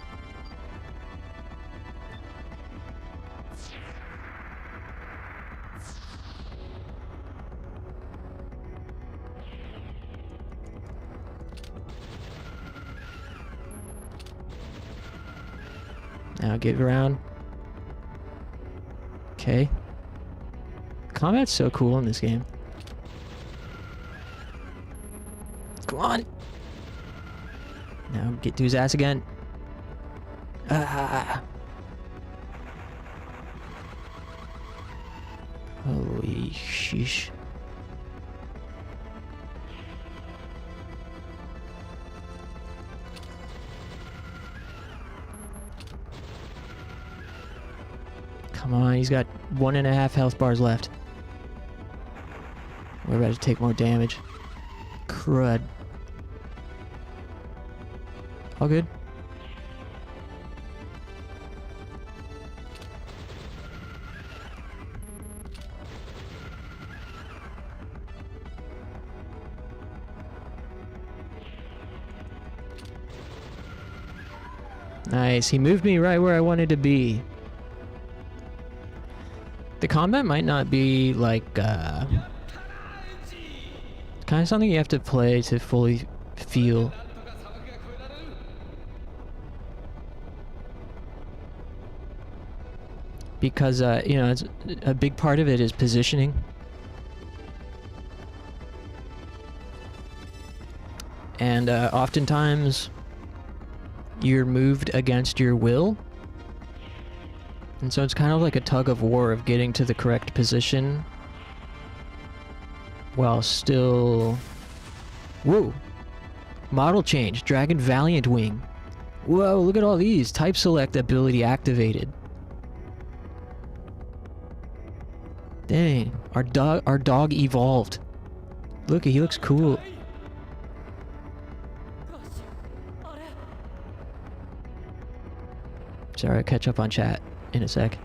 Now get around. Okay. Combat's so cool in this game. Come on. Now get to his ass again. Ah. Holy sheesh. Come on, he's got 1.5 health bars left. We're about to take more damage. Crud. All good. Nice. He moved me right where I wanted to be. The combat might not be like kind of something you have to play to fully feel. Because you know, it's a big part of it is positioning. And oftentimes you're moved against your will. And so it's kind of like a tug of war of getting to the correct position while still... Whoa! Model change. Dragon Valiant Wing. Whoa, look at all these. Type select ability activated. Dang. Our dog evolved. Look, he looks cool.
よしあれ
Sorry, I'll catch up on chat in a sec.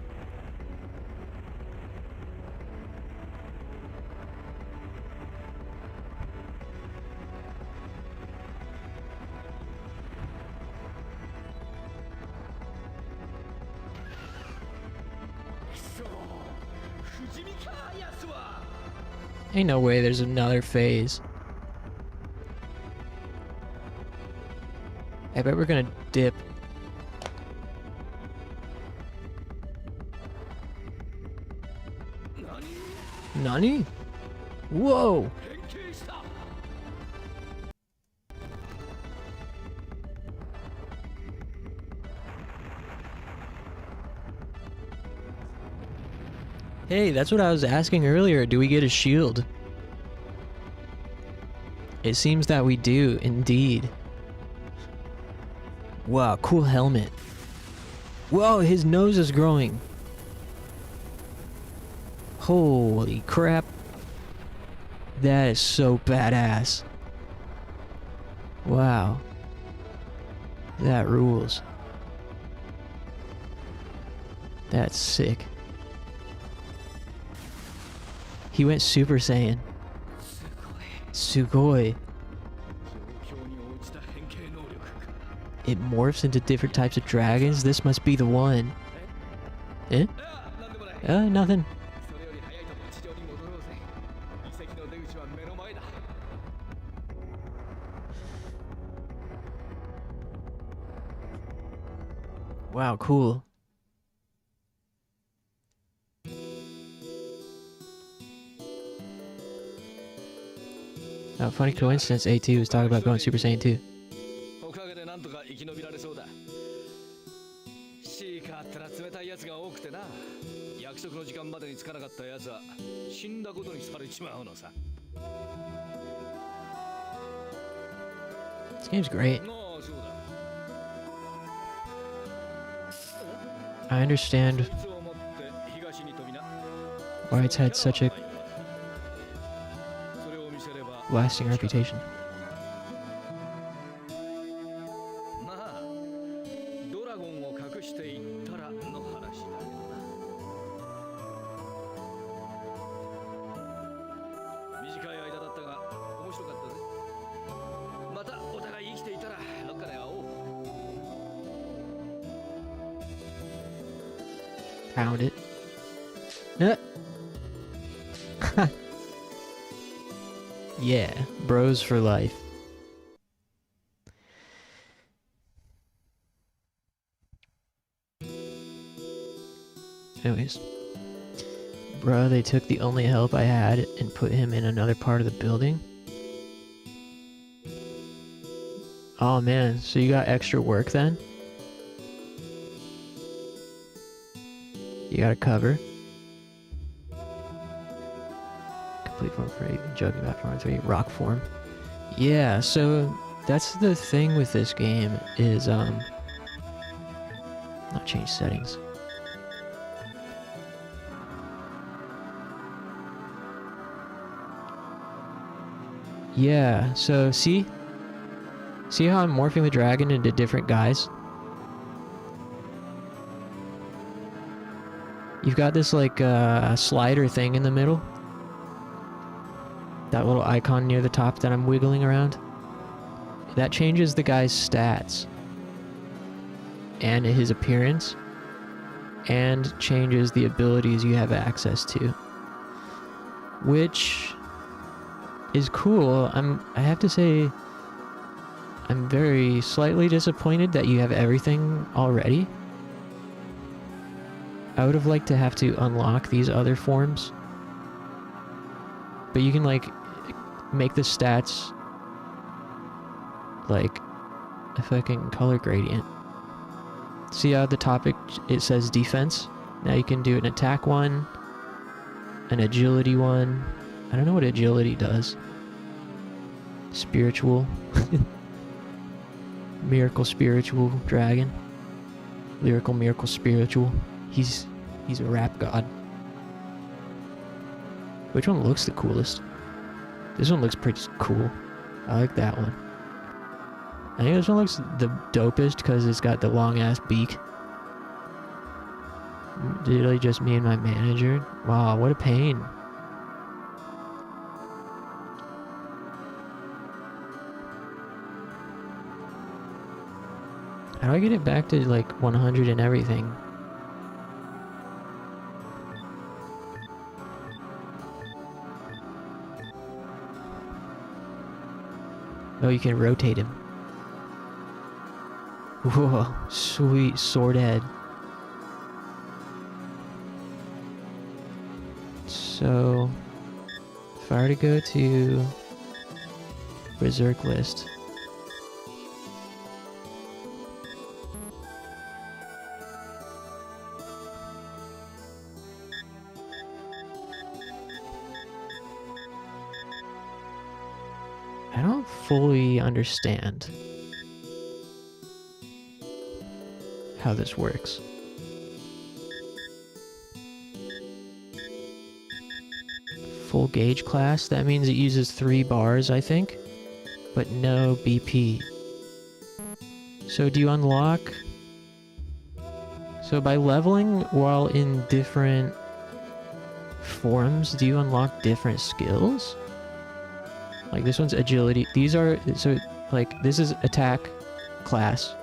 Ain't no way there's another phase. I bet we're gonna dip. Nani? Whoa! Hey, that's what I was asking earlier. Do we get a shield? It seems that we do, indeed. Wow, cool helmet. Whoa, his nose is growing. Holy crap. That is so badass. Wow. That rules. That's sick. He went Super Saiyan. Sugoi. It morphs into different types of dragons? This must be the one. Eh? Nothing. Wow, cool. Oh, funny coincidence, A2 was talking about going Super Saiyan 2.
おかげでなんとか生き延びられそうだ。シーカーってのは冷たいやつが多くてな。約束の時間までに着かなかったやつは死んだことにされちまうのさ。
This game's great.
もうそうだ。
I understand
そいつを持って東に飛びな。
why it's had such a
それを見せれば
lasting reputation.
まあ、ドラゴンを隠していったらの話だけどな。短い間だったが面白かったぜ。またお互い生きていたらどっかで会おう。
Pound it. Yeah, bros for life. Anyways. Bruh, they took the only help I had and put him in another part of the building? Oh man, so you got extra work then? You got a cover. Complete form 3, juggling back form 3, rock form. Yeah, so that's the thing with this game is not change settings. Yeah, so see how I'm morphing the dragon into different guys? You've got this like slider thing in the middle. That little icon near the top that I'm wiggling around. That changes the guy's stats. And his appearance. And changes the abilities you have access to. Which is cool. I have to say I'm very slightly disappointed that you have everything already. I would have liked to have to unlock these other forms. But you can like make the stats like a fucking color gradient. See how the topic it says defense? Now you can do an attack one, an agility one. I don't know what agility does. Spiritual. Miracle spiritual dragon. Lyrical miracle spiritual. He's a rap god. Which one looks the coolest? This one looks pretty cool. I like that one. I think this one looks the dopest because it's got the long ass beak. Literally just me and my manager. Wow, what a pain. How do I get it back to like 100 and everything? Oh, you can rotate him. Whoa, sweet sword head. So, if I were to go to Berserk list, I don't fully understand how this works. Full gauge class, that means it uses 3 bars, I think, but no BP. So do you unlock... So by leveling while in different forms, do you unlock different skills? Like this one's agility. These are... So, like, this is attack class.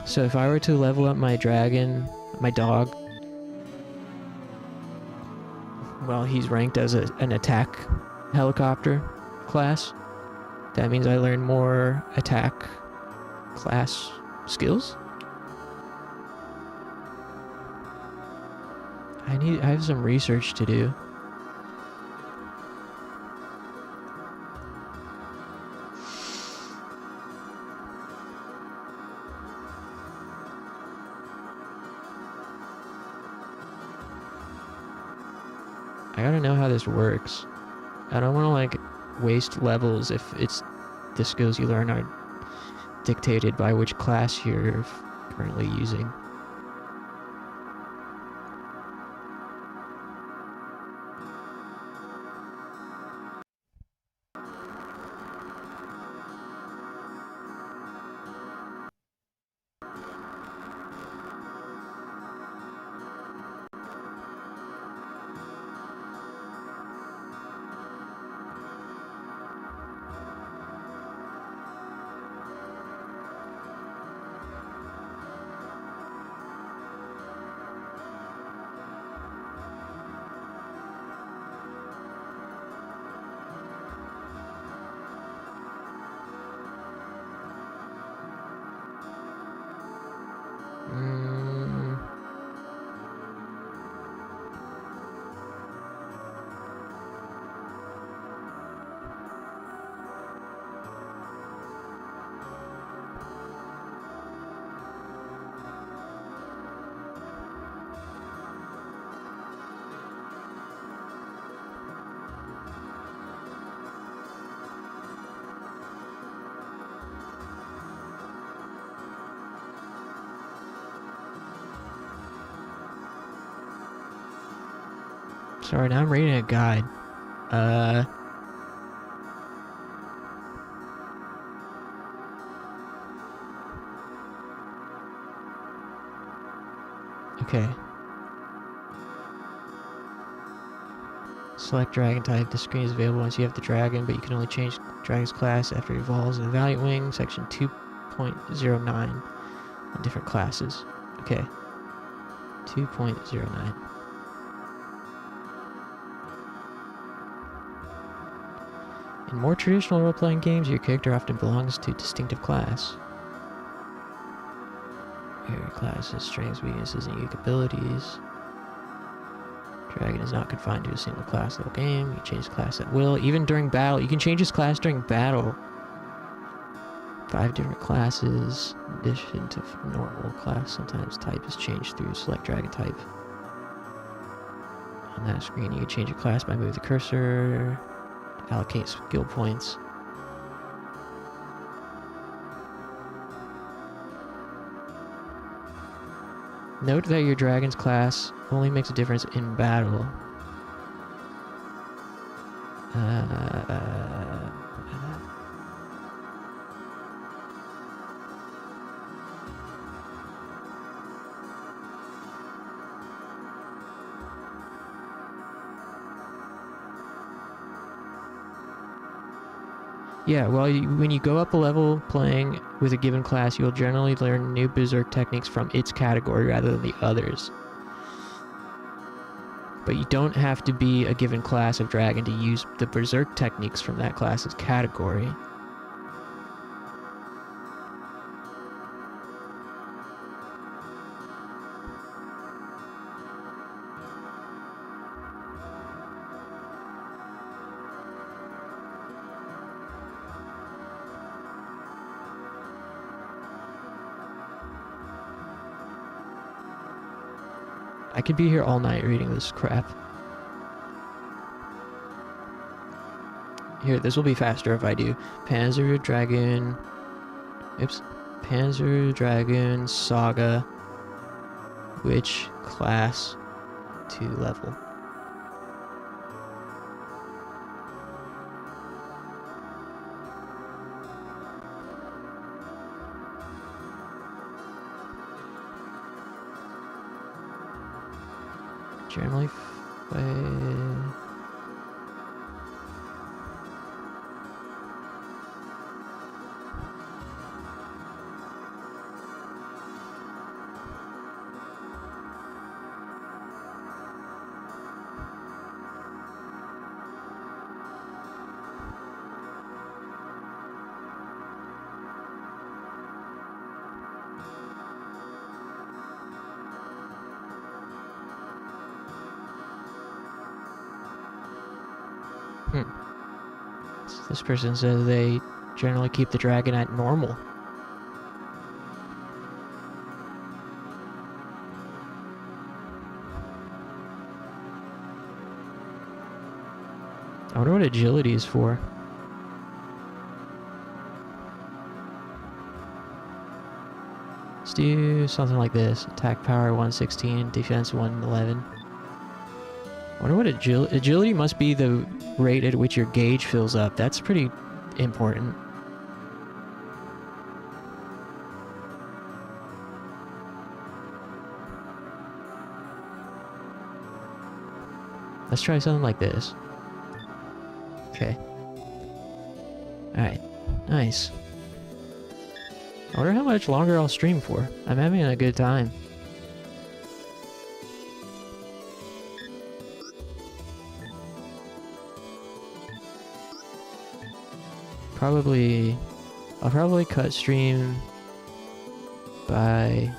So if I were to level up my dragon, my dog, well, he's ranked as an attack helicopter class. That means I learn more attack class skills. I have some research to do. I gotta know how this works. I don't want to like waste levels if it's the skills you learn are dictated by which class you're currently using. Sorry, now I'm reading a guide. Okay. Select dragon type. The screen is available once you have the dragon, but you can only change dragon's class after it evolves in the Valiant Wing, section 2.09 on different classes. Okay. 2.09. In more traditional role-playing games, your character often belongs to a distinctive class. Your class has strengths, weaknesses, and unique abilities. Dragon is not confined to a single class level game. You can change class at will, even during battle. You can change his class during battle. 5 different classes, in addition to normal class. Sometimes type is changed through select dragon type. On that screen, you can change your class by moving the cursor. Allocate skill points. Note that your dragon's class only makes a difference in battle. Yeah, well, when you go up a level playing with a given class, you'll generally learn new berserk techniques from its category rather than the others. But you don't have to be a given class of dragon to use the berserk techniques from that class's category. I could be here all night reading this crap. Here, this will be faster if I do. Panzer Dragoon... Oops. Panzer Dragoon Saga. Which class to level? Generally, This person says they generally keep the dragon at normal. I wonder what agility is for. Let's do something like this. Attack power 116, defense 111. I wonder what agility must be the rate at which your gauge fills up. That's pretty important. Let's try something like this. Okay. Alright. Nice. I wonder how much longer I'll stream for. I'm having a good time. I'll probably cut stream by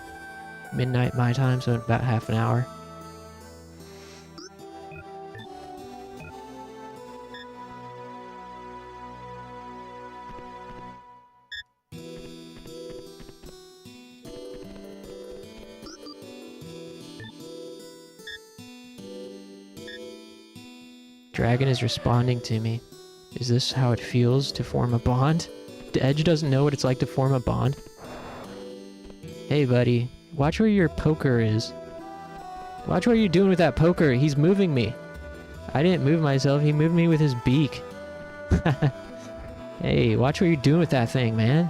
midnight my time, so in about half an hour. Dragon is responding to me. Is this how it feels to form a bond? Edge doesn't know what it's like to form a bond. Hey buddy, watch where your poker is. Watch what you're doing with that poker. He's moving me. I didn't move myself, he moved me with his beak. Hey, watch what you're doing with that thing, man.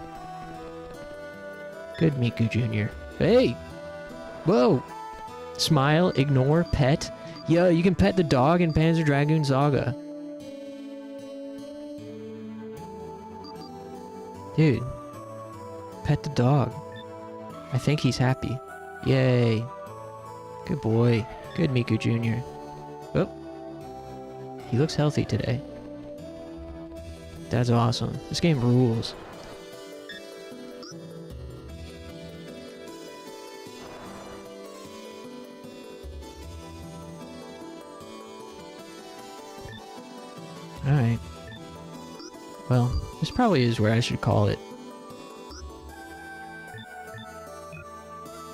Good Miku Jr. Hey! Whoa! Smile, ignore, pet. Yo, you can pet the dog in Panzer Dragoon Saga. Dude, pet the dog. I think he's happy. Yay. Good boy. Good Miku Jr. Oh. He looks healthy today. That's awesome. This game rules. Alright. Well, this probably is where I should call it.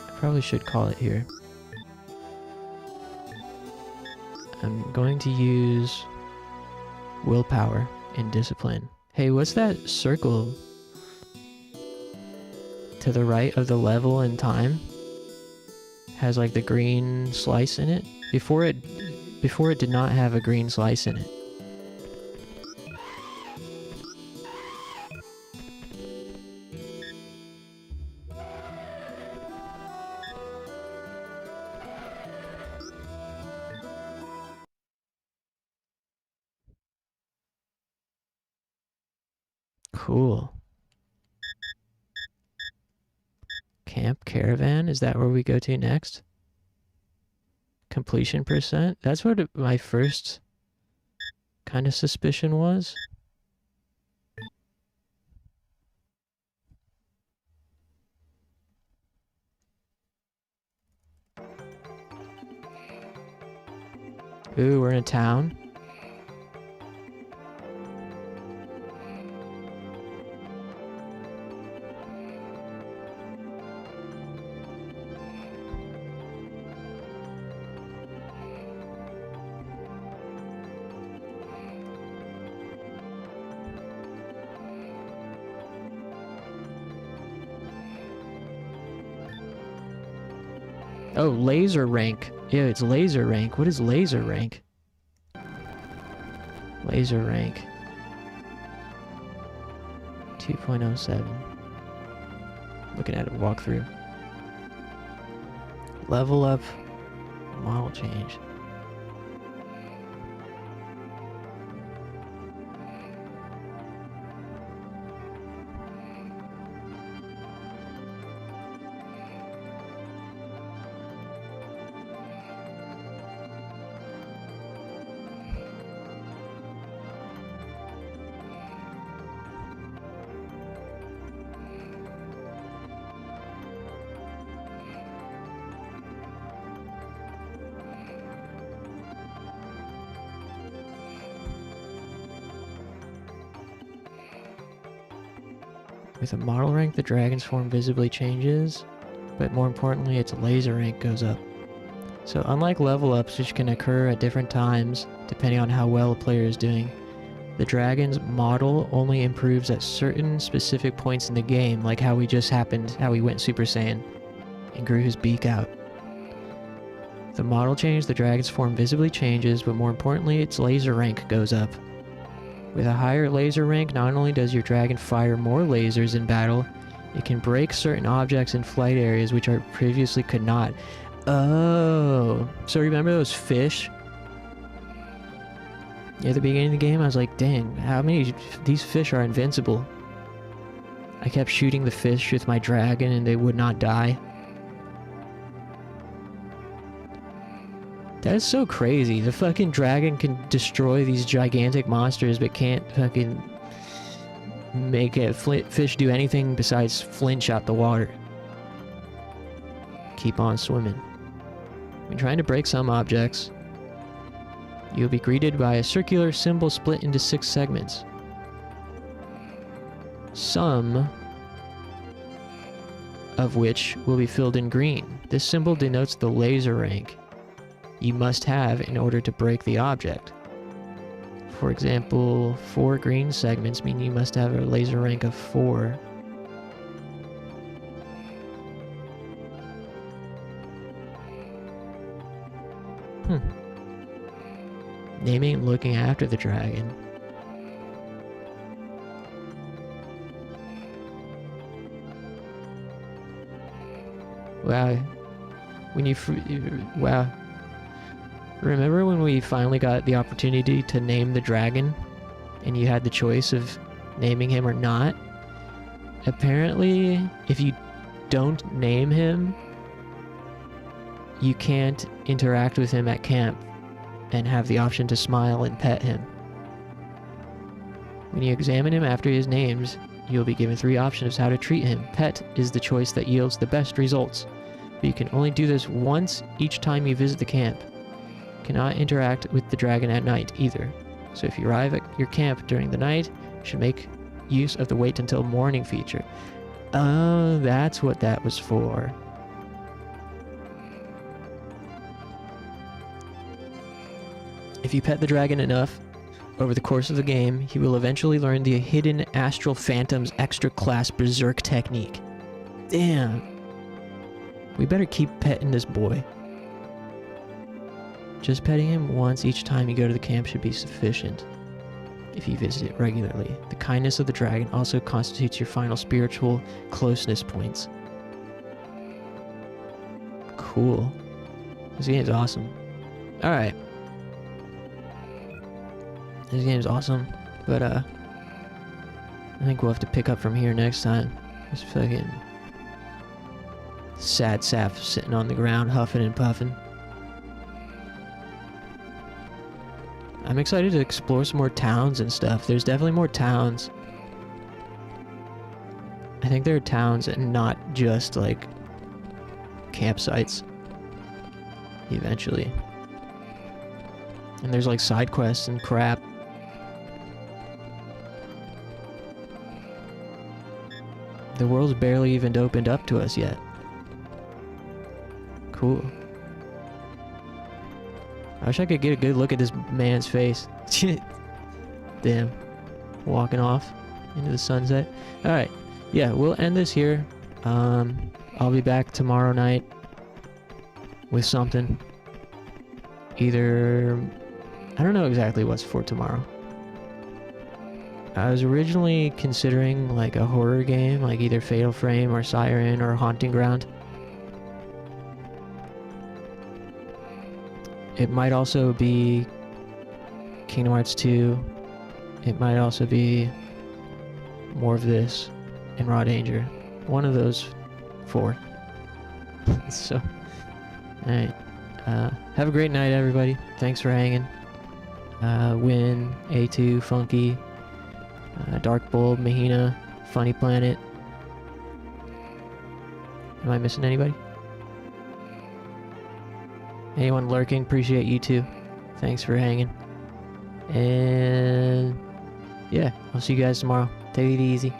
I probably should call it here. I'm going to use willpower and discipline. Hey, what's that circle to the right of the level and time? has like the green slice in it. Before it did not have a green slice in it. Cool. Camp Caravan, is that where we go to next? Completion percent? That's what my first kind of suspicion was. Ooh, we're in a town. Oh, laser rank. Yeah, it's laser rank. What is laser rank? Laser rank. 2.07. Looking at a walkthrough. Level up. Model change. With a model rank, the dragon's form visibly changes, but more importantly, its laser rank goes up. So unlike level ups, which can occur at different times, depending on how well a player is doing, the dragon's model only improves at certain specific points in the game, like how he went Super Saiyan and grew his beak out. The model change, the dragon's form visibly changes, but more importantly, its laser rank goes up. With a higher laser rank, not only does your dragon fire more lasers in battle, it can break certain objects in flight areas which are previously could not. Oh, so remember those fish? At the beginning of the game, I was like, dang, how many these fish are invincible? I kept shooting the fish with my dragon and they would not die. That is so crazy. The fucking dragon can destroy these gigantic monsters, but can't fucking make a fish do anything besides flinch out the water. Keep on swimming. When trying to break some objects, you'll be greeted by a circular symbol split into 6 segments. Some of which will be filled in green. This symbol denotes the laser rank you must have in order to break the object. For example, 4 green segments mean you must have a laser rank of 4. Naming and looking after the dragon. Wow. Wow. Remember when we finally got the opportunity to name the dragon and you had the choice of naming him or not? Apparently, if you don't name him, you can't interact with him at camp and have the option to smile and pet him. When you examine him after his names, you'll be given 3 options how to treat him. Pet is the choice that yields the best results, but you can only do this once each time you visit the camp. Cannot interact with the dragon at night either. So if you arrive at your camp during the night, you should make use of the wait until morning feature. Oh, that's what that was for. If you pet the dragon enough, over the course of the game, he will eventually learn the hidden Astral Phantom's extra class Berserk technique. Damn. We better keep petting this boy. Just petting him once each time you go to the camp should be sufficient if you visit it regularly. The kindness of the dragon also constitutes your final spiritual closeness points. Cool. This game's awesome. Alright. This game's awesome, but I think we'll have to pick up from here next time. This fucking sad sap sitting on the ground, huffing and puffing. I'm excited to explore some more towns and stuff. There's definitely more towns. I think there are towns and not just like campsites. Eventually. And there's like side quests and crap. The world's barely even opened up to us yet. Cool. I wish I could get a good look at this man's face. Damn. Walking off into the sunset. Alright. Yeah, we'll end this here. I'll be back tomorrow night with something. Either... I don't know exactly what's for tomorrow. I was originally considering like a horror game, like either Fatal Frame or Siren or Haunting Ground. It might also be Kingdom Hearts 2. It might also be more of this and Raw Danger. One of those 4. So, alright. Have a great night, everybody. Thanks for hanging. Win, A2, Funky, Dark Bulb, Mahina, Funny Planet. Am I missing anybody? Anyone lurking? Appreciate you too. Thanks for hanging. And yeah, I'll see you guys tomorrow. Take it easy.